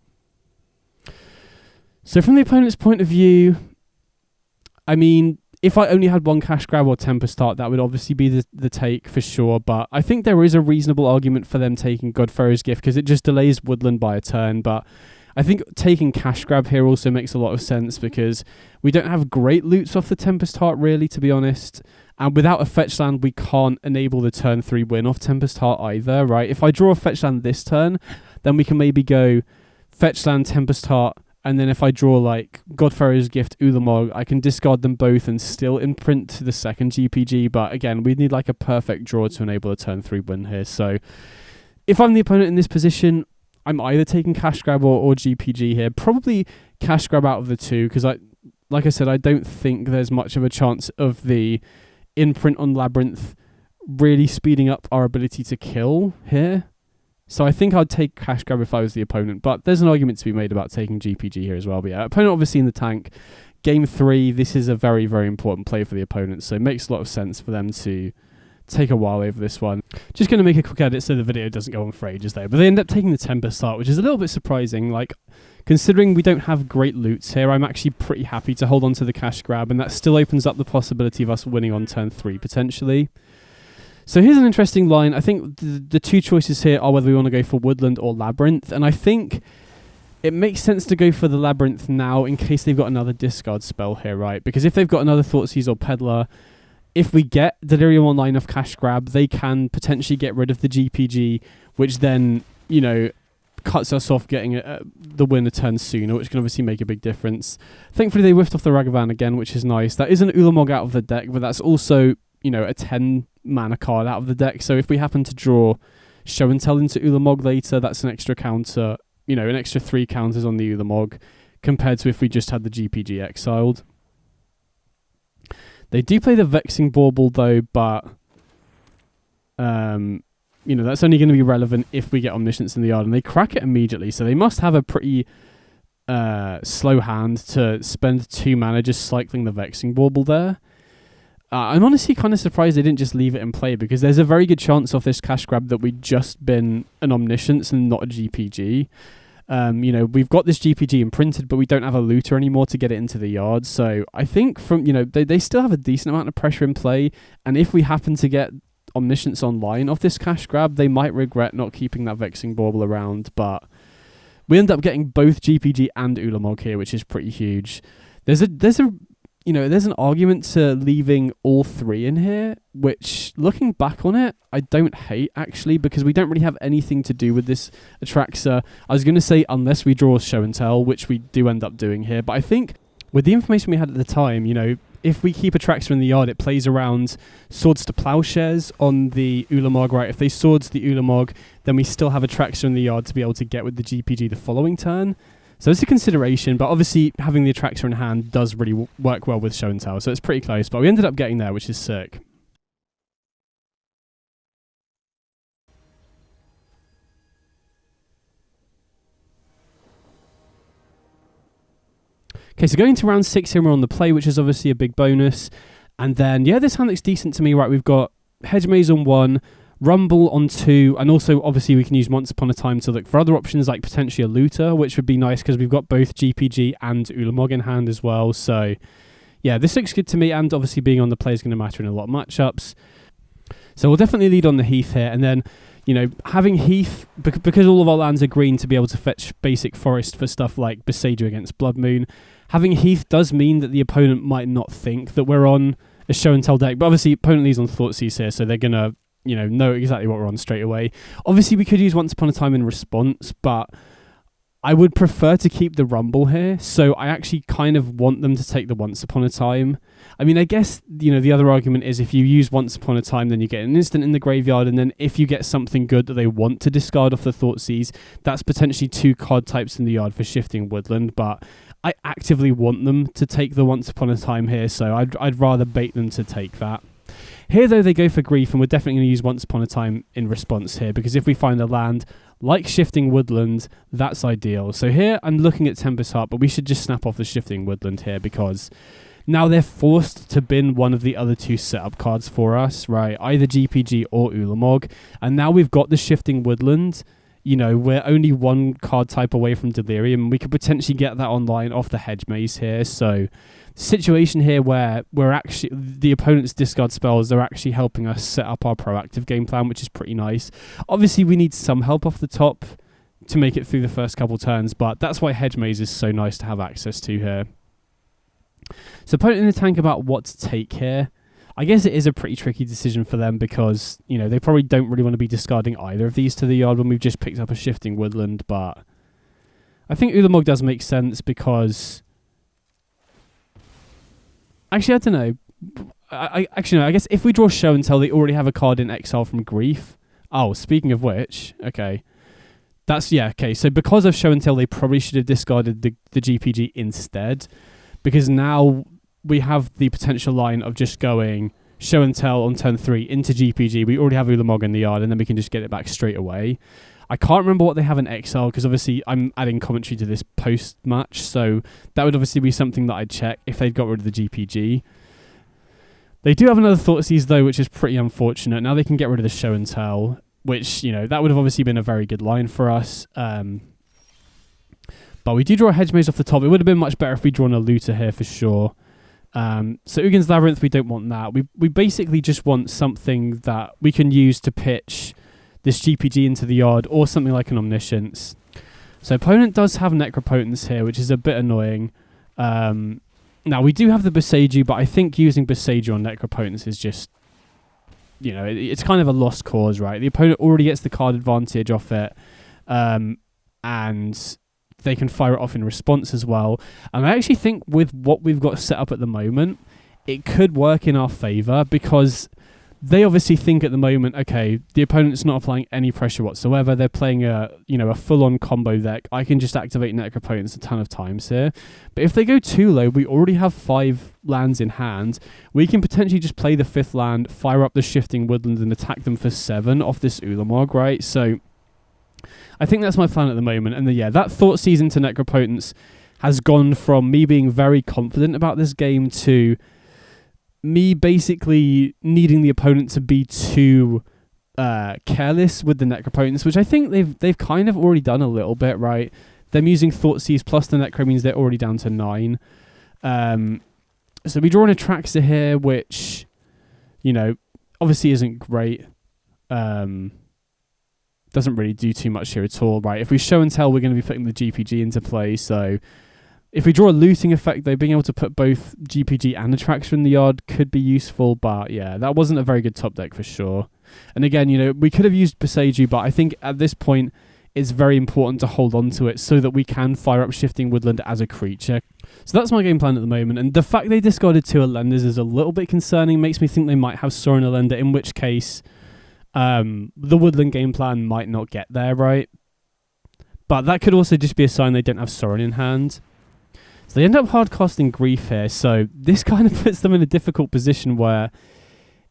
So from the opponent's point of view, I mean, if I only had one Cash Grab or Tempest Heart, that would obviously be the take for sure, but I think there is a reasonable argument for them taking Godfarrow's Gift, because it just delays Woodland by a turn, but I think taking Cash Grab here also makes a lot of sense, because we don't have great loots off the Tempest Heart, really, to be honest, and without a fetch land, we can't enable the turn 3 win off Tempest Heart either, right? If I draw a fetch land this turn, then we can maybe go fetch land, Tempest Heart, and then if I draw like Godfarrow's Gift, Ulamog, I can discard them both and still imprint to the second GPG. But again, we'd need like a perfect draw to enable a turn 3 win here. So if I'm the opponent in this position, I'm either taking Cash Grab or GPG here. Probably Cash Grab out of the two, because like I said, I don't think there's much of a chance of the imprint on Labyrinth really speeding up our ability to kill here. So I think I'd take Cash Grab if I was the opponent, but there's an argument to be made about taking GPG here as well. But yeah, opponent obviously in the tank. Game 3, this is a very, very important play for the opponent, so it makes a lot of sense for them to take a while over this one. Just going to make a quick edit so the video doesn't go on for ages there, but they end up taking the Tempest Heart, which is a little bit surprising. Like, considering we don't have great loots here, I'm actually pretty happy to hold on to the Cash Grab, and that still opens up the possibility of us winning on turn 3 potentially. So here's an interesting line. I think the two choices here are whether we want to go for Woodland or Labyrinth, and I think it makes sense to go for the Labyrinth now in case they've got another discard spell here, right? Because if they've got another Thoughtseize or Peddler, if we get Delirium Online off Cash Grab, they can potentially get rid of the GPG, which then, you know, cuts us off getting the win a turn sooner, which can obviously make a big difference. Thankfully, they whiffed off the Ragavan again, which is nice. That is an Ulamog out of the deck, but that's also, you know, a 10 mana card out of the deck. So if we happen to draw Show and Tell into Ulamog later, that's an extra counter, you know, an extra 3 counters on the Ulamog compared to if we just had the GPG exiled. They do play the Vexing Bauble though, but you know, that's only going to be relevant if we get Omniscience in the yard, and they crack it immediately, so they must have a pretty slow hand to spend 2 mana just cycling the Vexing Bauble there. I'm honestly kind of surprised they didn't just leave it in play, because there's a very good chance off this Cash Grab that we'd just been an Omniscience and not a GPG. You know, we've got this GPG imprinted, but we don't have a looter anymore to get it into the yard. So I think from, you know, they still have a decent amount of pressure in play. And if we happen to get Omniscience online off this cash grab, they might regret not keeping that Vexing Bauble around. But we end up getting both GPG and Ulamog here, which is pretty huge. There's an argument to leaving all three in here, which, looking back on it, I don't hate, actually, because we don't really have anything to do with this Atraxa. I was going to say, unless we draw Show and Tell, which we do end up doing here, but I think with the information we had at the time, you know, if we keep Atraxa in the yard, it plays around Swords to Plowshares on the Ulamog, right? If they Swords the Ulamog, then we still have Atraxa in the yard to be able to get with the GPG the following turn. So it's a consideration, but obviously having the Atraxa in hand does really work well with Show and Tell, so it's pretty close, but we ended up getting there, which is sick. Okay, so going to round 6 here, we're on the play, which is obviously a big bonus. And then, yeah, this hand looks decent to me, right? We've got Hedge Maze on 1, Rumble on 2, and also obviously we can use Once Upon a Time to look for other options like potentially a looter, which would be nice because we've got both GPG and Ulamog in hand as well. So yeah, this looks good to me, and obviously being on the play is going to matter in a lot of matchups. So we'll definitely lead on the Heath here, and then, you know, having Heath, because all of our lands are green, to be able to fetch basic forest for stuff like Besaidu against Blood Moon, having Heath does mean that the opponent might not think that we're on a Show and Tell deck, but obviously opponent leads on Thoughtseize here, so they're going to, you know exactly what we're on straight away. Obviously, we could use Once Upon a Time in response, but I would prefer to keep the Rumble here, so I actually kind of want them to take the Once Upon a Time. I mean, I guess, you know, the other argument is if you use Once Upon a Time, then you get an instant in the graveyard, and then if you get something good that they want to discard off the Thoughtseize, that's potentially 2 card types in the yard for Shifting Woodland, but I actively want them to take the Once Upon a Time here, so I'd rather bait them to take that. Here, though, they go for Grief, and we're definitely going to use Once Upon a Time in response here, because if we find a land like Shifting Woodland, that's ideal. So here, I'm looking at Tempest Heart, but we should just snap off the Shifting Woodland here, because now they're forced to bin one of the other 2 setup cards for us, right? Either GPG or Ulamog, and now we've got the Shifting Woodland. You know, we're only 1 card type away from Delirium. We could potentially get that online off the Hedge Maze here, so situation here where we're actually, the opponent's discard spells are actually helping us set up our proactive game plan, which is pretty nice. Obviously, we need some help off the top to make it through the first couple turns, but that's why Hedge Maze is so nice to have access to here. So opponent in the tank about what to take here. I guess it is a pretty tricky decision for them because, you know, they probably don't really want to be discarding either of these to the yard when we've just picked up a Shifting Woodland, but I think Ulamog does make sense because actually, I don't know. I guess if we draw Show and Tell, they already have a card in exile from Grief. Oh, speaking of which, okay. Okay, so because of Show and Tell, they probably should have discarded the GPG instead, because now we have the potential line of just going Show and Tell on turn 3 into GPG. We already have Ulamog in the yard, and then we can just get it back straight away. I can't remember what they have in exile, because obviously I'm adding commentary to this post-match, so that would obviously be something that I'd check if they'd got rid of the GPG. They do have another Thoughtseize, though, which is pretty unfortunate. Now they can get rid of the Show and Tell, which, you know, that would have obviously been a very good line for us. But we do draw a Hedge Maze off the top. It would have been much better if we'd drawn a looter here for sure. So Ugin's Labyrinth, we don't want that. We basically just want something that we can use to pitch this GPG into the yard, or something like an Omniscience. So opponent does have Necropotence here, which is a bit annoying. Now we do have the Besaidu, but I think using Besaidu on Necropotence is just, you know, it's kind of a lost cause, right? The opponent already gets the card advantage off it, and they can fire it off in response as well. And I actually think with what we've got set up at the moment, it could work in our favour, because they obviously think at the moment, okay, the opponent's not applying any pressure whatsoever. They're playing a full-on combo deck. I can just activate Necropotence a ton of times here. But if they go too low, we already have 5 lands in hand. We can potentially just play the 5th land, fire up the Shifting Woodland, and attack them for 7 off this Ulamog, right? So I think that's my plan at the moment. And yeah, that Thoughtseize into Necropotence has gone from me being very confident about this game to me basically needing the opponent to be too careless with the Necropotence, which I think they've kind of already done a little bit, right? Them using Thoughtseize plus the Necro means they're already down to 9. So we draw an Atraxa here, which, you know, obviously isn't great. Doesn't really do too much here at all, right? If we show and tell, we're going to be putting the GPG into play. So if we draw a looting effect, though, being able to put both GPG and Atraxa in the yard could be useful. But yeah, that wasn't a very good top deck for sure. And again, you know, we could have used Boseiju, but I think at this point, it's very important to hold on to it so that we can fire up Shifting Woodland as a creature. So that's my game plan at the moment, and the fact they discarded 2 Elenders is a little bit concerning. Makes me think they might have Sorin Elender, in which case the Woodland game plan might not get there, right? But that could also just be a sign they don't have Sorin in hand. So they end up hard casting Grief here, so this kind of puts them in a difficult position where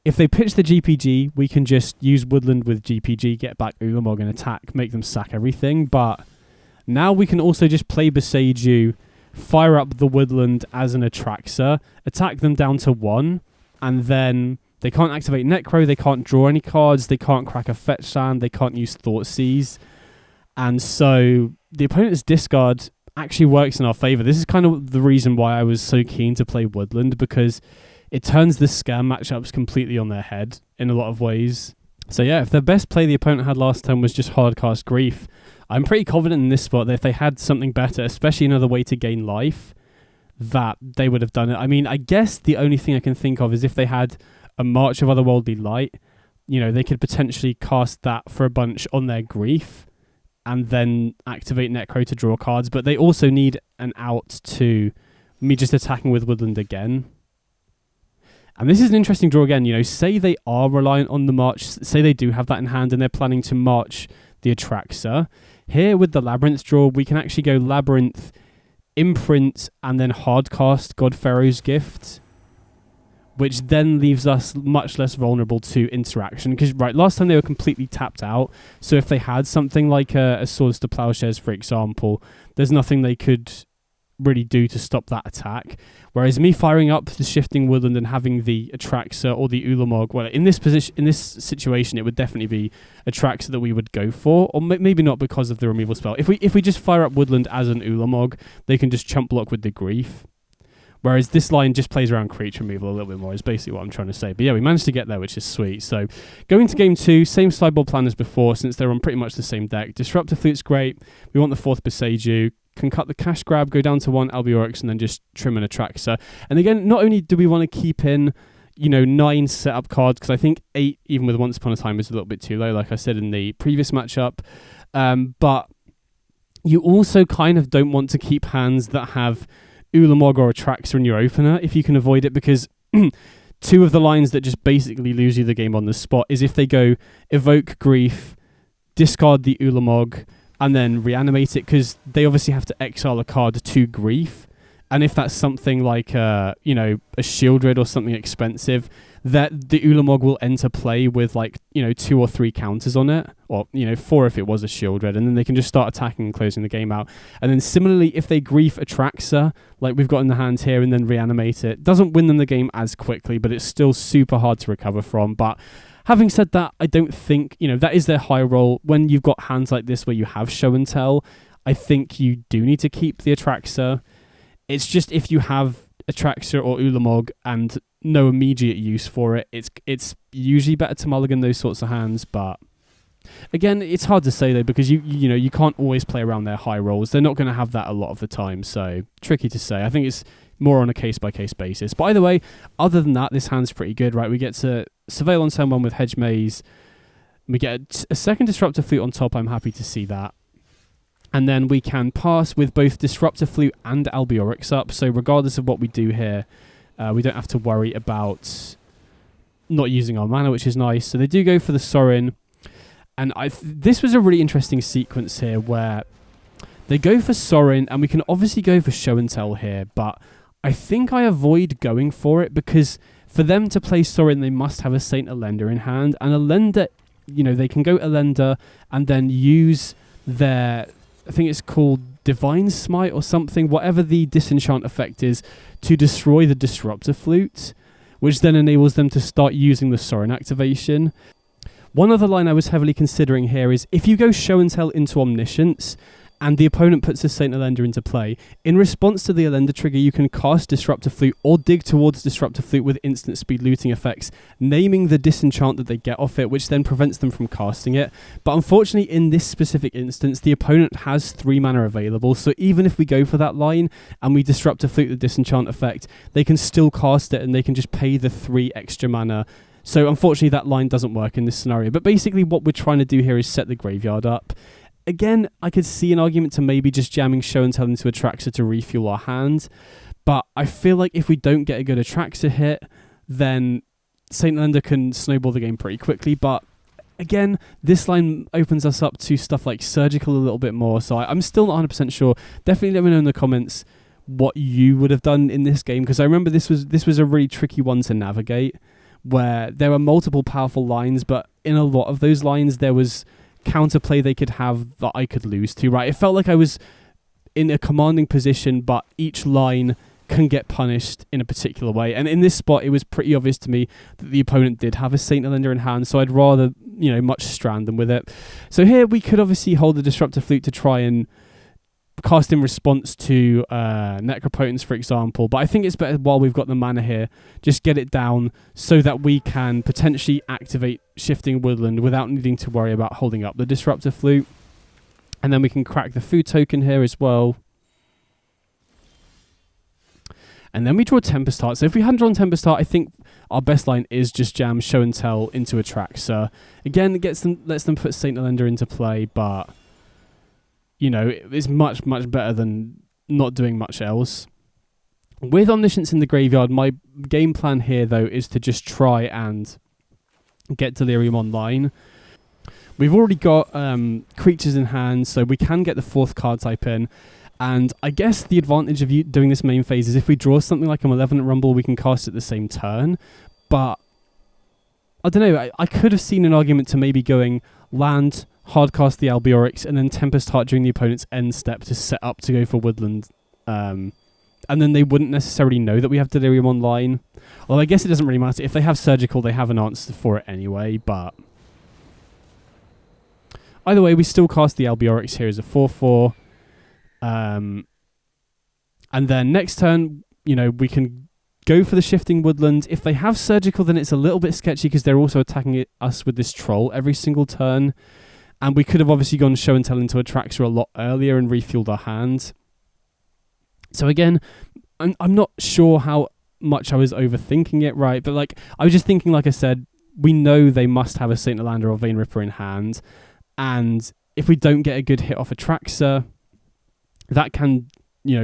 if they pitch the GPG, we can just use Woodland with GPG, get back Ulamog and attack, make them sack everything. But now we can also just play Boseiju, fire up the Woodland as an Atraxa, attack them down to 1, and then they can't activate Necro, they can't draw any cards, they can't crack a fetch land, they can't use Thoughtseize. And so the opponent's discard actually works in our favour. This is kind of the reason why I was so keen to play Woodland, because it turns the scam matchups completely on their head in a lot of ways. So yeah, if the best play the opponent had last time was just hardcast Grief, I'm pretty confident in this spot that if they had something better, especially another way to gain life, that they would have done it. I mean, I guess the only thing I can think of is if they had a March of Otherworldly Light, you know, they could potentially cast that for a bunch on their Grief and then activate Necro to draw cards, but they also need an out to me just attacking with Woodland again. And this is an interesting draw again. You know, say they are reliant on the March, say they do have that in hand and they're planning to March the Atraxa. Here with the Labyrinth draw, we can actually go Labyrinth, Imprint, and then hardcast God Pharaoh's Gift, which then leaves us much less vulnerable to interaction. Because, right, last time they were completely tapped out, so if they had something like a Swords to Plowshares, for example, there's nothing they could really do to stop that attack. Whereas me firing up the Shifting Woodland and having the Atraxa or the Ulamog, well, in this situation, it would definitely be Atraxa that we would go for, or maybe not because of the removal spell. If we just fire up Woodland as an Ulamog, they can just chump block with the Grief. Whereas this line just plays around creature removal a little bit more, is basically what I'm trying to say. But yeah, we managed to get there, which is sweet. So going to game 2, same sideboard plan as before, since they're on pretty much the same deck. Disruptor Flute's great. We want the 4th Boseiju. Can cut the cash grab, go down to 1 Albiorix, and then just trim an Atraxa. And again, not only do we want to keep in, you know, 9 setup cards, because I think 8, even with Once Upon a Time, is a little bit too low, like I said in the previous matchup. But you also kind of don't want to keep hands that have Ulamog or Atraxa in your opener if you can avoid it, because 2 of the lines that just basically lose you the game on the spot is if they go Evoke Grief, discard the Ulamog, and then reanimate it, because they obviously have to exile a card to Grief. And if that's something like a Shieldred or something expensive, that the Ulamog will enter play with 2 or 3 counters on it, or 4 if it was a Shieldred, and then they can just start attacking and closing the game out. And then similarly, if they Grief Atraxa, like we've got in the hands here, and then reanimate it, doesn't win them the game as quickly, but it's still super hard to recover from. But having said that, I don't think, that is their high roll. When you've got hands like this where you have show and tell, I think you do need to keep the Atraxa. It's just if you have Atraxa or Ulamog and no immediate use for it, it's usually better to mulligan those sorts of hands. But again, it's hard to say though, because you can't always play around their high rolls. They're not going to have that a lot of the time, so tricky to say. I think it's more on a case-by-case basis. By the way, other than that, this hand's pretty good, right? We get to Surveil on turn 1 with Hedge Maze. We get a second Disruptor Flute on top. I'm happy to see that. And then we can pass with both Disruptor Flute and Albiorix up. So regardless of what we do here, we don't have to worry about not using our mana, which is nice. So they do go for the Sorin. And this was a really interesting sequence here where they go for Sorin, and we can obviously go for Show and Tell here, but I think I avoid going for it, because for them to play Sorin, they must have a Saint Elender in hand. And Elender, they can go Elender and then use their, I think it's called Divine Smite or something, whatever the disenchant effect is, to destroy the Disruptor Flute, which then enables them to start using the Sorin activation. One other line I was heavily considering here is if you go Show and Tell into Omniscience, and the opponent puts a Saint Elender into play. In response to the Elender trigger, you can cast Disruptive Flute or dig towards Disruptive Flute with instant speed looting effects, naming the disenchant that they get off it, which then prevents them from casting it. But unfortunately, in this specific instance, the opponent has 3 mana available, so even if we go for that line and we Disruptive Flute the disenchant effect, they can still cast it and they can just pay the 3 extra mana. So unfortunately, that line doesn't work in this scenario. But basically, what we're trying to do here is set the graveyard up. Again, I could see an argument to maybe just jamming Show and Tell into Atraxa to refuel our hand, but I feel like if we don't get a good Atraxa hit, then Saint Elender can snowball the game pretty quickly. But again, this line opens us up to stuff like Surgical a little bit more, so I'm still not 100% sure. Definitely let me know in the comments what you would have done in this game, because I remember this was a really tricky one to navigate, where there were multiple powerful lines, but in a lot of those lines there was counterplay they could have that I could lose to, right? It felt like I was in a commanding position, but each line can get punished in a particular way. And in this spot, it was pretty obvious to me that the opponent did have a Saint Elender in hand, so I'd rather, much strand them with it. So here we could obviously hold the Disruptive Flute to try and cast in response to Necropotence, for example, but I think it's better while we've got the mana here, just get it down so that we can potentially activate Shifting Woodland without needing to worry about holding up the Disruptive Flute. And then we can crack the food token here as well. And then we draw Tempest Heart. So if we hadn't drawn Tempest Heart, I think our best line is just jam Show and Tell into Atraxa. Again, it lets them put Saint Elender into play, but it's much, much better than not doing much else. With Omniscience in the graveyard, my game plan here, though, is to just try and get Delirium online. We've already got creatures in hand, so we can get the 4th card type in. And I guess the advantage of doing this main phase is if we draw something like a Malevolent Rumble, we can cast it the same turn. But I don't know, I could have seen an argument to maybe going land, hardcast the Albiorix, and then Tempest Heart during the opponent's end step to set up to go for Woodland. And then they wouldn't necessarily know that we have Delirium online. Well, I guess it doesn't really matter. If they have Surgical, they have an answer for it anyway, but either way, we still cast the Albiorix here as a 4/4. And then next turn, we can go for the Shifting Woodland. If they have Surgical, then it's a little bit sketchy because they're also attacking us with this Troll every single turn. And we could have obviously gone Show and Tell into Atraxa a lot earlier and refueled our hand. So again, I'm not sure how much I was overthinking it, right? But I was just thinking, like I said, we know they must have a Saint Elender or Vein Ripper in hand. And if we don't get a good hit off Atraxa, that can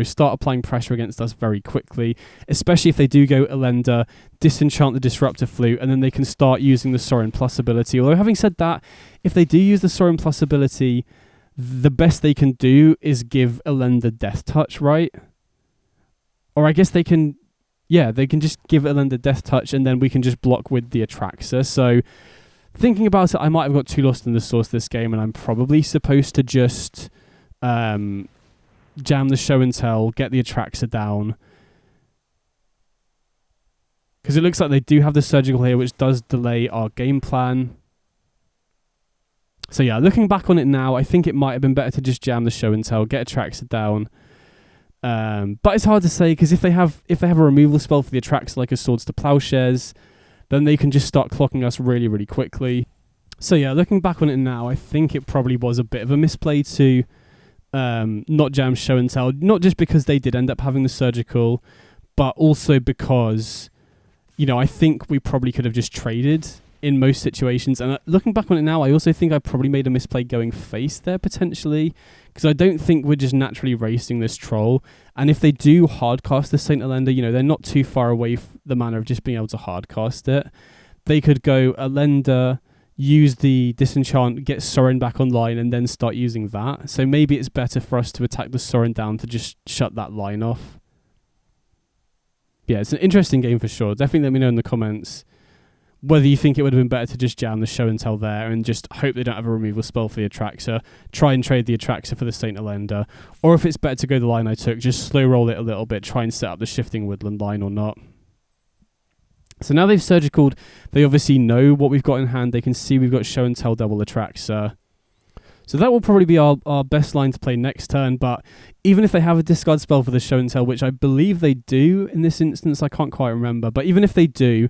start applying pressure against us very quickly, especially if they do go Elender, disenchant the Disruptive Flute, and then they can start using the Sorin Plus ability. Although having said that, if they do use the Sorin Plus ability, the best they can do is give Elender Death Touch, right? Or I guess they can just give Elender Death Touch and then we can just block with the Atraxa. So thinking about it, I might have got too lost in the sauce this game, and I'm probably supposed to just jam the Show and Tell, get the Atraxa down. Because it looks like they do have the Surgical here, which does delay our game plan. So yeah, looking back on it now, I think it might have been better to just jam the Show and Tell, get Atraxa down. But it's hard to say, because if they have a removal spell for the Atraxa, like a Swords to Plowshares, then they can just start clocking us really, really quickly. So yeah, looking back on it now, I think it probably was a bit of a misplay to not jam Show and Tell, not just because they did end up having the Surgical, but also because, I think we probably could have just traded in most situations. And looking back on it now, I also think I probably made a misplay going face there, potentially, because I don't think we're just naturally racing this Troll. And if they do hardcast the Saint Elender, they're not too far away the manner of just being able to hardcast it. They could go Elender, use the disenchant, get Sorin back online, and then start using that. So maybe it's better for us to attack the Sorin down to just shut that line off. Yeah, it's an interesting game for sure. Definitely let me know in the comments whether you think it would have been better to just jam the Show and Tell there and just hope they don't have a removal spell for the Atraxa, try and trade the Atraxa for the Saint Elender, or if it's better to go the line I took, just slow roll it a little bit, try and set up the Shifting Woodland line or not. So now they've Surgicaled, they obviously know what we've got in hand. They can see we've got Show and Tell double Atraxa. So that will probably be our best line to play next turn, but even if they have a discard spell for the show and tell, which I believe they do in this instance, I can't quite remember, but even if they do,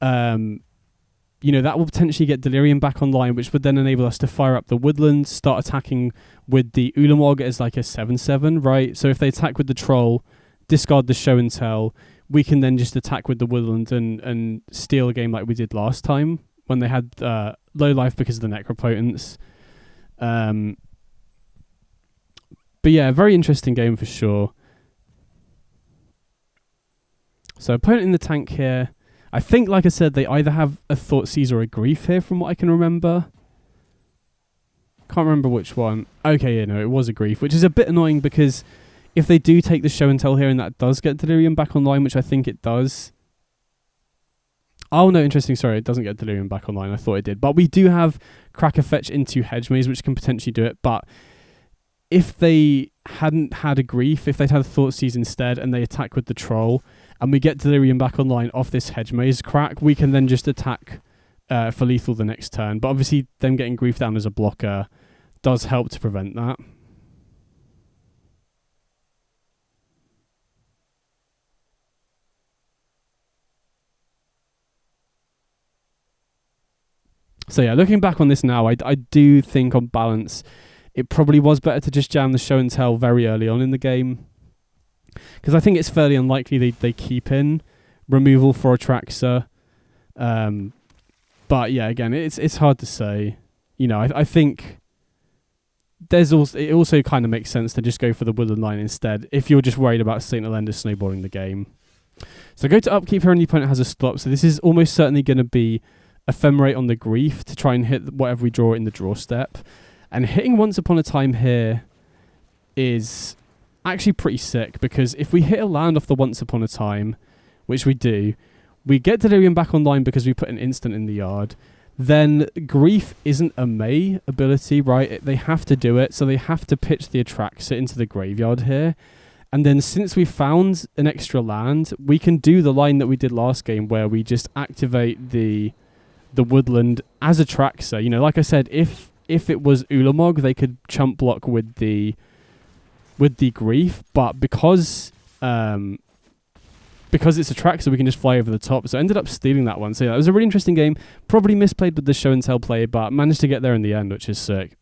you know, that will potentially get Delirium back online, which would then enable us to fire up the Woodland, start attacking with the Ulamog as like a 7/7, right? So if they attack with the Troll, discard the show and tell, we can then just attack with the Woodland and steal a game like we did last time when they had low life because of the Necropotence. But yeah, very interesting game for sure. So opponent in the tank here. I think, like I said, they either have a Thoughtseize or a Grief here from what I can remember. Can't remember which one. Okay, yeah, no, it was a Grief, which is a bit annoying because if they do take the show and tell here and that does get Delirium back online, which I think it does. Oh, no, interesting. Sorry, it doesn't get Delirium back online. I thought it did. But we do have Cracker Fetch into Hedge Maze, which can potentially do it. But if they hadn't had a Grief, if they'd had a Thoughtseize instead and they attack with the Troll, and we get Delirium back online off this Hedge Maze crack, we can then just attack for lethal the next turn. But obviously, them getting Grief down as a blocker does help to prevent that. So yeah, looking back on this now, I do think on balance, it probably was better to just jam the show and tell very early on in the game. Because I think it's fairly unlikely they keep in removal for Atraxa. But yeah, again, it's hard to say. You know, I think it also kind of makes sense to just go for the Woodland line instead if you're just worried about St. Elenda snowballing the game. So go to upkeep here and the opponent has a stop. So this is almost certainly going to be Ephemerate on the Grief to try and hit whatever we draw in the draw step. And hitting Once Upon a Time here is actually pretty sick, because if we hit a land off the Once Upon a Time, which we do, we get Delirium back online because we put an instant in the yard. Then Grief isn't a May ability, right? They have to do it, so they have to pitch the Atraxa into the graveyard here. And then since we found an extra land, we can do the line that we did last game where we just activate the Woodland as Atraxa. You know, like I said, if it was Ulamog, they could chump block with the Grief, but because it's Atraxa, we can just fly over the top. So I ended up stealing that one. So yeah, it was a really interesting game. Probably misplayed with the show and tell play, but managed to get there in the end, which is sick.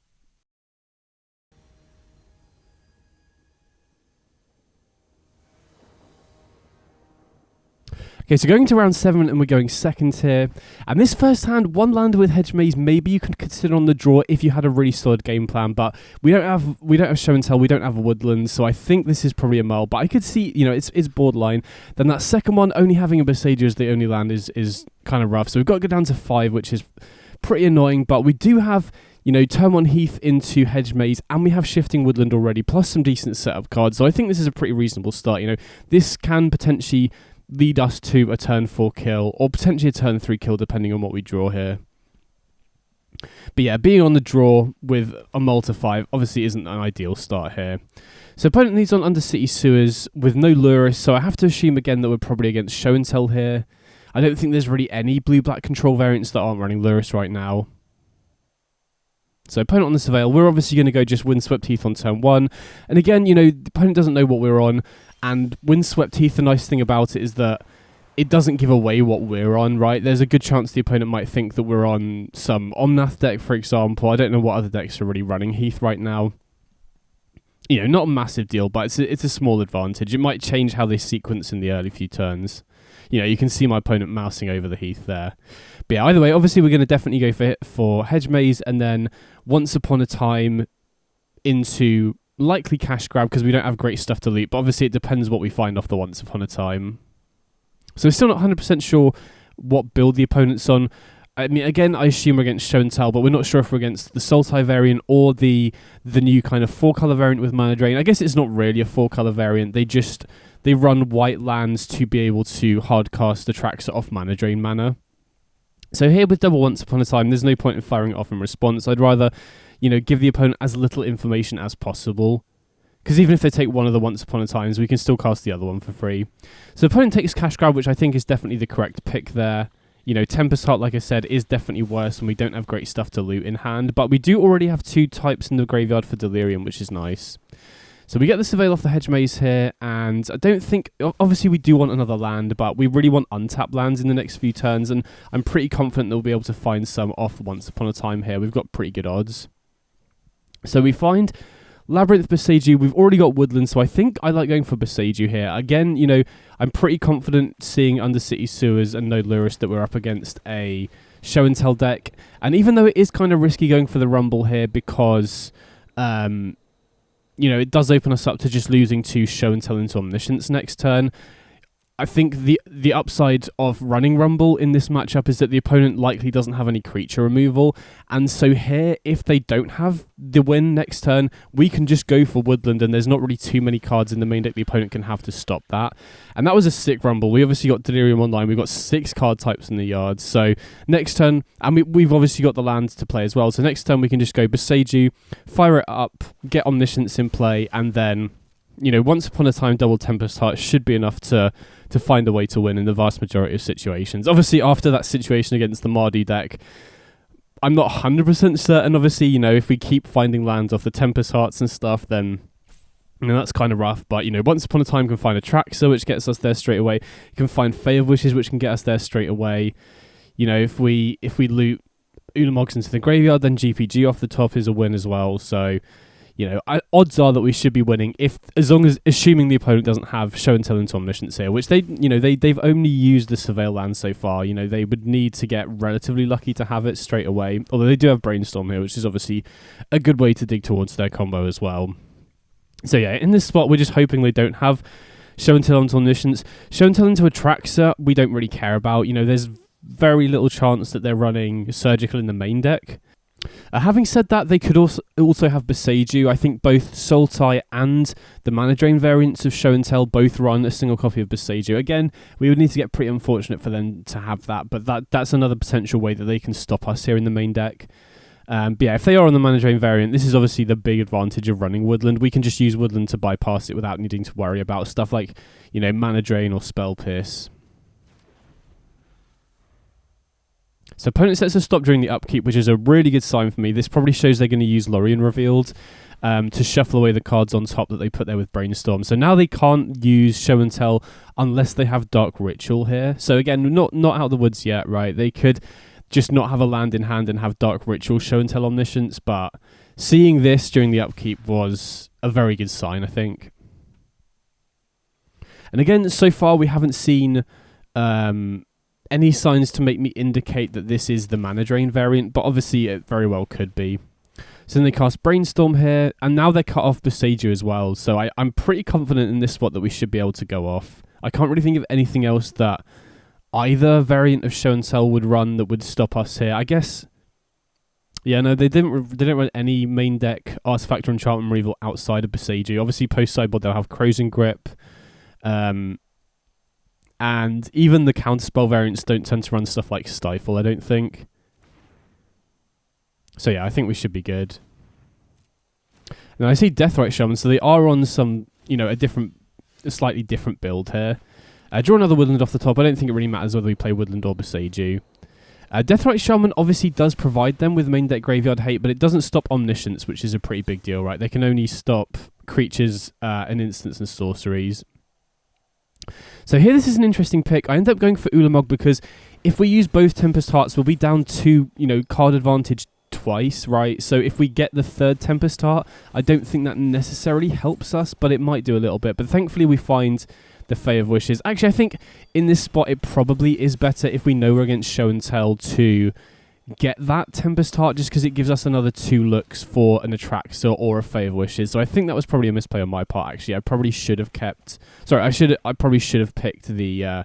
Okay, so going to round 7 and we're going second here. And this first hand, one land with Hedge Maze, maybe you could consider on the draw if you had a really solid game plan, but we don't have show and tell, we don't have a Woodland, so I think this is probably a mull. But I could see, you know, it's borderline. Then that second one, only having a Besieger as the only land is kind of rough. So we've got to go down to 5, which is pretty annoying, but we do have, you know, turn 1 Heath into Hedge Maze, and we have Shifting Woodland already, plus some decent setup cards. So I think this is a pretty reasonable start. You know, this can potentially lead us to a turn 4 kill, or potentially a turn 3 kill, depending on what we draw here. But yeah, being on the draw with a mull to 5 obviously isn't an ideal start here. So opponent leads on Undercity Sewers with no Lurrus, so I have to assume again that we're probably against show and tell here. I don't think there's really any blue-black control variants that aren't running Lurrus right now. So opponent on the Surveil, we're obviously going to go just Windswept Heath on turn 1. And again, you know, the opponent doesn't know what we're on. And Windswept Heath, the nice thing about it is that it doesn't give away what we're on, right? There's a good chance the opponent might think that we're on some Omnath deck, for example. I don't know what other decks are really running Heath right now. You know, not a massive deal, but it's a small advantage. It might change how they sequence in the early few turns. You know, you can see my opponent mousing over the Heath there. But yeah, either way, obviously we're going to definitely go for Hedge Maze, and then Once Upon a Time into likely Cash Grab, because we don't have great stuff to loot, but obviously it depends what we find off the Once Upon a Time. So we're still not 100% sure what build the opponent's on. I mean, again, I assume we're against show and tell, but we're not sure if we're against the Sultai variant or the new kind of 4-color variant with Mana Drain. I guess it's not really a 4-color variant. They run white lands to be able to hardcast the Atraxa off Mana Drain mana. So here with double Once Upon a Time, there's no point in firing it off in response. I'd rather, you know, give the opponent as little information as possible. Because even if they take one of the Once Upon a Times, we can still cast the other one for free. So the opponent takes Cash Grab, which I think is definitely the correct pick there. You know, Tempest Heart, like I said, is definitely worse when we don't have great stuff to loot in hand, but we do already have 2 types in the graveyard for Delirium, which is nice. So we get the Surveil off the Hedge Maze here, and I don't think... Obviously, we do want another land, but we really want untapped lands in the next few turns, and I'm pretty confident that we'll be able to find some off Once Upon a Time here. We've got pretty good odds. So we find Labyrinth, Boseiju. We've already got Woodland, so I think I like going for Boseiju here. Again, you know, I'm pretty confident seeing Undercity Sewers and No Lurist that we're up against a Show and Tell deck. And even though it is kind of risky going for the Rumble here because... you know, it does open us up to just losing 2 Show and Tell into Omniscience next turn. I think the upside of running Rumble in this matchup is that the opponent likely doesn't have any creature removal, and so here, if they don't have the win next turn, we can just go for Woodland, and there's not really too many cards in the main deck the opponent can have to stop that. And that was a sick Rumble. We obviously got Delirium online, we've got 6 card types in the yard, so next turn, and we've obviously got the lands to play as well, so next turn we can just go Boseiju, fire it up, get Omniscience in play, and then, you know, Once Upon a Time double Tempest Heart should be enough to find a way to win in the vast majority of situations. Obviously, after that situation against the Mardu deck, I'm not 100% certain. Obviously, you know, if we keep finding lands off the Tempest Hearts and stuff, then, you know, that's kind of rough. But, you know, Once Upon a Time can find a Traxxas, which gets us there straight away. You can find Fae of Wishes, which can get us there straight away. You know, if we loot Ulamogs into the graveyard, then GPG off the top is a win as well. So... you know, odds are that we should be winning assuming the opponent doesn't have Show and Tell into Omniscience here, which they've only used the Surveil land so far. You know, they would need to get relatively lucky to have it straight away. Although they do have Brainstorm here, which is obviously a good way to dig towards their combo as well. So yeah, in this spot, we're just hoping they don't have Show and Tell into Omniscience. Show and Tell into a Traxxas, we don't really care about. You know, there's very little chance that they're running Surgical in the main deck. Having said that, they could also have Boseiju. I think both Sultai and the Mana Drain variants of Show and Tell both run a single copy of Boseiju. Again, we would need to get pretty unfortunate for them to have that, but that's another potential way that they can stop us here in the main deck. But yeah, if they are on the Mana Drain variant, this is obviously the big advantage of running Woodland. We can just use Woodland to bypass it without needing to worry about stuff like, you know, Mana Drain or Spell Pierce. So opponent sets a stop during the upkeep, which is a really good sign for me. This probably shows they're going to use Lorien Revealed to shuffle away the cards on top that they put there with Brainstorm. So now they can't use Show and Tell unless they have Dark Ritual here. So again, not out of the woods yet, right? They could just not have a land in hand and have Dark Ritual, Show and Tell Omniscience, but seeing this during the upkeep was a very good sign, I think. And again, so far we haven't seen... any signs to make me indicate that this is the Mana Drain variant, but obviously it very well could be. So then they cast Brainstorm here, and now they cut off Boseiju as well, so I'm pretty confident in this spot that we should be able to go off. I can't really think of anything else that either variant of Show and Tell would run that would stop us here. I guess... yeah, no, they don't run any main deck Artifact or Enchantment Removal outside of Boseiju. Obviously, post-sideboard they'll have Crozen Grip, and even the counterspell variants don't tend to run stuff like Stifle, I don't think. So yeah, I think we should be good. Now I see Deathrite Shaman, so they are on some, you know, a slightly different build here. Draw another Woodland off the top. I don't think it really matters whether we play Woodland or Boseiju. Deathrite Shaman obviously does provide them with main deck graveyard hate, but it doesn't stop Omniscience, which is a pretty big deal, right? They can only stop creatures and instants and sorceries. So here, this is an interesting pick. I end up going for Ulamog because if we use both Tempest Hearts, we'll be down 2, you know, card advantage twice, right? So if we get the third Tempest Heart, I don't think that necessarily helps us, but it might do a little bit. But thankfully, we find the Fae of Wishes. Actually, I think in this spot, it probably is better if we know we're against Show and Tell to get that Tempest Heart, just because it gives us another 2 looks for an Atraxa or a Fae of Wishes. So I think that was probably a misplay on my part, actually. I probably should have kept... sorry, I probably should have picked the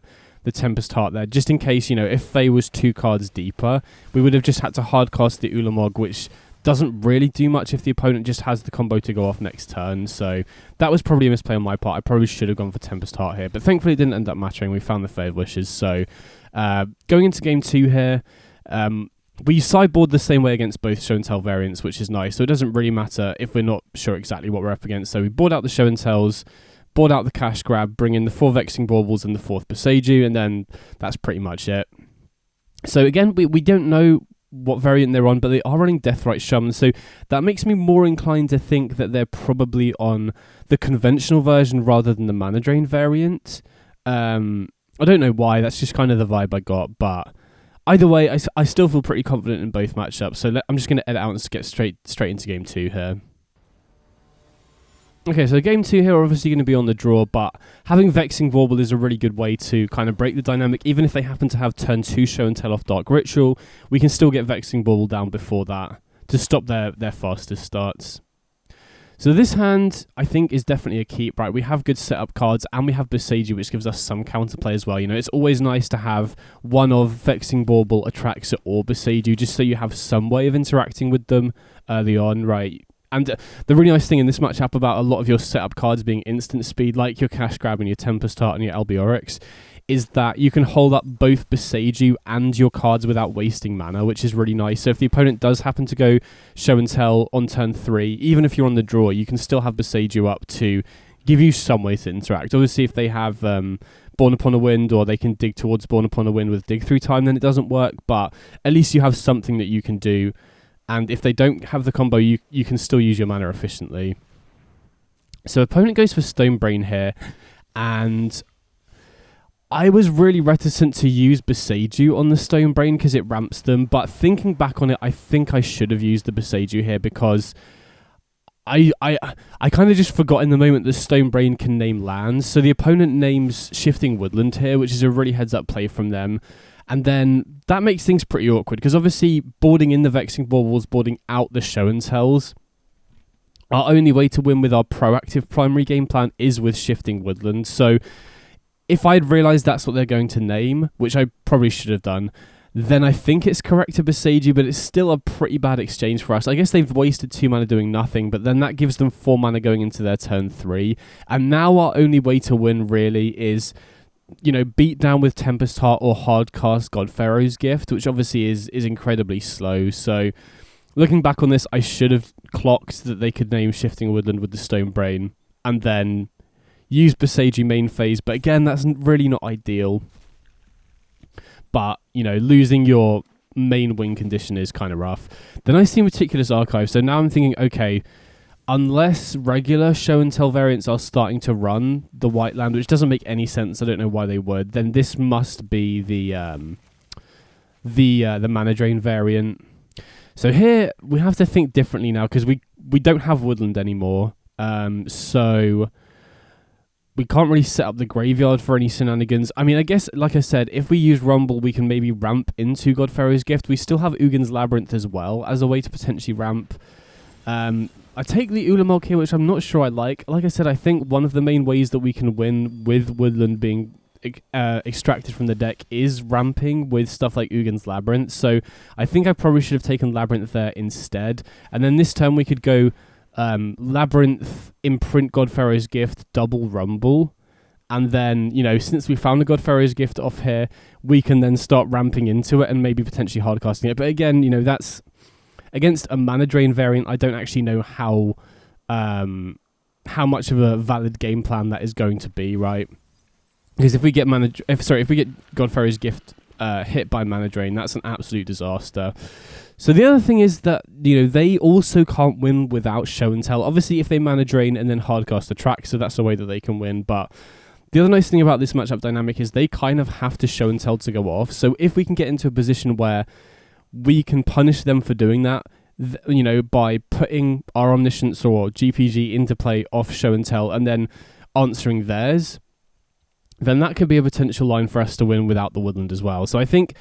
Tempest Heart there, just in case, you know, if Fae was 2 cards deeper, we would have just had to hardcast the Ulamog, which doesn't really do much if the opponent just has the combo to go off next turn. So that was probably a misplay on my part. I probably should have gone for Tempest Heart here, but thankfully it didn't end up mattering. We found the Fae of Wishes. So going into game 2 here, we sideboard the same way against both Show and Tell variants, which is nice. So it doesn't really matter if we're not sure exactly what we're up against. So we board out the Show and Tells, board out the Cash Grab, bring in the 4 Vexing Baubles and the 4th Boseiju, and then that's pretty much it. So again, we don't know what variant they're on, but they are running Deathrite Shaman, so that makes me more inclined to think that they're probably on the conventional version rather than the Mana Drain variant. I don't know why, that's just kind of the vibe I got, but either way, I still feel pretty confident in both matchups, so I'm just going to edit out and get straight into Game 2 here. Okay, so Game 2 here are obviously going to be on the draw, but having Vexing Bauble is a really good way to kind of break the dynamic. Even if they happen to have turn 2 Show and Tell off Dark Ritual, we can still get Vexing Bauble down before that to stop their fastest starts. So this hand, I think, is definitely a keep, right? We have good setup cards, and we have Boseiju, which gives us some counterplay as well. You know, it's always nice to have one of Vexing Bauble, Atraxa, or Boseiju, just so you have some way of interacting with them early on, right? And the really nice thing in this matchup about a lot of your setup cards being instant speed, like your Cash Grab and your Tempest Heart and your Albiorix, is that you can hold up both Boseiju and your cards without wasting mana, which is really nice. So if the opponent does happen to go Show and Tell on turn 3, even if you're on the draw, you can still have Boseiju up to give you some way to interact. Obviously, if they have Born Upon a Wind, or they can dig towards Born Upon a Wind with Dig Through Time, then it doesn't work, but at least you have something that you can do. And if they don't have the combo, you can still use your mana efficiently. So opponent goes for Stonebrain here, and I was really reticent to use Boseiju on the Stonebrain because it ramps them, but thinking back on it, I think I should have used the Boseiju here because I kind of just forgot in the moment that Stonebrain can name lands. So the opponent names Shifting Woodland here, which is a really heads-up play from them. And then that makes things pretty awkward because obviously boarding in the Vexing Baubles, boarding out the Show and Tells. Our only way to win with our proactive primary game plan is with Shifting Woodland. So if I'd realised that's what they're going to name, which I probably should have done, then I think it's correct to Boseiju, but it's still a pretty bad exchange for us. I guess they've wasted 2 mana doing nothing, but then that gives them 4 mana going into their turn 3. And now our only way to win really is, you know, beat down with Tempest Heart or hardcast Godpharaoh's Gift, which obviously is incredibly slow. So looking back on this, I should have clocked that they could name Shifting Woodland with the Stonebrain and then use Boseiju main phase. But again, that's really not ideal. But, you know, losing your main win condition is kind of rough. Then I see Meticulous Archive. So now I'm thinking, okay, unless regular Show and Tell variants are starting to run the white land, which doesn't make any sense, I don't know why they would, then this must be the Mana Drain variant. So here we have to think differently now because we don't have Woodland anymore. So we can't really set up the graveyard for any shenanigans. I mean, I guess, like I said, if we use Rumble, we can maybe ramp into Godpharaoh's Gift. We still have Ugin's Labyrinth as well as a way to potentially ramp. I take the Ulamog here, which I'm not sure I like. Like I said, I think one of the main ways that we can win with Woodland being extracted from the deck is ramping with stuff like Ugin's Labyrinth. So I think I probably should have taken Labyrinth there instead. And then this turn we could go Labyrinth, Imprint Godpharaoh's Gift, double Rumble. And then, you know, since we found the Godpharaoh's Gift off here, we can then start ramping into it and maybe potentially hardcasting it. But again, you know, that's against a Mana Drain variant. I don't actually know how much of a valid game plan that is going to be, right? Because if we get Godpharaoh's Gift hit by Mana Drain, that's an absolute disaster. So the other thing is that, you know, they also can't win without Show and Tell. Obviously, if they Mana Drain and then hardcast the track, so that's the way that they can win. But the other nice thing about this matchup dynamic is they kind of have to Show and Tell to go off. So if we can get into a position where we can punish them for doing that, you know, by putting our Omniscience or GPG into play off Show and Tell and then answering theirs, then that could be a potential line for us to win without the Woodland as well. So I think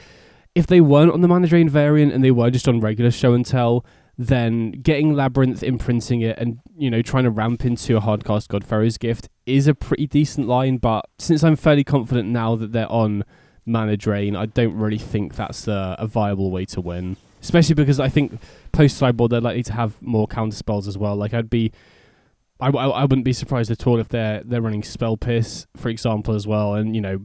if they weren't on the Mana Drain variant and they were just on regular Show and Tell, then getting Labyrinth, imprinting it, and, you know, trying to ramp into a hardcast Godpharaoh's Gift is a pretty decent line. But since I'm fairly confident now that they're on Mana Drain, I don't really think that's a viable way to win. Especially because I think post-sideboard they're likely to have more counter spells as well. Like I wouldn't be surprised at all if they're running Spell Pierce, for example, as well, and, you know,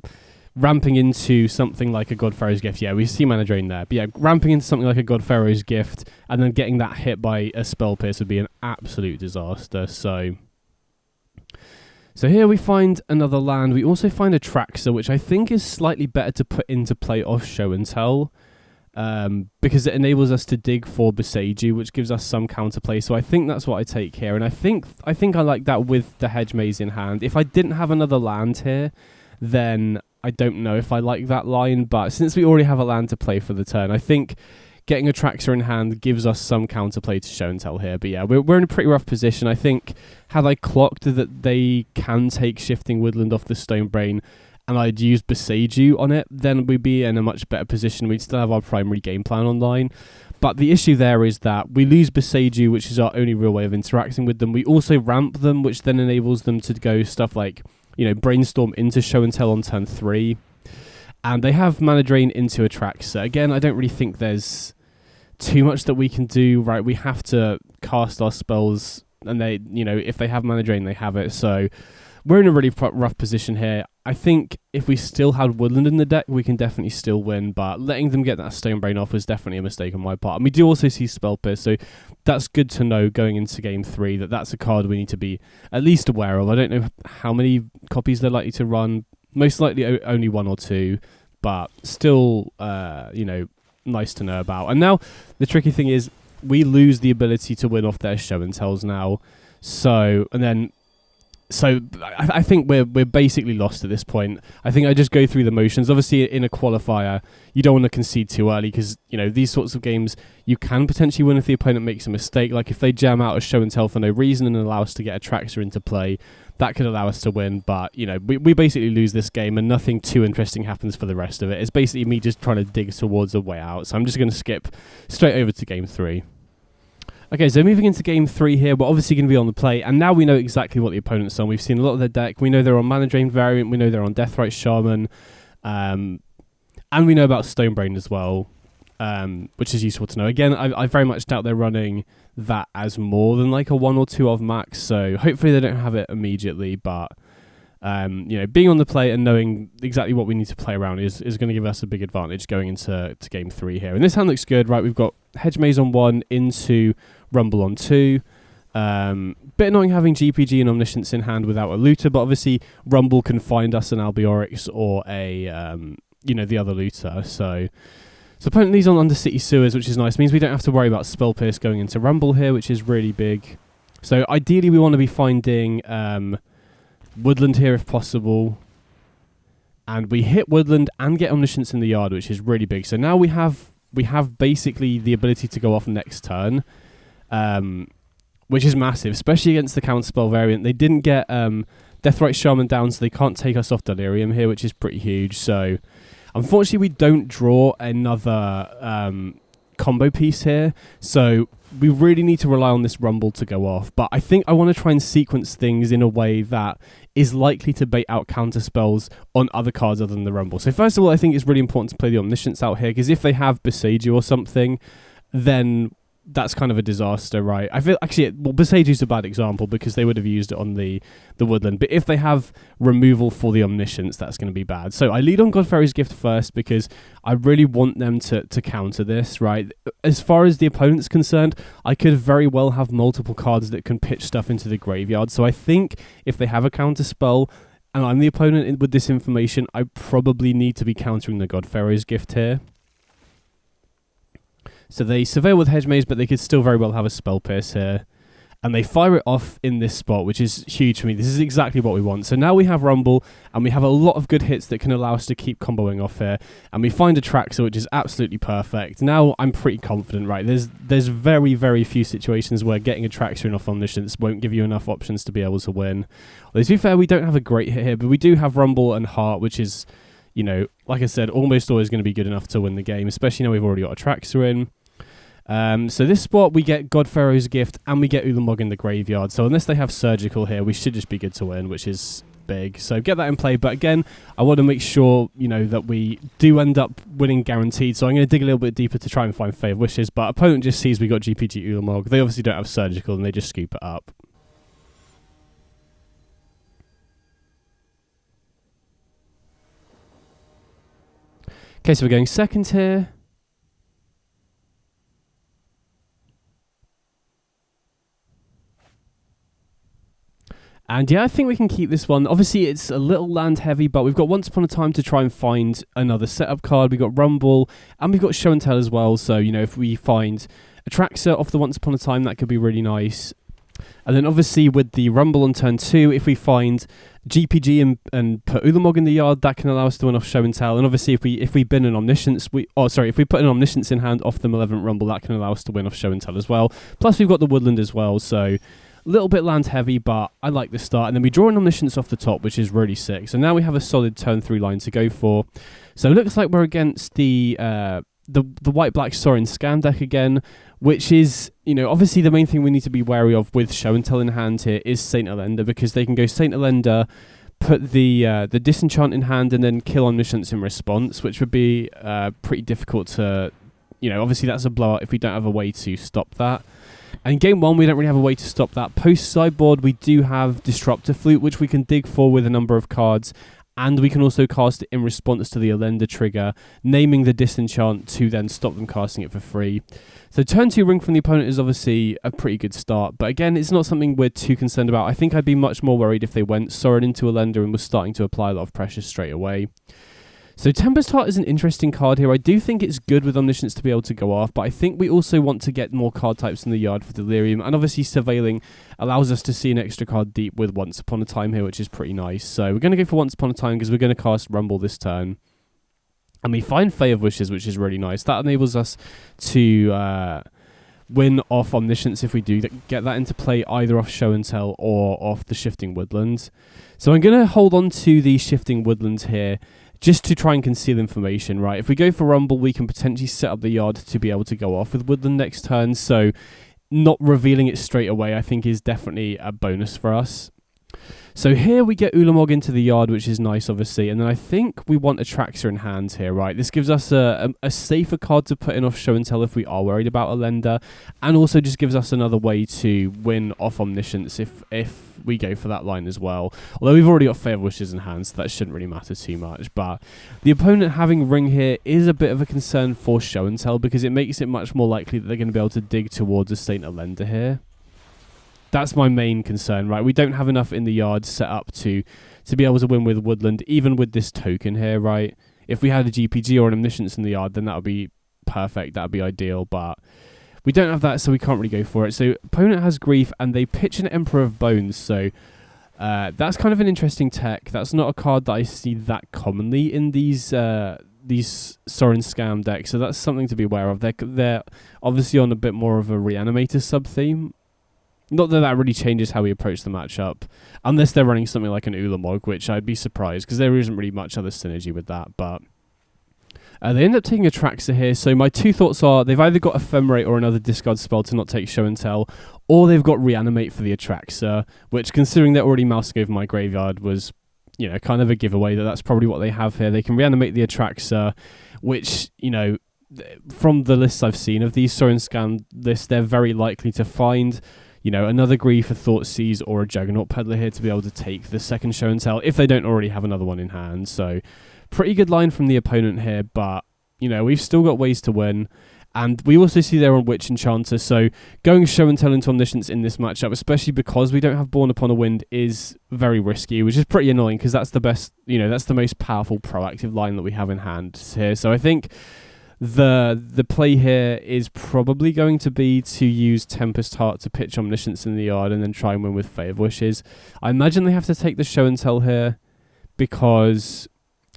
ramping into something like a Godpharaoh's Gift. Yeah, we see Mana Drain there. But yeah, ramping into something like a Godpharaoh's Gift and then getting that hit by a Spell Pierce would be an absolute disaster. So here we find another land. We also find a Atraxa, which I think is slightly better to put into play off Show and Tell. because it enables us to dig for Boseiju, which gives us some counterplay. So I think that's what I take here, and I think I like that with the Hedge Maze in hand. If I didn't have another land here, then I don't know if I like that line, but since we already have a land to play for the turn, I think getting a Traxor in hand gives us some counterplay to show and tell here. But yeah, we're in a pretty rough position. I think had I clocked that they can take Shifting Woodland off the Stone Brain, and I'd use Boseiju on it, then we'd be in a much better position. We'd still have our primary game plan online. But the issue there is that we lose Boseiju, which is our only real way of interacting with them. We also ramp them, which then enables them to go stuff like, Brainstorm into Show and Tell on turn 3. And they have Mana Drain into a Traxor. Again, I don't really think there's too much that we can do, right? We have to cast our spells, and they, if they have Mana Drain, they have it. So we're in a really rough position here. I think if we still had Woodland in the deck, we can definitely still win, but letting them get that Stone Brain off was definitely a mistake on my part. And we do also see Spell Pierce, so that's good to know going into Game 3 that that's a card we need to be at least aware of. I don't know how many copies they're likely to run. Most likely only 1 or 2, but still, nice to know about. And now the tricky thing is we lose the ability to win off their Show and Tells now. So I think we're basically lost at this point. I think I just go through the motions. Obviously, in a qualifier, you don't want to concede too early because, these sorts of games, you can potentially win if the opponent makes a mistake. Like if they jam out a Show and Tell for no reason and allow us to get a Traxor into play, that could allow us to win. But, we basically lose this game and nothing too interesting happens for the rest of it. It's basically me just trying to dig towards a way out. So I'm just going to skip straight over to Game 3. Okay, so moving into Game 3 here, we're obviously going to be on the play, and now we know exactly what the opponent's on. We've seen a lot of their deck. We know they're on Mana Drain variant, we know they're on Deathrite Shaman, and we know about Stone Brain as well, which is useful to know. Again, I very much doubt they're running that as more than like a 1 or 2 of max, so hopefully they don't have it immediately, but being on the play and knowing exactly what we need to play around is going to give us a big advantage going into Game 3 here. And this hand looks good, right? We've got Hedge Maze on 1 into Rumble on 2. Bit annoying having GPG and Omniscience in hand without a looter, but obviously Rumble can find us an Albiorix or a the other looter. So opponent leads on Undercity Sewers, which is nice. It means we don't have to worry about Spell Pierce going into Rumble here, which is really big. So ideally we want to be finding Woodland here if possible, and we hit Woodland and get Omniscience in the yard, which is really big. So now we have basically the ability to go off next turn, which is massive, especially against the counterspell variant. They didn't get Deathrite Shaman down, so they can't take us off Delirium here, which is pretty huge. So unfortunately we don't draw another combo piece here, so we really need to rely on this Rumble to go off. But I think I want to try and sequence things in a way that is likely to bait out counter spells on other cards other than the Rumble. So first of all, I think it's really important to play the Omniscience out here, because if they have Boseiju or something, then that's kind of a disaster, right? I feel actually, Boseiju's a bad example because they would have used it on the Woodland. But if they have removal for the Omniscience, that's going to be bad. So I lead on Godfairy's Gift first because I really want them to counter this, right? As far as the opponent's concerned, I could very well have multiple cards that can pitch stuff into the graveyard. So I think if they have a counter spell and I'm the opponent with this information, I probably need to be countering the Godfairy's Gift here. So they surveil with Hedge Maze, but they could still very well have a Spell Pierce here. And they fire it off in this spot, which is huge for me. This is exactly what we want. So now we have Rumble, and we have a lot of good hits that can allow us to keep comboing off here. And we find a Traxor, which is absolutely perfect. Now I'm pretty confident, right? There's very, very few situations where getting a Traxor in off Omniscience won't give you enough options to be able to win. Well, to be fair, we don't have a great hit here, but we do have Rumble and Heart, which is, like I said, almost always going to be good enough to win the game, especially now we've already got a Traxor in. So this spot, we get Godpharaoh's Gift and we get Ulamog in the graveyard. So unless they have Surgical here, we should just be good to win, which is big. So get that in play. But again, I want to make sure, that we do end up winning guaranteed. So I'm going to dig a little bit deeper to try and find Fave Wishes. But opponent just sees we got GPG Ulamog. They obviously don't have Surgical and they just scoop it up. Okay, so we're going second here. And yeah, I think we can keep this one. Obviously, it's a little land heavy, but we've got Once Upon a Time to try and find another setup card. We've got Rumble, and we've got Show and Tell as well. So, you know, if we find Atraxa off the Once Upon a Time, that could be really nice. And then obviously with the Rumble on turn 2, if we find GPG and put Ulamog in the yard, that can allow us to win off Show and Tell. And obviously if we bin an Omniscience, if we put an Omniscience in hand off the Malevolent Rumble, that can allow us to win off Show and Tell as well. Plus we've got the Woodland as well, so a little bit land heavy, but I like the start. And then we draw an Omniscience off the top, which is really sick. So now we have a solid turn 3 line to go for. So it looks like we're against the white-black Sorin scam deck again, which is, you know, obviously the main thing we need to be wary of with Show and Tell in hand here is Saint Elender, because they can go Saint Elender, put the Disenchant in hand, and then kill Omniscience in response, which would be pretty difficult to, you know, obviously that's a blowout if we don't have a way to stop that. And game 1, we don't really have a way to stop that. Post-sideboard, we do have Disruptor Flute, which we can dig for with a number of cards, and we can also cast it in response to the Elender trigger, naming the Disenchant to then stop them casting it for free. So turn 2 Ring from the opponent is obviously a pretty good start, but again, it's not something we're too concerned about. I think I'd be much more worried if they went Sorin into Elender and was starting to apply a lot of pressure straight away. So Tempest Heart is an interesting card here. I do think it's good with Omniscience to be able to go off, but I think we also want to get more card types in the yard for Delirium, and obviously Surveilling allows us to see an extra card deep with Once Upon a Time here, which is pretty nice. So we're going to go for Once Upon a Time because we're going to cast Rumble this turn. And we find Fae of Wishes, which is really nice. That enables us to win off Omniscience if we do get that into play, either off Show and Tell or off the Shifting Woodlands. So I'm going to hold on to the Shifting Woodlands here, just to try and conceal information, right? If we go for Rumble, we can potentially set up the yard to be able to go off with Woodland next turn, so not revealing it straight away I think is definitely a bonus for us. So here we get Ulamog into the yard, which is nice, obviously, and then I think we want Atraxa in hand here, right? This gives us a safer card to put in off Show and Tell if we are worried about Elender, and also just gives us another way to win off Omniscience if we go for that line as well. Although we've already got Fae of Wishes in hand, so that shouldn't really matter too much. But the opponent having Ring here is a bit of a concern for Show and Tell, because it makes it much more likely that they're going to be able to dig towards a Saint Elender here. That's my main concern, right? We don't have enough in the yard set up to be able to win with Woodland, even with this token here, right? If we had a GPG or an Omniscience in the yard, then that would be perfect. That would be ideal, but we don't have that, so we can't really go for it. So opponent has Grief, and they pitch an Emperor of Bones, so that's kind of an interesting tech. That's not a card that I see that commonly in these Sorin scam decks, so that's something to be aware of. They're obviously on a bit more of a Reanimator sub-theme. Not that that really changes how we approach the matchup, unless they're running something like an Ulamog, which I'd be surprised, because there isn't really much other synergy with that, but they end up taking Atraxa here, so my two thoughts are they've either got Ephemerate or another discard spell to not take Show and Tell, or they've got Reanimate for the Atraxa, which, considering they're already mousing over my graveyard, was, you know, kind of a giveaway that that's probably what they have here. They can Reanimate the Atraxa, which, you know, from the lists I've seen of these Sorin Scam lists, they're very likely to find, you know, another Grief, a Thoughtseize, or a Juggernaut Peddler here to be able to take the second Show and Tell if they don't already have another one in hand. So pretty good line from the opponent here, but, you know, we've still got ways to win. And we also see they're on Witch Enchanter, so going Show and Tell into Omniscience in this matchup, especially because we don't have Born Upon a Wind, is very risky, which is pretty annoying because that's the best, you know, that's the most powerful proactive line that we have in hand here. So I think the play here is probably going to be to use Tempest Heart to pitch Omniscience in the yard and then try and win with Fae of Wishes. I imagine they have to take the Show and Tell here because,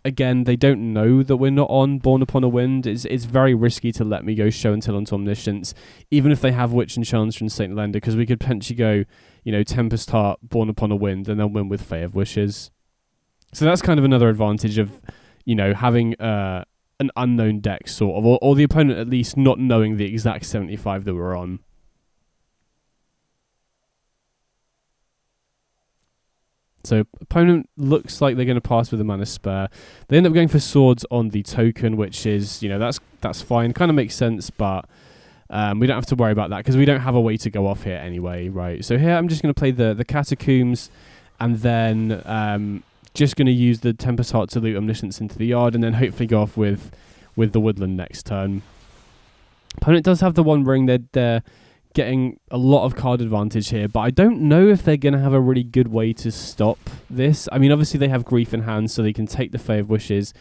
again, they don't know that we're not on Born Upon a Wind. It's very risky to let me go Show and Tell onto Omniscience, even if they have Witch Enchanter and Saint Elender, because we could potentially go, you know, Tempest Heart, Born Upon a Wind, and then win with Fae of Wishes. So that's kind of another advantage of, you know, having an unknown deck, sort of, or the opponent at least not knowing the exact 75 that we're on. So opponent looks like they're going to pass with a mana spare. They end up going for Swords on the token, which is, you know, that's fine. Kind of makes sense, but we don't have to worry about that because we don't have a way to go off here anyway, right? So here I'm just going to play the Catacombs, and then just going to use the Tempest Heart to loot Omniscience into the yard, and then hopefully go off with the Woodland next turn. Opponent does have the One Ring. They're getting a lot of card advantage here, but I don't know if they're going to have a really good way to stop this. I mean, obviously they have Grief in hand, so they can take the Fae of Wishes.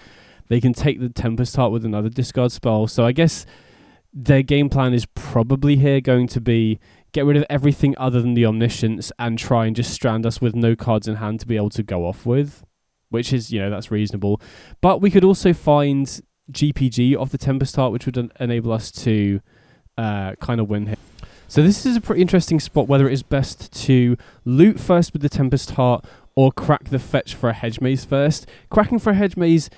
They can take the Tempest Heart with another discard spell. So I guess their game plan is probably here going to be get rid of everything other than the Omniscience and try and just strand us with no cards in hand to be able to go off with, which is, that's reasonable. But we could also find GPG off the Tempest Heart, which would enable us to kind of win here. So this is a pretty interesting spot, whether it is best to loot first with the Tempest Heart or crack the fetch for a Hedge Maze first. Cracking for a Hedge Maze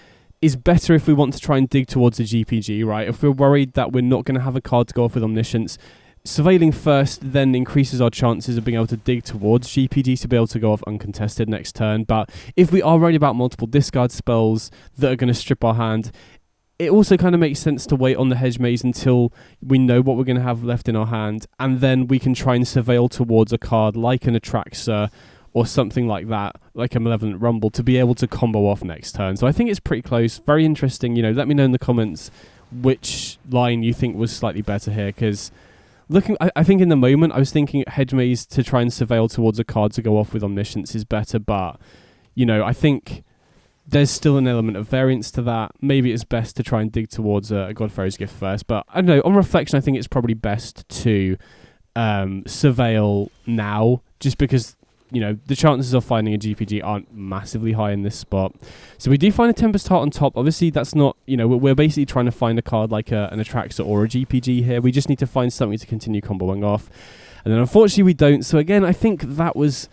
is better if we want to try and dig towards a GPG, right? If we're worried that we're not going to have a card to go off with Omniscience, surveilling first then increases our chances of being able to dig towards GPG to be able to go off uncontested next turn. But if we are worried about multiple discard spells that are going to strip our hand, it also kind of makes sense to wait on the Hedge Maze until we know what we're going to have left in our hand, and then we can try and surveil towards a card like an Atraxa or something like that, like a Malevolent Rumble, to be able to combo off next turn. So I think it's pretty close, very interesting. Let me know in the comments which line you think was slightly better here, because I think in the moment I was thinking Hedge Maze to try and surveil towards a card to go off with Omniscience is better, but I think there's still an element of variance to that. Maybe it's best to try and dig towards a Godfarrow's Gift first, but I don't know, on reflection I think it's probably best to surveil now, just because the chances of finding a GPG aren't massively high in this spot. So we do find a Tempest Heart on top. Obviously that's not, we're basically trying to find a card like an Atraxa or a GPG here. We just need to find something to continue comboing off, and then unfortunately we don't. So again, I think that was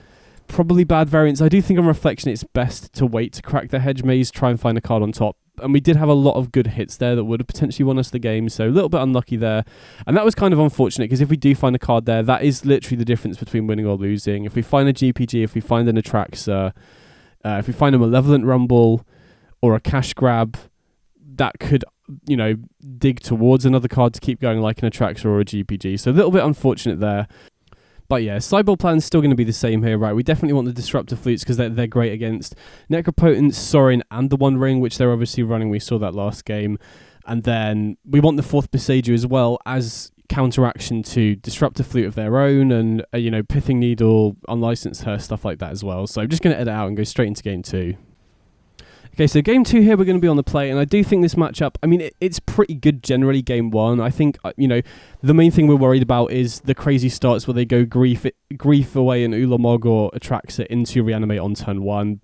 probably bad variance. I do think on reflection it's best to wait to crack the Hedge Maze, try and find a card on top. And we did have a lot of good hits there that would have potentially won us the game, so a little bit unlucky there. And that was kind of unfortunate, because if we do find a card there, that is literally the difference between winning or losing. If we find a GPG, if we find an Atraxa, if we find a Malevolent Rumble or a Cash Grab, that could, dig towards another card to keep going, like an Atraxa or a GPG. So a little bit unfortunate there. But yeah, sideboard plan's still going to be the same here, right? We definitely want the Disruptor Flutes because they're great against Necropotent, Sorin, and the One Ring, which they're obviously running. We saw that last game. And then we want the 4th Boseiju as well as counteraction to Disruptor Flute of their own and, Pithing Needle, Unlicensed Her, stuff like that as well. So I'm just going to edit out and go straight into game 2. Okay, so game 2 here, we're going to be on the play, and I do think this matchup, it's pretty good generally, game 1. I think, the main thing we're worried about is the crazy starts where they go Grief away and Ulamog or Atraxa into Reanimate on turn 1,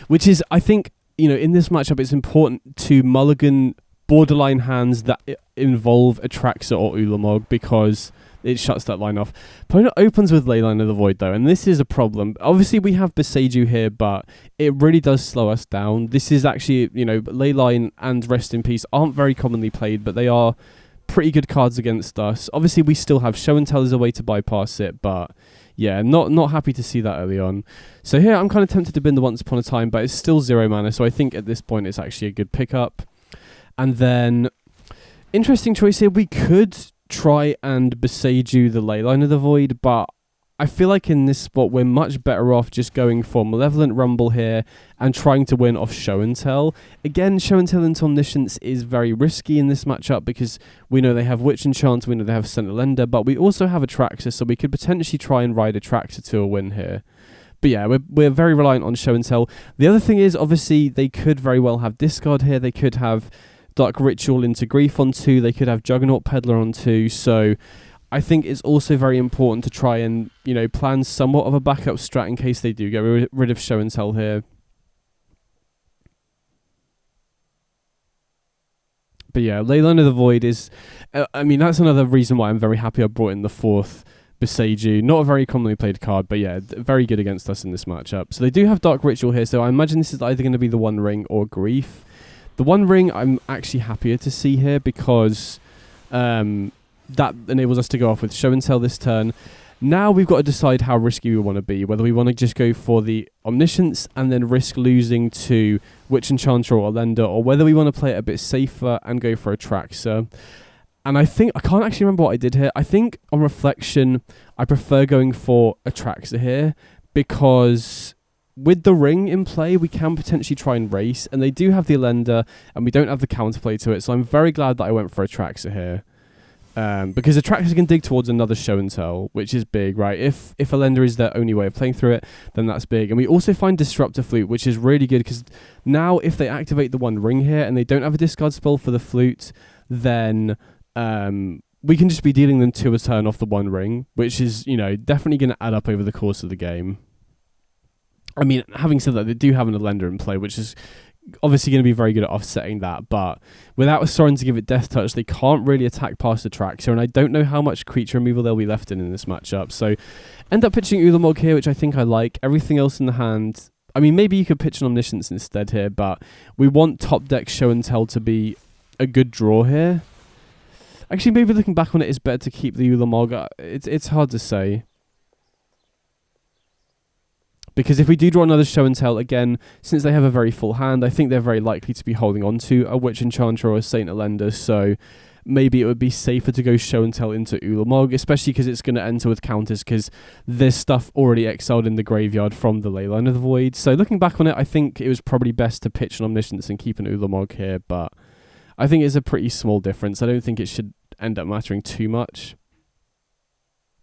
which is, I think, in this matchup, it's important to mulligan borderline hands that involve Atraxa or Ulamog, because it shuts that line off. Opponent opens with Leyline of the Void, though, and this is a problem. Obviously, we have Boseiju here, but it really does slow us down. This is actually, Leyline and Rest in Peace aren't very commonly played, but they are pretty good cards against us. Obviously, we still have Show and Tell as a way to bypass it, but yeah, not happy to see that early on. So here, I'm kind of tempted to bin the Once Upon a Time, but it's still 0 mana, so I think at this point it's actually a good pickup. And then, interesting choice here, we could try and Boseiju the Leyline of the Void, but I feel like in this spot we're much better off just going for Malevolent Rumble here and trying to win off Show and Tell. Again, Show and Tell into Omniscience is very risky in this matchup because we know they have Witch Enchant, we know they have Sentinel Ender, but we also have Atraxa, so we could potentially try and ride Atraxa to a win here. But yeah, we're very reliant on Show and Tell. The other thing is, obviously, they could very well have discard here. They could have Dark Ritual into Grief on 2. They could have Juggernaut Peddler on 2. So I think it's also very important to try and, plan somewhat of a backup strat in case they do get rid of Show and Tell here. But yeah, Leyline of the Void is, that's another reason why I'm very happy I brought in the 4th Boseiju. Not a very commonly played card, but yeah, very good against us in this matchup. So they do have Dark Ritual here, so I imagine this is either going to be the One Ring or Grief. The One Ring I'm actually happier to see here because that enables us to go off with Show and Tell this turn. Now we've got to decide how risky we want to be, whether we want to just go for the Omniscience and then risk losing to Witch Enchanter or Lender, or whether we want to play it a bit safer and go for Atraxa. And I can't actually remember what I did here. I think on reflection, I prefer going for Atraxa here because with the Ring in play, we can potentially try and race, and they do have the Lender, and we don't have the counterplay to it, so I'm very glad that I went for Atraxa here. Because Atraxa can dig towards another show and tell, which is big, right? If Elender is their only way of playing through it, then that's big. And we also find Disruptor Flute, which is really good, because now if they activate the One Ring here and they don't have a discard spell for the flute, then we can just be dealing them 2 a turn off the One Ring, which is, you know, definitely going to add up over the course of the game. I mean, having said that, they do have an Elender in play, which is obviously going to be very good at offsetting that, but without a Sorin to give it Death Touch, they can't really attack past the Atraxa, and I don't know how much creature removal they'll be left in this matchup. So end up pitching Ulamog here, which I think I like. Everything else in the hand, I mean, maybe you could pitch an Omniscience instead here, but we want top deck show and tell to be a good draw here. Actually, maybe looking back on it, it's better to keep the Ulamog. It's hard to say. Because if we do draw another show and tell, again, since they have a very full hand, I think they're very likely to be holding on to a Witch Enchanter or a Saint Elender, so maybe it would be safer to go show and tell into Ulamog, especially because it's going to enter with counters, because there's stuff already exiled in the graveyard from the Leyline of the Void. So looking back on it, I think it was probably best to pitch an Omniscience and keep an Ulamog here, but I think it's a pretty small difference. I don't think it should end up mattering too much.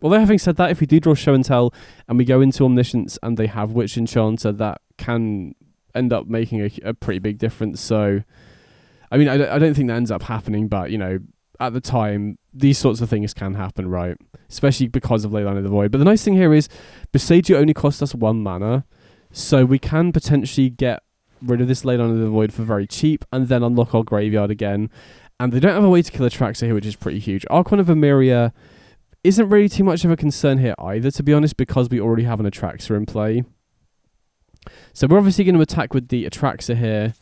Although having said that, if we do draw show and tell and we go into Omniscience and they have Witch Enchanter, that can end up making a pretty big difference. So, I mean, I don't think that ends up happening, but, you know, at the time, these sorts of things can happen, right? Especially because of Leyline of the Void. But the nice thing here is, Boseiju only costs us 1 mana, so we can potentially get rid of this Leyline of the Void for very cheap and then unlock our graveyard again. And they don't have a way to kill Atraxa here, which is pretty huge. Archon of Emeria isn't really too much of a concern here either, to be honest, because we already have an Atraxa in play. So we're obviously going to attack with the Atraxa here,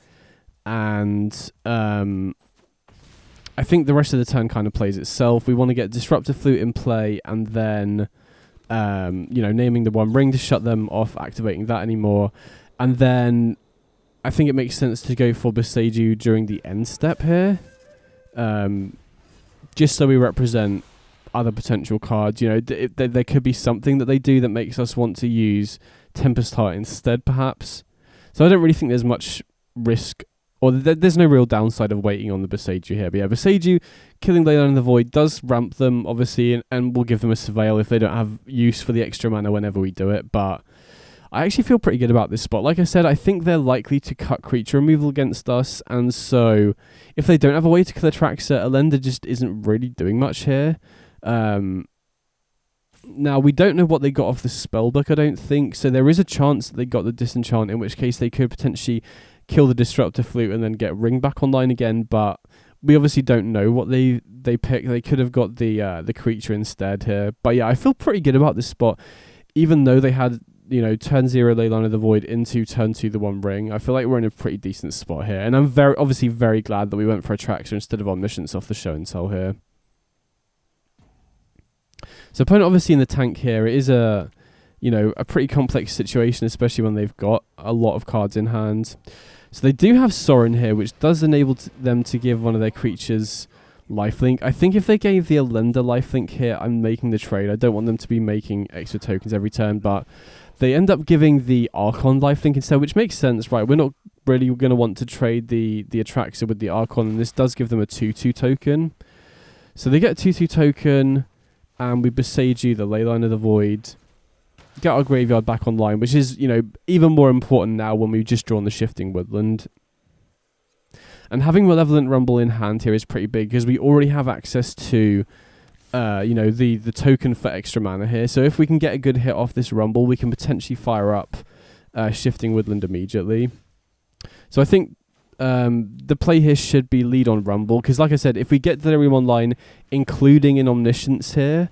and I think the rest of the turn kind of plays itself. We want to get Disruptor Flute in play, and then you know, naming the One Ring to shut them off, activating that anymore, and then I think it makes sense to go for Boseiju during the end step here, just so we represent other potential cards. You know, there could be something that they do that makes us want to use Tempest Heart instead, perhaps. So I don't really think there's much risk, or there's no real downside of waiting on the Boseiju here. But yeah, Boseiju killing Leyline in the Void does ramp them, obviously, and will give them a Surveil if they don't have use for the extra mana whenever we do it. But I actually feel pretty good about this spot. Like I said, I think they're likely to cut creature removal against us, and so if they don't have a way to kill Atraxa, Elender just isn't really doing much here. Now, we don't know what they got off the spellbook, I don't think, so there is a chance that they got the Disenchant, in which case they could potentially kill the Disruptor Flute and then get Ring back online again, but we obviously don't know what they picked. They could have got the creature instead here. But yeah, I feel pretty good about this spot, even though they had, you know, turn 0 Leyline of the Void into turn 2 the One Ring. I feel like we're in a pretty decent spot here, and I'm obviously very glad that we went for Atraxa instead of Omniscience off the show and tell here. So opponent obviously in the tank here. It is a pretty complex situation, especially when they've got a lot of cards in hand. So they do have Sorin here, which does enable them to give one of their creatures lifelink. I think if they gave the Elender lifelink here, I'm making the trade. I don't want them to be making extra tokens every turn, but they end up giving the Archon lifelink instead, which makes sense, right? We're not really going to want to trade the Atraxa with the Archon, and this does give them a 2/2 token. So they get a 2/2 token, and we Boseiju the Leyline of the Void, get our graveyard back online, which is, you know, even more important now when we've just drawn the Shifting Woodland. And having Malevolent Rumble in hand here is pretty big, because we already have access to, you know, the token for extra mana here. So if we can get a good hit off this Rumble, we can potentially fire up Shifting Woodland immediately. So I think the play here should be lead on Rumble, because like I said, if we get Delirium online, including an Omniscience here,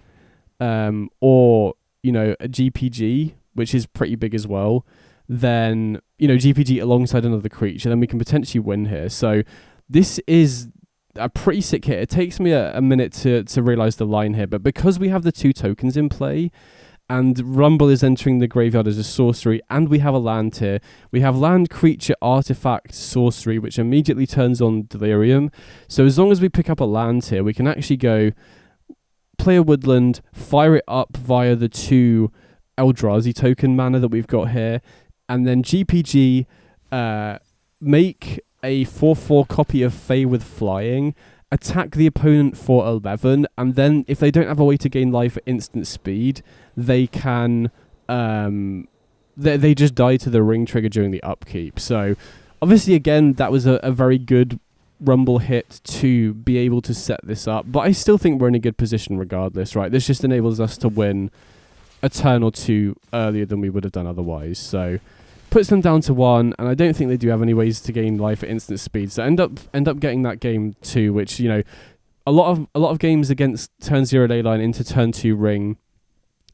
or, you know, a GPG, which is pretty big as well, then, you know, GPG alongside another creature, then we can potentially win here. So this is a pretty sick hit. It takes me a minute to realise the line here, but because we have the 2 tokens in play, and Rumble is entering the graveyard as a sorcery, and we have a land here. We have land, creature, artifact, sorcery, which immediately turns on Delirium. So as long as we pick up a land here, we can actually go play a woodland, fire it up via the 2 Eldrazi token mana that we've got here, and then GPG, make a 4/4 copy of Fey with flying, attack the opponent for 11, and then if they don't have a way to gain life at instant speed, they can they just die to the ring trigger during the upkeep. So obviously, again, that was a very good rumble hit to be able to set this up, but I still think we're in a good position regardless, right? This just enables us to win a turn or two earlier than we would have done otherwise. So puts them down to 1, and I don't think they do have any ways to gain life at instant speed. So end up getting that game 2, which, you know, a lot of games against turn 0 leyline into turn 2 ring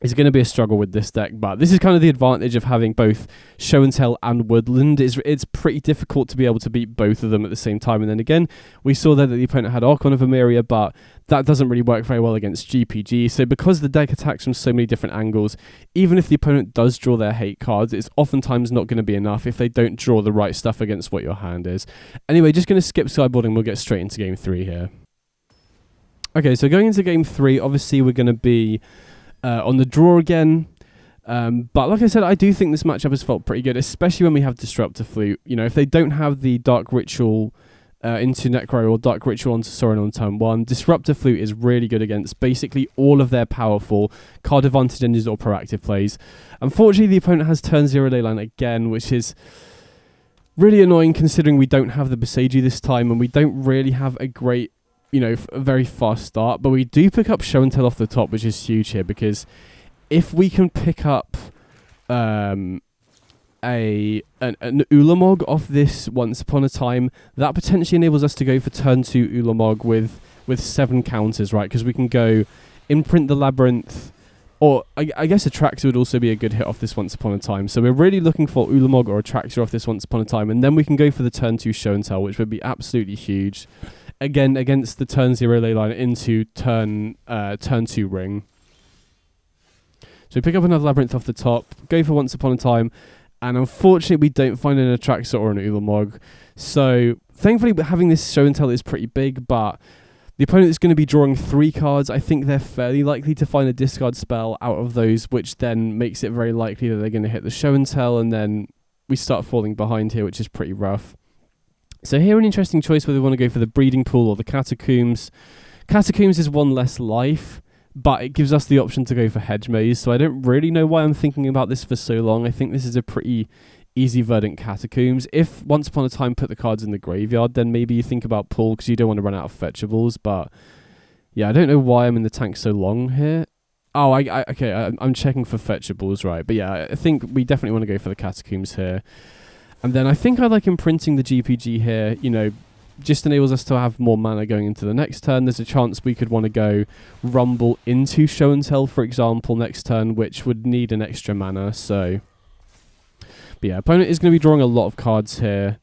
is going to be a struggle with this deck, but this is kind of the advantage of having both Show and Tell and Woodland. It's pretty difficult to be able to beat both of them at the same time. And then again, we saw there that the opponent had Archon of Emeria, but that doesn't really work very well against GPG. So because the deck attacks from so many different angles, even if the opponent does draw their hate cards, it's oftentimes not going to be enough if they don't draw the right stuff against what your hand is. Anyway, just going to skip sideboarding. We'll get straight into game 3 here. Okay, so going into game 3, obviously we're going to be on the draw again, but like I said, I do think this matchup has felt pretty good, especially when we have Disruptor Flute. You know, if they don't have the Dark Ritual into Necro or Dark Ritual onto Sorin on turn 1, Disruptor Flute is really good against basically all of their powerful card advantage engines or proactive plays. Unfortunately, the opponent has turn 0 leyline again, which is really annoying considering we don't have the Boseiju this time, and we don't really have a great, you know, a very fast start, but we do pick up Show and Tell off the top, which is huge here, because if we can pick up an Ulamog off this Once Upon a Time, that potentially enables us to go for turn 2 Ulamog with 7 counters, right? Because we can go Imprint the Labyrinth, or I guess Atraxa would also be a good hit off this Once Upon a Time. So we're really looking for Ulamog or Atraxa off this Once Upon a Time, and then we can go for the turn 2 Show and Tell, which would be absolutely huge. Again, against the turn 0 leyline into turn 2 ring. So we pick up another Labyrinth off the top, go for Once Upon a Time, and unfortunately we don't find an Atraxa or an Ulamog. So thankfully having this Show and Tell is pretty big, but the opponent is going to be drawing 3 cards. I think they're fairly likely to find a discard spell out of those, which then makes it very likely that they're going to hit the Show and Tell, and then we start falling behind here, which is pretty rough. So here an interesting choice whether we want to go for the Breeding Pool or the Catacombs. Catacombs is 1 less life, but it gives us the option to go for Hedge Maze, so I don't really know why I'm thinking about this for so long. I think this is a pretty easy verdant Catacombs. If Once Upon a Time put the cards in the graveyard, then maybe you think about Pool because you don't want to run out of fetchables, but yeah, I don't know why I'm in the tank so long here. Oh, I'm checking for fetchables, right, but yeah, I think we definitely want to go for the Catacombs here. And then I think I like imprinting the GPG here, you know, just enables us to have more mana going into the next turn. There's a chance we could want to go Rumble into Show and Tell, for example, next turn, which would need an extra mana. So, but yeah, opponent is going to be drawing a lot of cards here.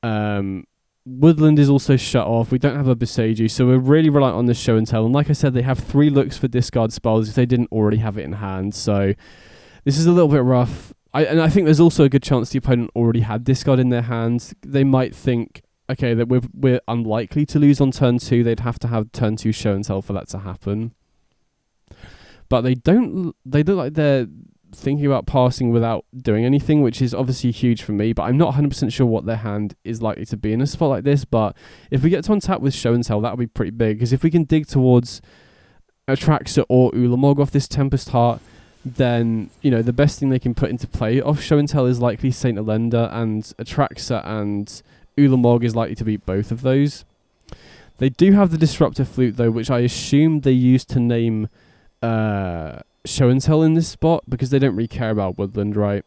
Woodland is also shut off. We don't have a Boseiju, so we're really reliant on this Show and Tell. And like I said, they have 3 looks for discard spells if they didn't already have it in hand. So this is a little bit rough. And I think there's also a good chance the opponent already had discard in their hands. They might think, okay, that we're unlikely to lose on turn 2. They'd have to have turn 2 Show and Tell for that to happen. But they don't. They look like they're thinking about passing without doing anything, which is obviously huge for me. But I'm not 100% sure what their hand is likely to be in a spot like this. But if we get to untap with Show and Tell, that would be pretty big. Because if we can dig towards Atraxa or Ulamog off this Tempest Heart, then, you know, the best thing they can put into play off Show and Tell is likely Saint Elenda, and Atraxa and Ulamog is likely to beat both of those. They do have the Disruptor Flute, though, which I assume they used to name Show and Tell in this spot, because they don't really care about Woodland, right?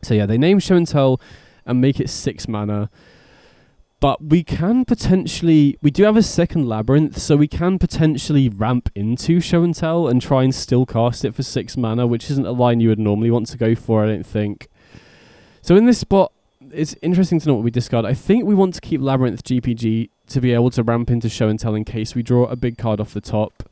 So yeah, they name Show and Tell and make it 6 mana. But we can potentially... We do have a second Labyrinth, so we can potentially ramp into Show and Tell and try and still cast it for 6 mana, which isn't a line you would normally want to go for, I don't think. So in this spot, it's interesting to know what we discard. I think we want to keep Labyrinth GPG to be able to ramp into Show and Tell in case we draw a big card off the top.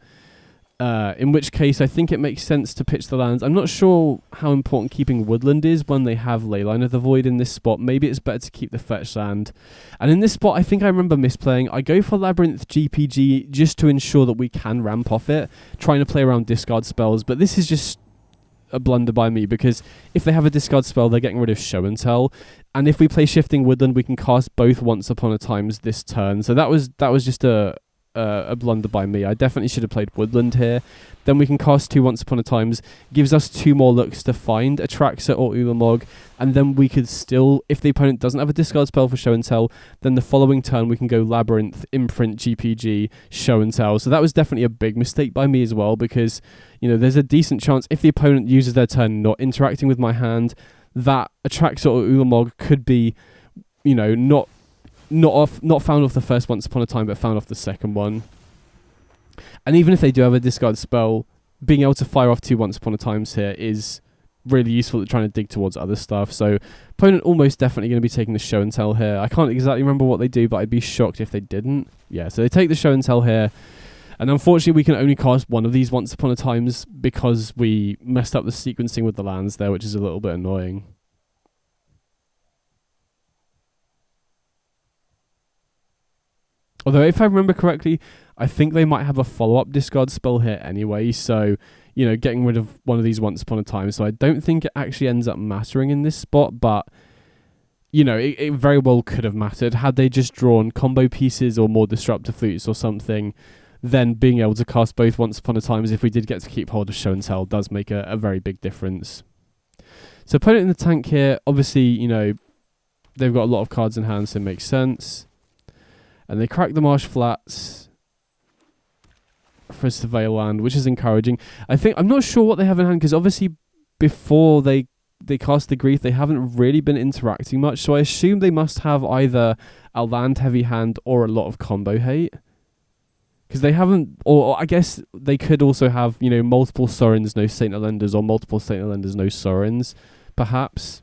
In which case, I think it makes sense to pitch the lands. I'm not sure how important keeping Woodland is when they have Leyline of the Void in this spot. Maybe it's better to keep the fetch land. And in this spot, I think I remember misplaying. I go for Labyrinth GPG just to ensure that we can ramp off it, trying to play around discard spells. But this is just a blunder by me, because if they have a discard spell, they're getting rid of Show and Tell, and if we play Shifting Woodland, we can cast both Once Upon a Times this turn. So that was just a blunder by me. I definitely should have played Woodland here. Then we can cast 2 Once Upon a Times, gives us 2 more looks to find Atraxa or Ulamog, and then we could still, if the opponent doesn't have a discard spell for Show and Tell, then the following turn we can go Labyrinth, Imprint, GPG, Show and Tell. So that was definitely a big mistake by me as well, because, you know, there's a decent chance if the opponent uses their turn not interacting with my hand, that Atraxa or Ulamog could be, you know, not found off the first Once Upon a Time, but found off the second one. And even if they do have a discard spell, being able to fire off 2 Once Upon a Times here is really useful at trying to dig towards other stuff. So opponent almost definitely going to be taking the Show and Tell here. I can't exactly remember what they do, but I'd be shocked if they didn't. Yeah, so they take the Show and Tell here. And unfortunately, we can only cast one of these Once Upon a Times because we messed up the sequencing with the lands there, which is a little bit annoying. Although, if I remember correctly, I think they might have a follow-up discard spell here anyway, so, you know, getting rid of one of these Once Upon a Time. So I don't think it actually ends up mattering in this spot, but, you know, it very well could have mattered. Had they just drawn combo pieces or more Disruptor Flutes or something, then being able to cast both Once Upon a Times, if we did get to keep hold of Show and Tell, does make a very big difference. So put it in the tank here. Obviously, you know, they've got a lot of cards in hand, so it makes sense. And they crack the Marsh Flats for a Surveil land, which is encouraging. I'm not sure what they have in hand, because obviously before they cast the Grief, they haven't really been interacting much. So I assume they must have either a land heavy hand or a lot of combo hate. Because they haven't, or I guess they could also have, you know, multiple Sorins, no Saint Elenders, or multiple Saint Elenders, no Sorins, perhaps.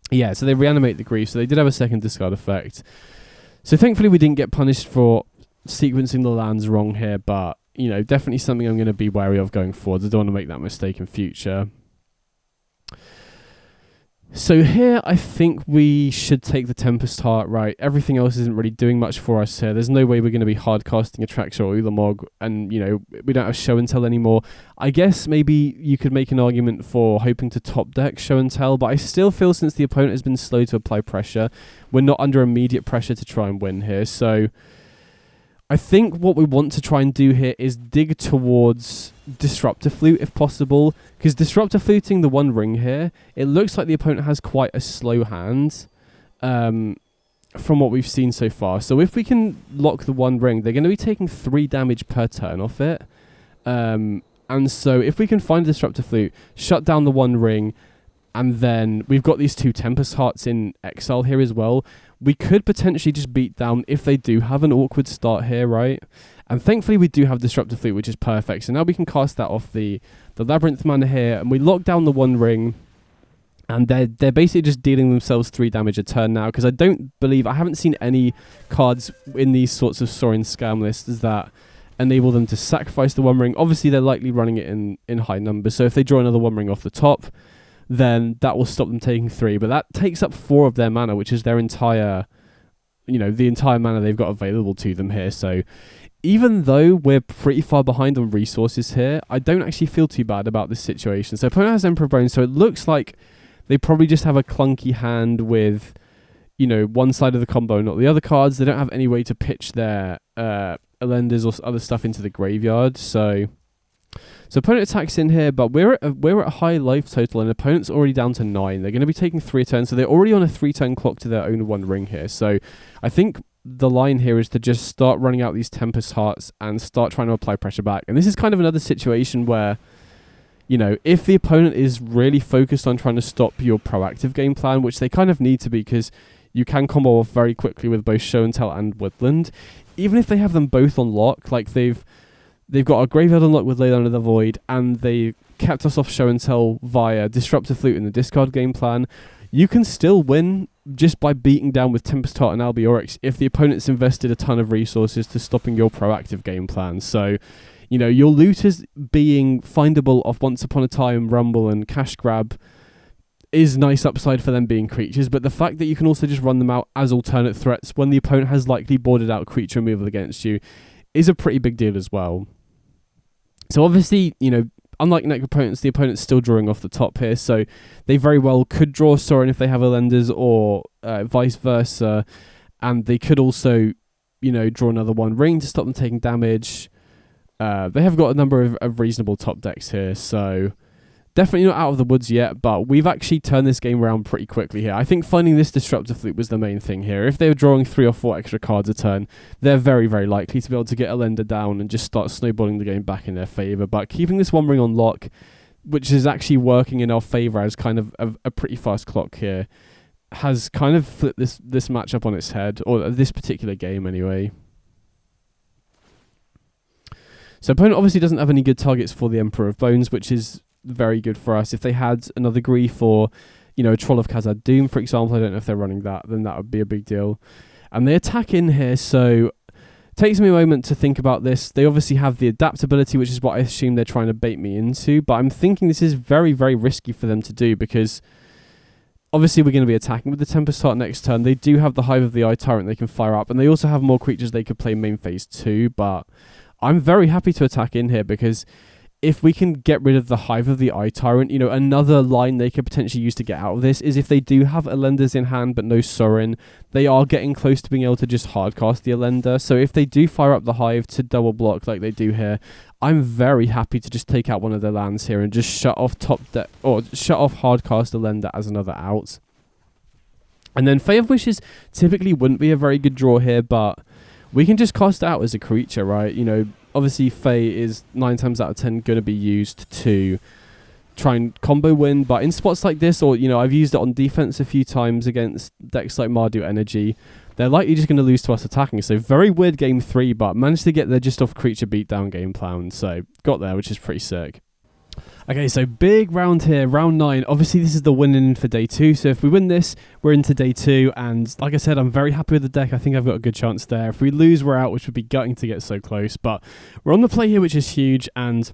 Yeah, so they reanimate the Grief, so they did have a second discard effect. So thankfully we didn't get punished for sequencing the lands wrong here, but, you know, definitely something I'm going to be wary of going forward. I don't want to make that mistake in future. So here I think we should take the Tempest Heart, right? Everything else isn't really doing much for us here. There's no way we're going to be hard casting Atraxa or Ulamog, and, you know, we don't have Show and Tell anymore. I guess maybe you could make an argument for hoping to top deck Show and Tell, but I still feel since the opponent has been slow to apply pressure, we're not under immediate pressure to try and win here. So I think what we want to try and do here is dig towards Disruptor Flute if possible, because Disruptor Fluting the One Ring here, it looks like the opponent has quite a slow hand from what we've seen so far. So if we can lock the One Ring, they're going to be taking 3 damage per turn off it. And so if we can find Disruptor Flute, shut down the One Ring, and then we've got these 2 Tempest Hearts in exile here as well, we could potentially just beat down if they do have an awkward start here, right? And thankfully we do have Disruptor Flute, which is perfect. So now we can cast that off the Labyrinth mana here, and we lock down the One Ring, and they're basically just dealing themselves 3 damage a turn now, because I haven't seen any cards in these sorts of Sorin scam lists that enable them to sacrifice the One Ring. Obviously they're likely running it in high numbers, so if they draw another One Ring off the top, then that will stop them taking 3. But that takes up 4 of their mana, which is their entire, you know, the entire mana they've got available to them here. So even though we're pretty far behind on resources here, I don't actually feel too bad about this situation. So opponent has Emperor Bone, so it looks like they probably just have a clunky hand with, you know, one side of the combo, not the other cards. They don't have any way to pitch their Elenders or other stuff into the graveyard. So opponent attacks in here, but we're at a high life total, and opponent's already down to 9. They're going to be taking 3 turns, so they're already on a 3-turn clock to their own One Ring here. So I think the line here is to just start running out these Tempest Hearts and start trying to apply pressure back. And this is kind of another situation where, you know, if the opponent is really focused on trying to stop your proactive game plan, which they kind of need to be, because you can combo off very quickly with both Show and Tell and Woodland, even if they have them both on lock, like they've got a Graveyard unlock with Leyline of the Void, and they kept us off Show and Tell via Disruptor Flute in the discard game plan, you can still win just by beating down with Tempest Heart and Albiorix if the opponent's invested a ton of resources to stopping your proactive game plan. So, you know, your loot is being findable off Once Upon a Time, Rumble, and Cash Grab is nice upside for them being creatures, but the fact that you can also just run them out as alternate threats when the opponent has likely boarded out creature removal against you is a pretty big deal as well. So obviously, you know, unlike Necropotence, the opponent's still drawing off the top here, so they very well could draw Sorin if they have Elenders, or vice versa, and they could also, you know, draw another One Ring to stop them taking damage. They have got a number of reasonable top decks here, so definitely not out of the woods yet, but we've actually turned this game around pretty quickly here. I think finding this Disruptive Loop was the main thing here. If they were drawing 3 or 4 extra cards a turn, they're very, very likely to be able to get Elender down and just start snowballing the game back in their favour. But keeping this One Ring on lock, which is actually working in our favour as kind of a pretty fast clock here, has kind of flipped this matchup on its head, or this particular game anyway. So opponent obviously doesn't have any good targets for the Emperor of Bones, which is very good for us. If they had another Grief or, you know, a Troll of Khazad Doom, for example, I don't know if they're running that, then that would be a big deal. And they attack in here, so it takes me a moment to think about this. They obviously have the adaptability, which is what I assume they're trying to bait me into, but I'm thinking this is very, very risky for them to do, because obviously we're going to be attacking with the Tempest Heart next turn. They do have the Hive of the Eye Tyrant they can fire up, and they also have more creatures they could play main phase 2, but I'm very happy to attack in here, because if we can get rid of the Hive of the Eye Tyrant, you know, another line they could potentially use to get out of this is if they do have Elenders in hand but no Sorin, they are getting close to being able to just hardcast the Elender. So if they do fire up the Hive to double block like they do here, I'm very happy to just take out one of their lands here and just shut off shut off hardcast Elender as another out. And then Fae of Wishes typically wouldn't be a very good draw here, but we can just cast it out as a creature, right? You know, obviously Fae is 9 times out of 10 going to be used to try and combo win, but in spots like this, or, you know, I've used it on defense a few times against decks like Mardu Energy, they're likely just going to lose to us attacking. So very weird game 3, but managed to get there just off creature beatdown game plan. So got there, which is pretty sick. Okay, so big round here, round 9. Obviously, this is the winning for day 2. So if we win this, we're into day 2. And like I said, I'm very happy with the deck. I think I've got a good chance there. If we lose, we're out, which would be gutting to get so close. But we're on the play here, which is huge. And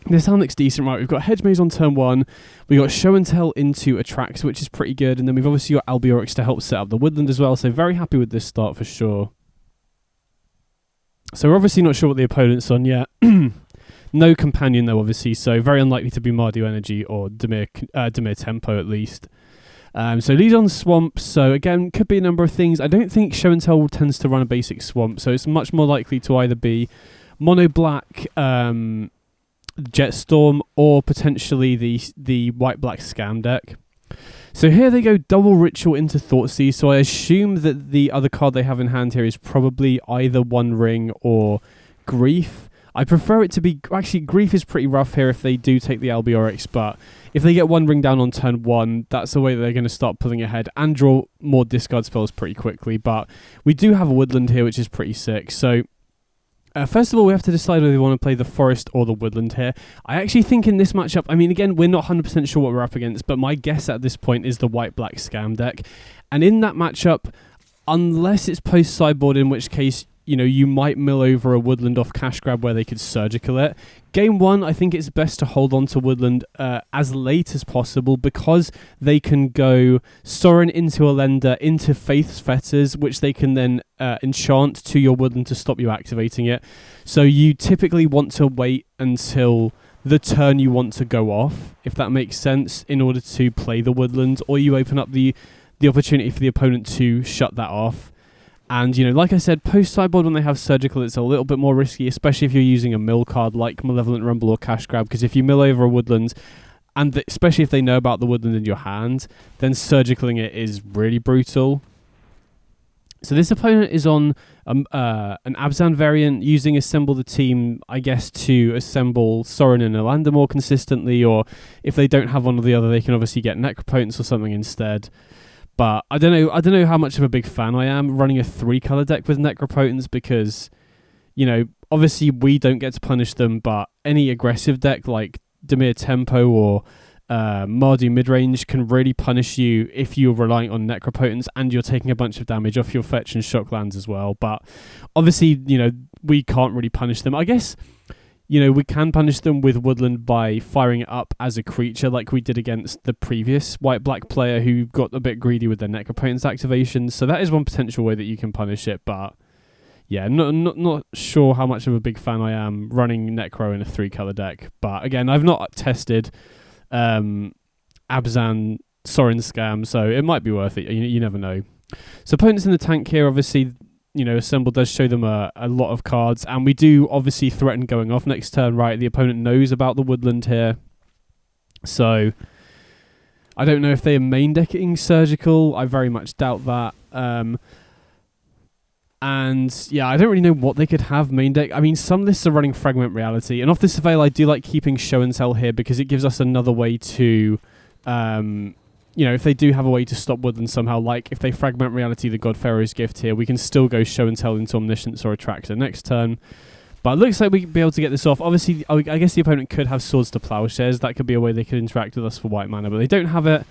this hand looks decent, right? We've got Hedge Maze on turn 1. We got Show and Tell into Attrax, which is pretty good. And then we've obviously got Albiorix to help set up the Woodland as well. So very happy with this start for sure. So we're obviously not sure what the opponent's on yet. No companion though, obviously, so very unlikely to be Mardu Energy or Dimir Tempo at least. So lead on Swamp, so again, could be a number of things. I don't think Show and Tell tends to run a basic Swamp, so it's much more likely to either be Mono Black Jetstorm or potentially the White Black Scam deck. So here they go, double Ritual into Thoughtseize, so I assume that the other card they have in hand here is probably either One Ring or Grief. I prefer it to be... Actually, Grief is pretty rough here if they do take the Albiorix, but if they get One Ring down on turn 1, that's the way that they're going to start pulling ahead and draw more discard spells pretty quickly. But we do have a Woodland here, which is pretty sick. So, first of all, we have to decide whether we want to play the Forest or the Woodland here. I actually think in this matchup... I mean, again, we're not 100% sure what we're up against, but my guess at this point is the White-Black Scam deck. And in that matchup, unless it's post-sideboard, in which case... You know, you might mill over a Woodland off cash grab where they could surgical it. Game 1, I think it's best to hold on to Woodland as late as possible because they can go Sorin into Elender, into Faith's Fetters, which they can then enchant to your Woodland to stop you activating it. So you typically want to wait until the turn you want to go off, if that makes sense, in order to play the Woodland, or you open up the opportunity for the opponent to shut that off. And, you know, like I said, post-sideboard when they have surgical, it's a little bit more risky, especially if you're using a mill card like Malevolent Rumble or Cash Grab, because if you mill over a Woodland, and especially if they know about the Woodland in your hand, then surgicaling it is really brutal. So this opponent is on an Abzan variant, using Assemble the Team, I guess, to assemble Sorin and Elender more consistently, or if they don't have one or the other, they can obviously get Necropotence or something instead. But I don't know how much of a big fan I am running a 3-color deck with Necropotence because, you know, obviously we don't get to punish them, but any aggressive deck like Dimir Tempo or Mardu Midrange can really punish you if you're relying on Necropotence and you're taking a bunch of damage off your fetch and shock lands as well. But obviously, you know, we can't really punish them. I guess... You know, we can punish them with Woodland by firing it up as a creature like we did against the previous white-black player who got a bit greedy with their Necropotence activations. So that is one potential way that you can punish it. But, yeah, not sure how much of a big fan I am running Necro in a 3-color deck. But again, I've not tested Abzan Sorin Scam, so it might be worth it. You never know. So opponents in the tank here, obviously, Assemble does show them a lot of cards, and we do obviously threaten going off next turn, right? The opponent knows about the woodland here. So I don't know if they are main decking Surgical. I very much doubt that. And yeah, I don't really know what they could have main deck. I mean, some lists are running Fragment Reality, and off the Surveil, I do like keeping Show and Tell here because it gives us another way to, if they do have a way to stop Woodland somehow, like if they Fragment Reality the God Pharaoh's Gift here, we can still go Show and Tell into Omniscience or Attractor next turn. But it looks like we could be able to get this off. Obviously, I guess the opponent could have Swords to Plowshares. That could be a way they could interact with us for white mana, but they don't have it.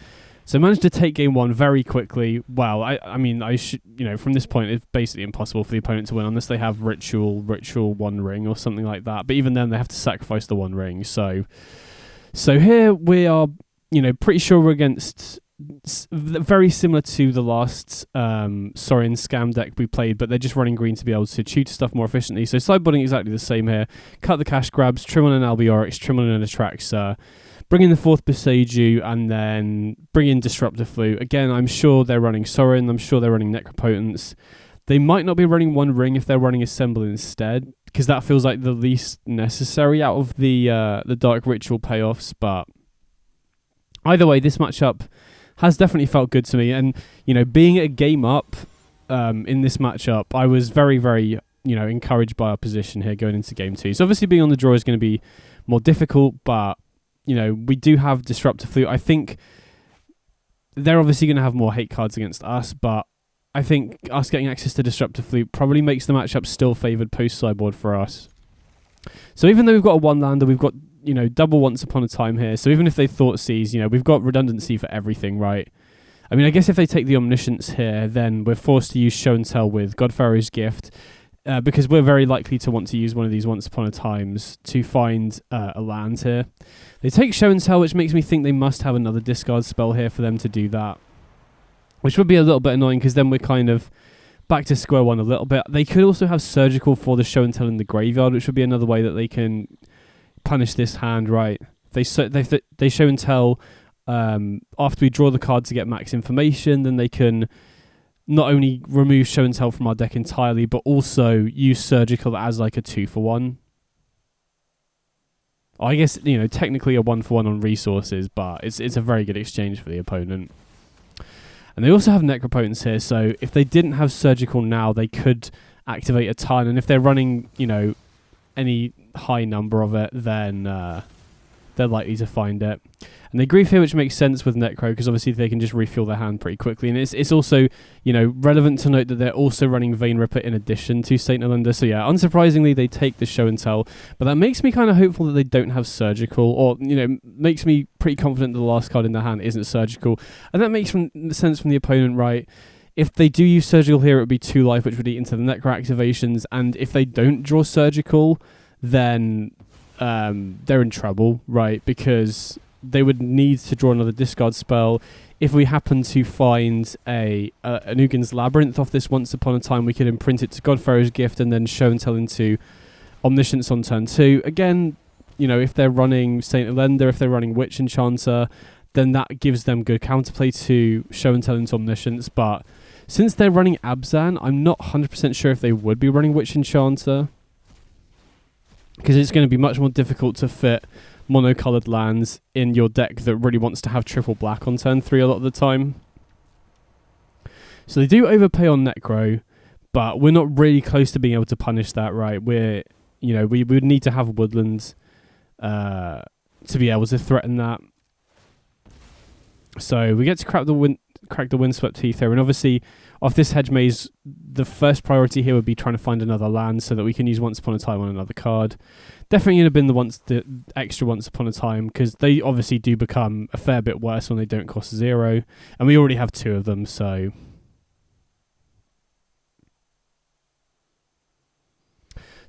So managed to take game one very quickly. Well, I should, from this point, it's basically impossible for the opponent to win unless they have Ritual, One Ring or something like that. But even then, they have to sacrifice the One Ring. So here we are, pretty sure we're against very similar to the last Sorin Scam deck we played, but they're just running green to be able to tutor stuff more efficiently. So sideboarding exactly the same here. Cut the cash grabs, trim on an Albiorix, trim on an Atraxa. Bring in the 4th Boseiju, and then bring in Disruptor Flute. Again, I'm sure they're running Sorin. I'm sure they're running Necropotence. They might not be running One Ring if they're running Assemble instead, because that feels like the least necessary out of the Dark Ritual payoffs. But either way, this matchup has definitely felt good to me. And, being a game up in this matchup, I was very, very, encouraged by our position here going into game 2. So obviously being on the draw is going to be more difficult, but we do have Disruptor Flute. I think they're obviously going to have more hate cards against us, but I think us getting access to Disruptor Flute probably makes the matchup still favoured post-sideboard for us. So even though we've got a one-lander, we've got, double Once Upon a Time here. So even if they Thought Seize, we've got redundancy for everything, right? I mean, I guess if they take the Omniscience here, then we're forced to use Show and Tell with God Pharaoh's Gift, because we're very likely to want to use one of these Once Upon a Times to find a land here. They take Show and Tell, which makes me think they must have another discard spell here for them to do that, which would be a little bit annoying because then we're kind of back to square one a little bit. They could also have Surgical for the Show and Tell in the graveyard, which would be another way that they can punish this hand, right? They Show and Tell after we draw the card to get max information, then they can not only remove Show and Tell from our deck entirely, but also use Surgical as like a 2-for-1. I guess, technically a 1-for-1 on resources, but it's a very good exchange for the opponent. And they also have Necropotence here, so if they didn't have Surgical now, they could activate a ton, and if they're running, any high number of it, then they're likely to find it. And they grief here, which makes sense with Necro, because obviously they can just refuel their hand pretty quickly. And it's also, relevant to note that they're also running Vein Ripper in addition to Saint Nalanda. So yeah, unsurprisingly, they take the Show and Tell. But that makes me kind of hopeful that they don't have Surgical, or, makes me pretty confident that the last card in their hand isn't Surgical. And that makes sense from the opponent, right? If they do use Surgical here, it would be 2 life, which would eat into the Necro activations. And if they don't draw Surgical, then they're in trouble, right? Because they would need to draw another discard spell. If we happen to find an Ugin's Labyrinth off this Once Upon a Time, we could imprint it to God Pharaoh's Gift and then Show and Tell into Omniscience on turn 2. Again, if they're running Saint Elenda, if they're running Witch Enchanter, then that gives them good counterplay to Show and Tell into Omniscience. But since they're running Abzan, I'm not 100% sure if they would be running Witch Enchanter, because it's going to be much more difficult to fit mono-coloured lands in your deck that really wants to have triple black on turn 3 a lot of the time. So they do overpay on Necro, but we're not really close to being able to punish that, right? We would need to have Woodlands to be able to threaten that. So we get to crack the Windswept Heath here, and obviously off this Hedge Maze, the first priority here would be trying to find another land so that we can use Once Upon a Time on another card. Definitely going to have been the extra Once Upon a Time, because they obviously do become a fair bit worse when they don't cost 0, and we already have 2 of them, so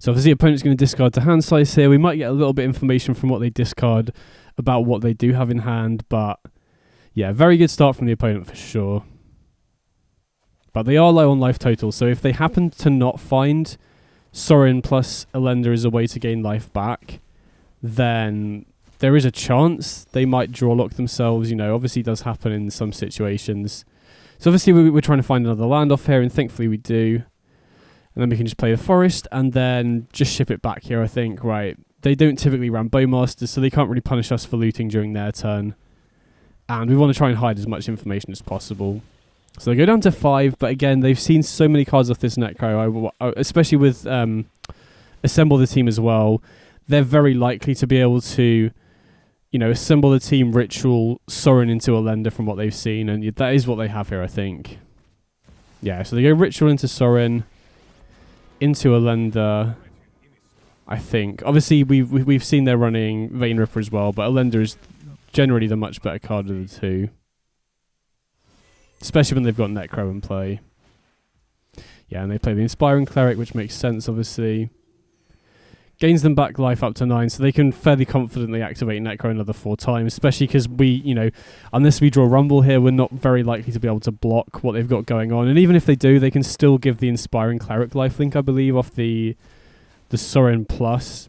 obviously the opponent's going to discard to hand size here. We might get a little bit of information from what they discard about what they do have in hand, but yeah, very good start from the opponent for sure. But they are low on life total, so if they happen to not find Sorin plus Elender as a way to gain life back, then there is a chance they might draw lock themselves. You know, obviously it does happen in some situations. So obviously we're trying to find another land off here, and thankfully we do. And then we can just play the forest and then just ship it back here, I think. Right, they don't typically run Bowmasters, so they can't really punish us for looting during their turn. And we want to try and hide as much information as possible. So they go down to 5, but again, they've seen so many cards off this Necro, especially with Assemble the Team as well. They're very likely to be able to, you know, assemble the team, ritual, Sorin into Elender from what they've seen, and that is what they have here, I think. Yeah, so they go ritual into Sorin, into Elender, I think. Obviously, we've seen they're running Vein Ripper as well, but Elender is generally the much better card of the two. Especially when they've got Necro in play. Yeah, and they play the Inspiring Cleric, which makes sense, obviously. Gains them back life up to 9, so they can fairly confidently activate Necro another 4 times, especially because we, you know, unless we draw Rumble here, we're not very likely to be able to block what they've got going on. And even if they do, they can still give the Inspiring Cleric lifelink, I believe, off the Sorin Plus.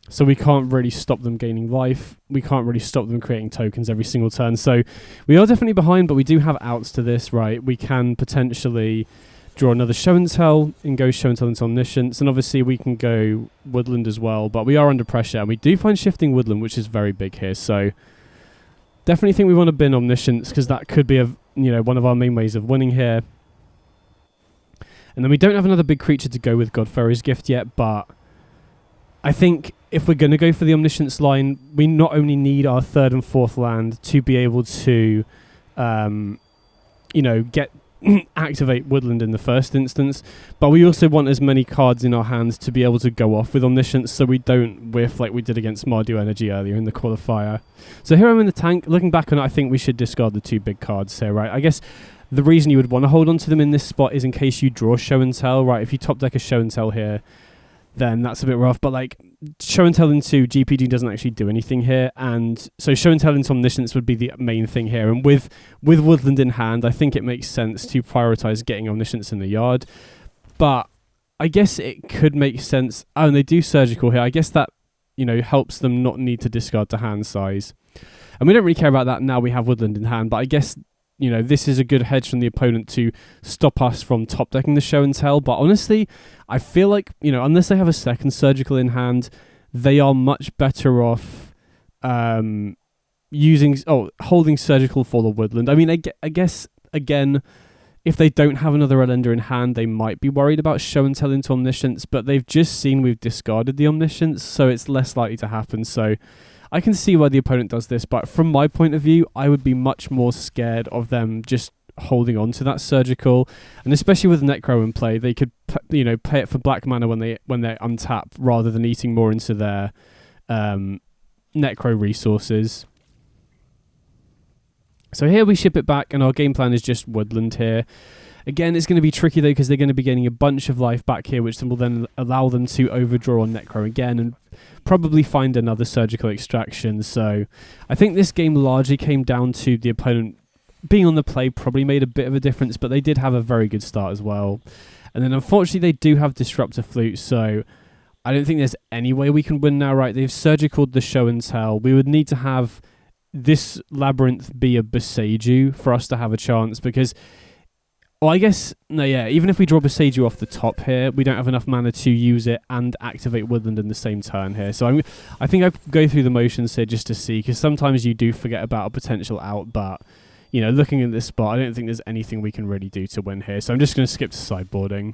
So we can't really stop them gaining life. We can't really stop them creating tokens every single turn. So we are definitely behind, but we do have outs to this, right? We can potentially draw another Show and Tell and go Show and Tell into Omniscience. And obviously we can go Woodland as well, but we are under pressure. And we do find Shifting Woodland, which is very big here. So definitely think we want to bin Omniscience, because that could be one of our main ways of winning here. And then we don't have another big creature to go with Godfairy's Gift yet, but I think if we're going to go for the Omniscience line, we not only need our 3rd and 4th land to be able to, get activate Woodland in the first instance, but we also want as many cards in our hands to be able to go off with Omniscience, so we don't whiff like we did against Mardu Energy earlier in the qualifier. So here I'm in the tank. Looking back on it, I think we should discard the 2 big cards here, right? I guess the reason you would want to hold on to them in this spot is in case you draw Show and Tell, right? If you top deck a Show and Tell here, then that's a bit rough. But like Show and Tell into GPG doesn't actually do anything here, and so Show and Tell into Omniscience would be the main thing here. And with Woodland in hand, I think it makes sense to prioritize getting Omniscience in the yard. But I guess it could make sense. Oh, and they do Surgical here. I guess that helps them not need to discard to hand size. And we don't really care about that now we have Woodland in hand. But I guess this is a good hedge from the opponent to stop us from top decking the Show and Tell. But honestly, I feel like, unless they have a second Surgical in hand, they are much better off holding Surgical for the Woodland. I mean, I guess, again, if they don't have another Elender in hand, they might be worried about Show and Tell into Omniscience, but they've just seen we've discarded the Omniscience, so it's less likely to happen. So I can see why the opponent does this, but from my point of view, I would be much more scared of them just holding on to that Surgical, and especially with Necro in play, they could pay it for black mana when they untap rather than eating more into their Necro resources. So here we ship it back, and our game plan is just Woodland here. Again, it's going to be tricky though, because they're going to be getting a bunch of life back here, which will then allow them to overdraw on Necro again and probably find another Surgical Extraction. So I think this game largely came down to the opponent being on the play probably made a bit of a difference, but they did have a very good start as well. And then unfortunately they do have Disruptor Flute, so I don't think there's any way we can win now, right? They've Surgicaled the Show and Tell. We would need to have this Labyrinth be a Boseiju for us to have a chance, because even if we draw Boseiju off the top here, we don't have enough mana to use it and activate Woodland in the same turn here. So I think I go through the motions here just to see, because sometimes you do forget about a potential out, but looking at this spot, I don't think there's anything we can really do to win here. So I'm just going to skip to sideboarding.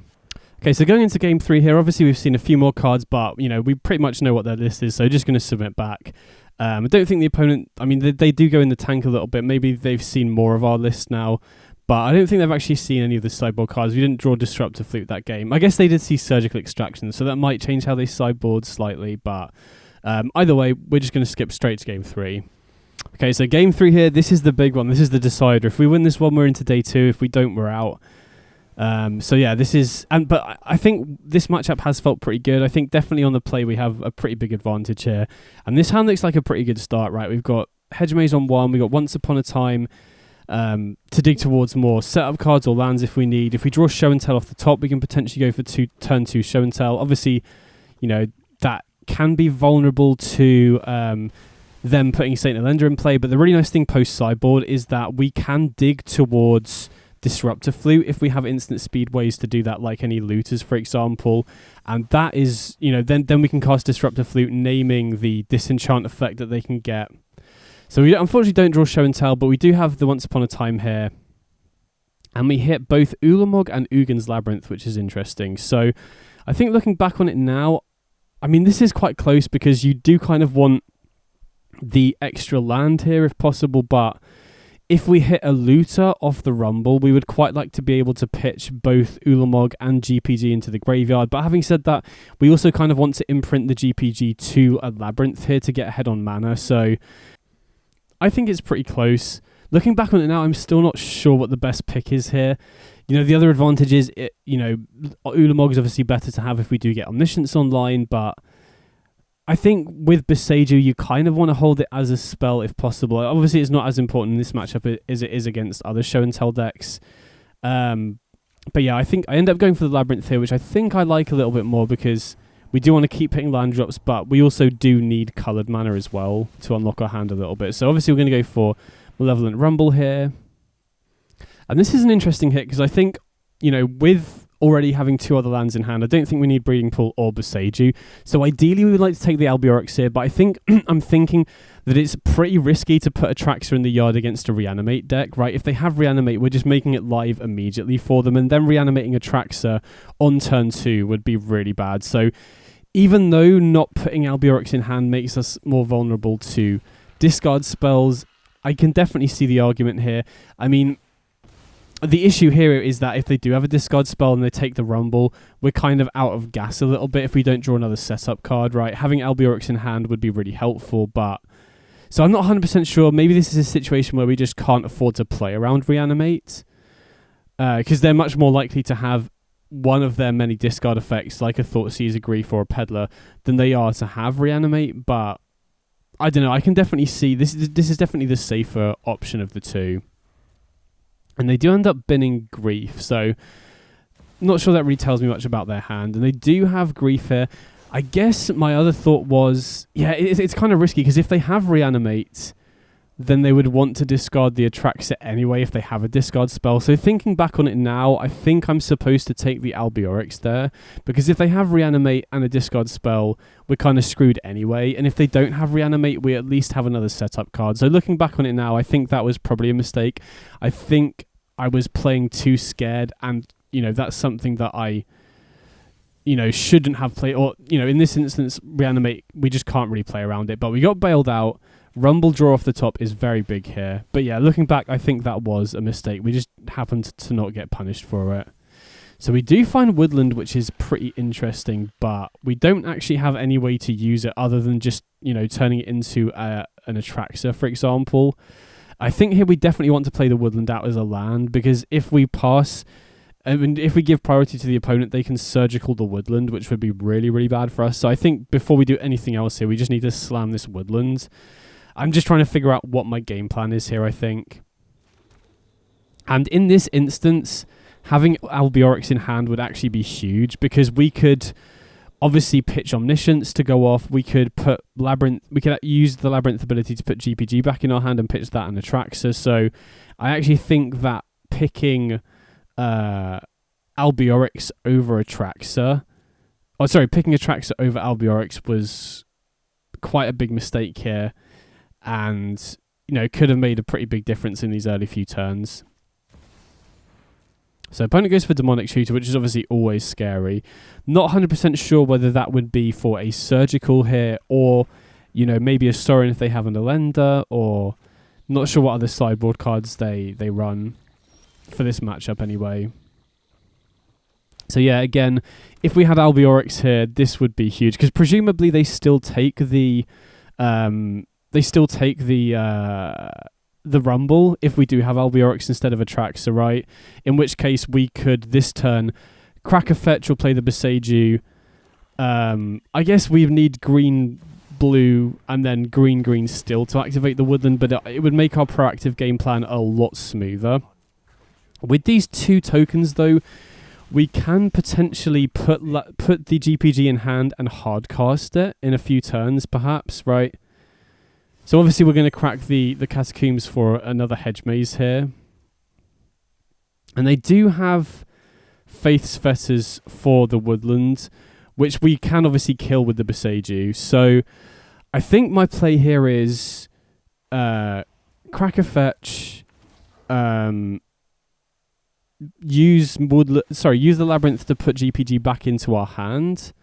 Okay, so going into game 3 here, obviously we've seen a few more cards, but we pretty much know what their list is, so just going to submit back. I don't think the opponent, they do go in the tank a little bit. Maybe they've seen more of our list now, but I don't think they've actually seen any of the sideboard cards. We didn't draw Disruptor Flute that game. I guess they did see Surgical Extraction, so that might change how they sideboard slightly, but either way, we're just going to skip straight to game 3. Okay, so game 3 here, this is the big one. This is the decider. If we win this one, we're into day 2. If we don't, we're out. So yeah, this is... But I think this matchup has felt pretty good. I think definitely on the play we have a pretty big advantage here. And this hand looks like a pretty good start, right? We've got Hedge Maze on 1. We've got Once Upon a Time. to dig towards more setup cards or lands if we need. If we draw Show and Tell off the top, we can potentially go for turn 2 Show and Tell. Obviously, that can be vulnerable to them putting Saint Elender in play, but the really nice thing post sideboard is that we can dig towards Disruptor Flute if we have instant speed ways to do that, like any looters, for example. And that is, then we can cast Disruptor Flute, naming the disenchant effect that they can get. So we unfortunately don't draw Show and Tell, but we do have the Once Upon a Time here. And we hit both Ulamog and Ugin's Labyrinth, which is interesting. So I think looking back on it now, I mean, this is quite close because you do kind of want the extra land here if possible, but if we hit a looter off the Rumble, we would quite like to be able to pitch both Ulamog and GPG into the graveyard. But having said that, we also kind of want to imprint the GPG to a Labyrinth here to get ahead on mana. So I think it's pretty close. Looking back on it now, I'm still not sure what the best pick is here. The other advantage is, Ulamog is obviously better to have if we do get Omniscience online, but I think with Boseiju, you kind of want to hold it as a spell if possible. Obviously, it's not as important in this matchup as it is against other Show and Tell decks. But yeah, I think I end up going for the Labyrinth here, which I think I like a little bit more because we do want to keep hitting land drops, but we also do need coloured mana as well to unlock our hand a little bit. So obviously, we're going to go for Malevolent Rumble here. And this is an interesting hit because I think, with already having 2 other lands in hand, I don't think we need Breeding Pool or Boseiju. So ideally, we would like to take the Albiorix here, but I think I'm thinking that it's pretty risky to put a Traxxas in the yard against a Reanimate deck, right? If they have Reanimate, we're just making it live immediately for them, and then reanimating a Traxxas on turn 2 would be really bad. So even though not putting Albiorix in hand makes us more vulnerable to discard spells, I can definitely see the argument here. I mean, the issue here is that if they do have a discard spell and they take the Rumble, we're kind of out of gas a little bit if we don't draw another setup card, right? Having Albiorix in hand would be really helpful, but... So I'm not 100% sure. Maybe this is a situation where we just can't afford to play around Reanimate, because they're much more likely to have one of their many discard effects, like a Thoughtseize, a Grief, or a Peddler, than they are to have Reanimate, but... I don't know, I can definitely see... This is definitely the safer option of the two. And they do end up binning Grief, so not sure that really tells me much about their hand. And they do have Grief here. I guess my other thought was, it's kind of risky, because if they have Reanimate, then they would want to discard the Atraxa anyway if they have a discard spell. So thinking back on it now, I think I'm supposed to take the Albiorix there, because if they have Reanimate and a discard spell, we're kind of screwed anyway. And if they don't have Reanimate, we at least have another setup card. So looking back on it now, I think that was probably a mistake. I think I was playing too scared, and that's something that I shouldn't have played. Or in this instance, Reanimate, we just can't really play around it. But we got bailed out. Rumble draw off the top is very big here. But yeah, looking back, I think that was a mistake. We just happened to not get punished for it. So we do find Woodland, which is pretty interesting, but we don't actually have any way to use it other than just, turning it into an Atraxa, for example. I think here we definitely want to play the Woodland out as a land, because if we pass... if we give priority to the opponent, they can Surgical the Woodland, which would be really, really bad for us. So I think before we do anything else here, we just need to slam this Woodland. I'm just trying to figure out what my game plan is here, I think. And in this instance, having Albiorix in hand would actually be huge, because we could obviously pitch Omniscience to go off. We could put Labyrinth. We could use the Labyrinth ability to put GPG back in our hand and pitch that and Atraxa. So I actually think that picking Albiorix over Atraxa... picking Atraxa over Albiorix was quite a big mistake here. And, could have made a pretty big difference in these early few turns. So opponent goes for Demonic Shooter, which is obviously always scary. Not 100% sure whether that would be for a Surgical here, or, maybe a Sorin if they have an Elender, or not sure what other sideboard cards they run for this matchup anyway. So yeah, again, if we had Albiorix here, this would be huge, because presumably they still take the... the Rumble if we do have Albiorix instead of Atraxa, right? In which case we could this turn crack a fetch or play the Boseiju. I guess we need green blue and then green still to activate the woodland, but it would make our proactive game plan a lot smoother. With these 2 tokens though, we can potentially put the GPG in hand and hardcast it in a few turns perhaps, right? So obviously we're going to crack the Catacombs for another Hedge Maze here. And they do have Faith's Fetters for the woodland, which we can obviously kill with the Boseiju. So I think my play here is crack a fetch, use the Labyrinth to put GPG back into our hand,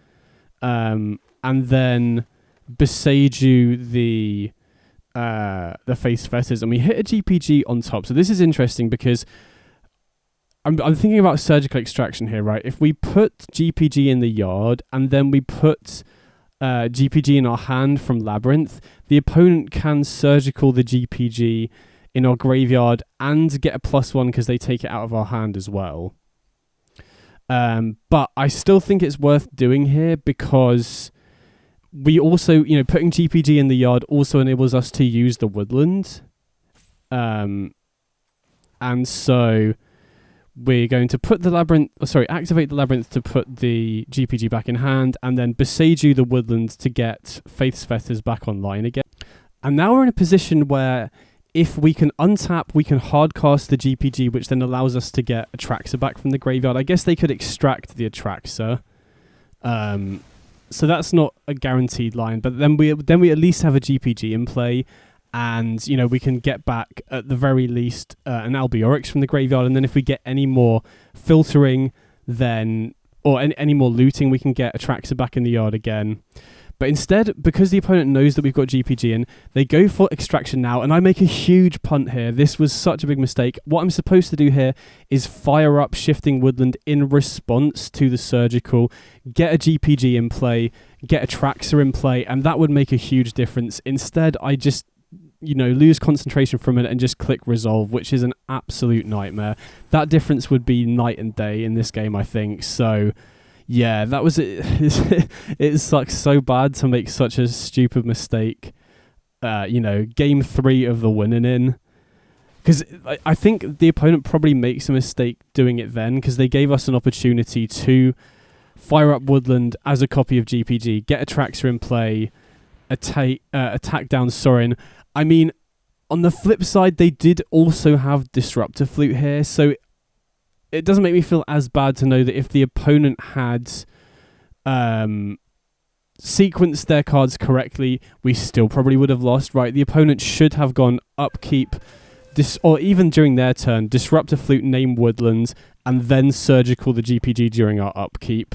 and then Boseiju the Faith's Fetters, and we hit a GPG on top. So this is interesting because I'm thinking about surgical extraction here, right? If we put GPG in the yard and then we put GPG in our hand from Labyrinth, the opponent can surgical the GPG in our graveyard and get a +1 because they take it out of our hand as well. But I still think it's worth doing here because we also, putting GPG in the yard also enables us to use the woodland. And so we're going to put activate the Labyrinth to put the GPG back in hand, and then Boseiju the woodland to get Faith's Fetters back online again. And now we're in a position where if we can untap, we can hardcast the GPG, which then allows us to get Atraxa back from the graveyard. I guess they could extract the Atraxa. So that's not a guaranteed line, but then we at least have a GPG in play. And, we can get back, at the very least, an Albiorix from the graveyard. And then if we get any more filtering, or any more looting, we can get Atraxa back in the yard again. But instead, because the opponent knows that we've got GPG in, they go for extraction now. And I make a huge punt here. This was such a big mistake. What I'm supposed to do here is fire up Shifting Woodland in response to the surgical, get a GPG in play, get Atraxa in play, and that would make a huge difference. Instead, I just lose concentration for a minute and just click resolve, which is an absolute nightmare. That difference would be night and day in this game, I think. So, yeah, that was it. It sucks so bad to make such a stupid mistake. Game 3 of the winning in. Because I think the opponent probably makes a mistake doing it then, because they gave us an opportunity to fire up Woodland as a copy of GPG, get Atraxa in play, attack down Sorin. I mean, on the flip side, they did also have Disruptor Flute here, so it doesn't make me feel as bad to know that if the opponent had sequenced their cards correctly, we still probably would have lost, right? The opponent should have gone upkeep, or even during their turn, Disruptor Flute, name Woodlands, and then surgical the GPG during our upkeep.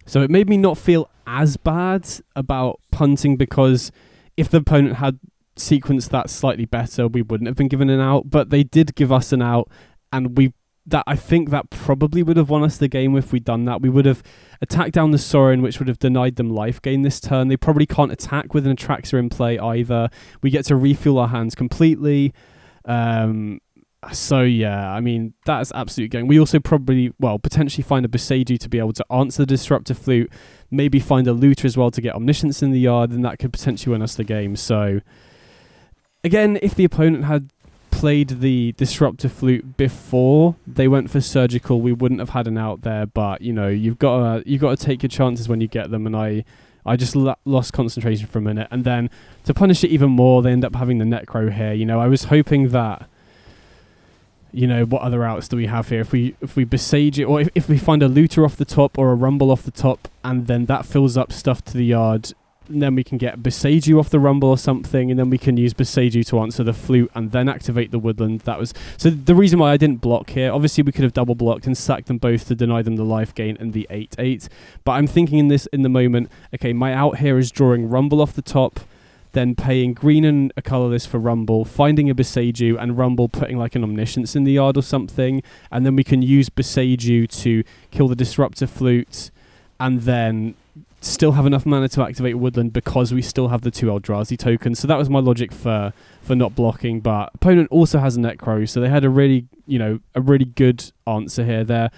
So it made me not feel as bad about punting, because if the opponent had sequenced that slightly better, we wouldn't have been given an out, but they did give us an out, and I think that probably would have won us the game if we'd done that. We would have attacked down the Sorin, which would have denied them life gain this turn. They probably can't attack with an Atraxa in play either. We get to refuel our hands completely. So yeah, I mean, that's absolute game. We also potentially find a Boseiju to be able to answer the Disruptor Flute, maybe find a Looter as well to get Omniscience in the yard, and that could potentially win us the game. So again, if the opponent had played the Disruptor Flute before they went for surgical, we wouldn't have had an out there. But you've got to take your chances when you get them, and I just lost concentration for a minute, and then to punish it even more, they end up having the Necro here. I was hoping that, what other outs do we have here? If we Boseiju, or if we find a Looter off the top or a Rumble off the top, and then that fills up stuff to the yard, and then we can get Boseiju off the Rumble or something, and then we can use Boseiju to answer the Flute and then activate the Woodland. So the reason why I didn't block here, obviously we could have double blocked and sacked them both to deny them the life gain and the 8/8. But I'm thinking in the moment, okay, my out here is drawing Rumble off the top, then paying green and a colorless for Rumble, finding a Boseiju, and Rumble putting like an Omniscience in the yard or something, and then we can use Boseiju to kill the Disruptor Flute, and then still have enough mana to activate Woodland because we still have the 2 Eldrazi tokens. So that was my logic for not blocking. But opponent also has a Necro, so they had a really good answer here. The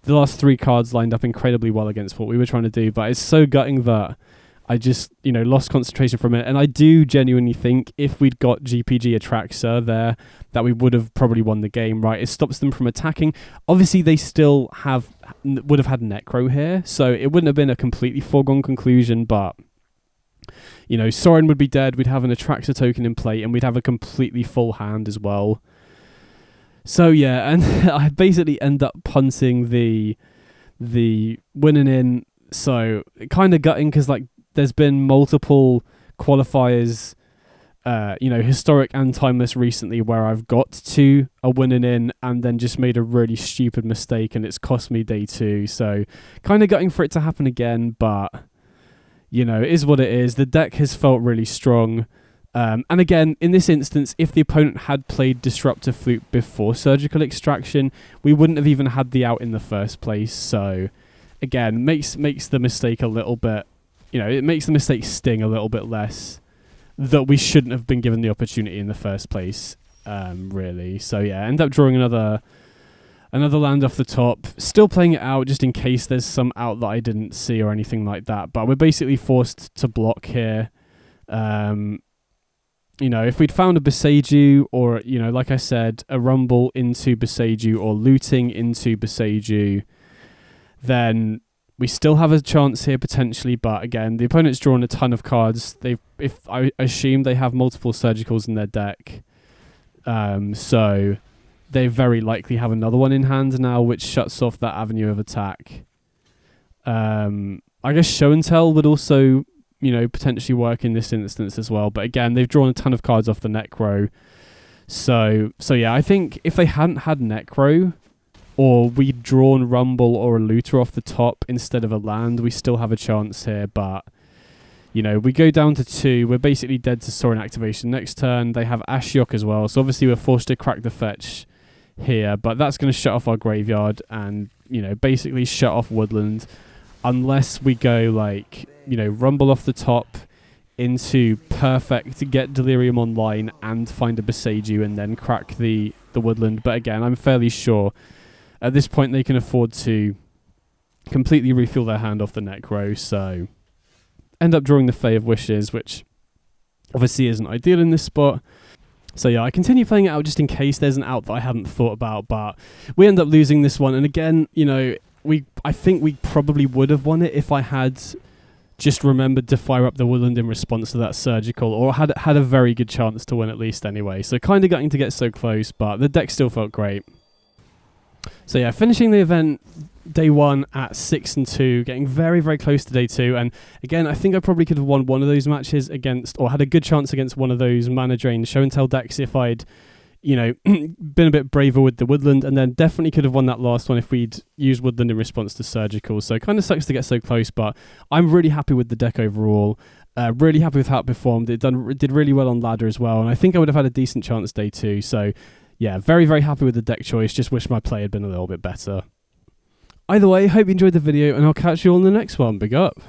last 3 cards lined up incredibly well against what we were trying to do. But it's so gutting that I just, lost concentration for a minute. And I do genuinely think if we'd got GPG Atraxa there, that we would have probably won the game, right? It stops them from attacking. Obviously, they still would have had Necro here, so it wouldn't have been a completely foregone conclusion, but, Sorin would be dead, we'd have an Atraxa token in play, and we'd have a completely full hand as well. So, yeah, and I basically end up punting the winning in, so kind of gutting, because, there's been multiple qualifiers, historic and timeless recently, where I've got to a winning in and then just made a really stupid mistake and it's cost me day 2. So kind of gutting for it to happen again, but, it is what it is. The deck has felt really strong. And again, in this instance, if the opponent had played Disruptor Flute before Surgical Extraction, we wouldn't have even had the out in the first place. So again, makes the mistake a little bit, it makes the mistake sting a little bit less, that we shouldn't have been given the opportunity in the first place, really. So yeah, end up drawing another land off the top, still playing it out just in case there's some out that I didn't see or anything like that, but we're basically forced to block here. If we'd found a Boseiju or, like I said, a Rumble into Boseiju or looting into Boseiju, then we still have a chance here potentially, but again, the opponent's drawn a ton of cards. If I assume they have multiple Surgicals in their deck, so they very likely have another one in hand now, which shuts off that avenue of attack. I guess Show and Tell would also, potentially work in this instance as well. But again, they've drawn a ton of cards off the Necro. So yeah, I think if they hadn't had Necro, or we'd drawn Rumble or a Looter off the top instead of a land, we still have a chance here. But, we go down to 2. We're basically dead to Sorin activation. Next turn, they have Ashiok as well. So obviously we're forced to crack the fetch here. But that's going to shut off our graveyard and, basically shut off Woodland. Unless we go, Rumble off the top into Perfect to get Delirium online and find a Boseiju and then crack the Woodland. But again, I'm fairly sure at this point they can afford to completely refill their hand off the Necro, so end up drawing the Fae of Wishes, which obviously isn't ideal in this spot. So yeah, I continue playing it out just in case there's an out that I hadn't thought about, but we end up losing this one. And again, I think we probably would have won it if I had just remembered to fire up the Woodland in response to that Surgical, or had a very good chance to win at least anyway. So kind of getting to get so close, but the deck still felt great. So yeah, finishing the event day 1 at 6-2, getting very, very close to day 2. And again, I think I probably could have won one of those matches against, or had a good chance against one of those mana drain Show and Tell decks if I'd, been a bit braver with the Woodland, and then definitely could have won that last one if we'd used Woodland in response to Surgical. So kind of sucks to get so close, but I'm really happy with the deck overall. Really happy with how it performed. It did really well on ladder as well, and I think I would have had a decent chance day 2. So yeah, very, very happy with the deck choice. Just wish my play had been a little bit better. Either way, hope you enjoyed the video, and I'll catch you all in the next one. Big up.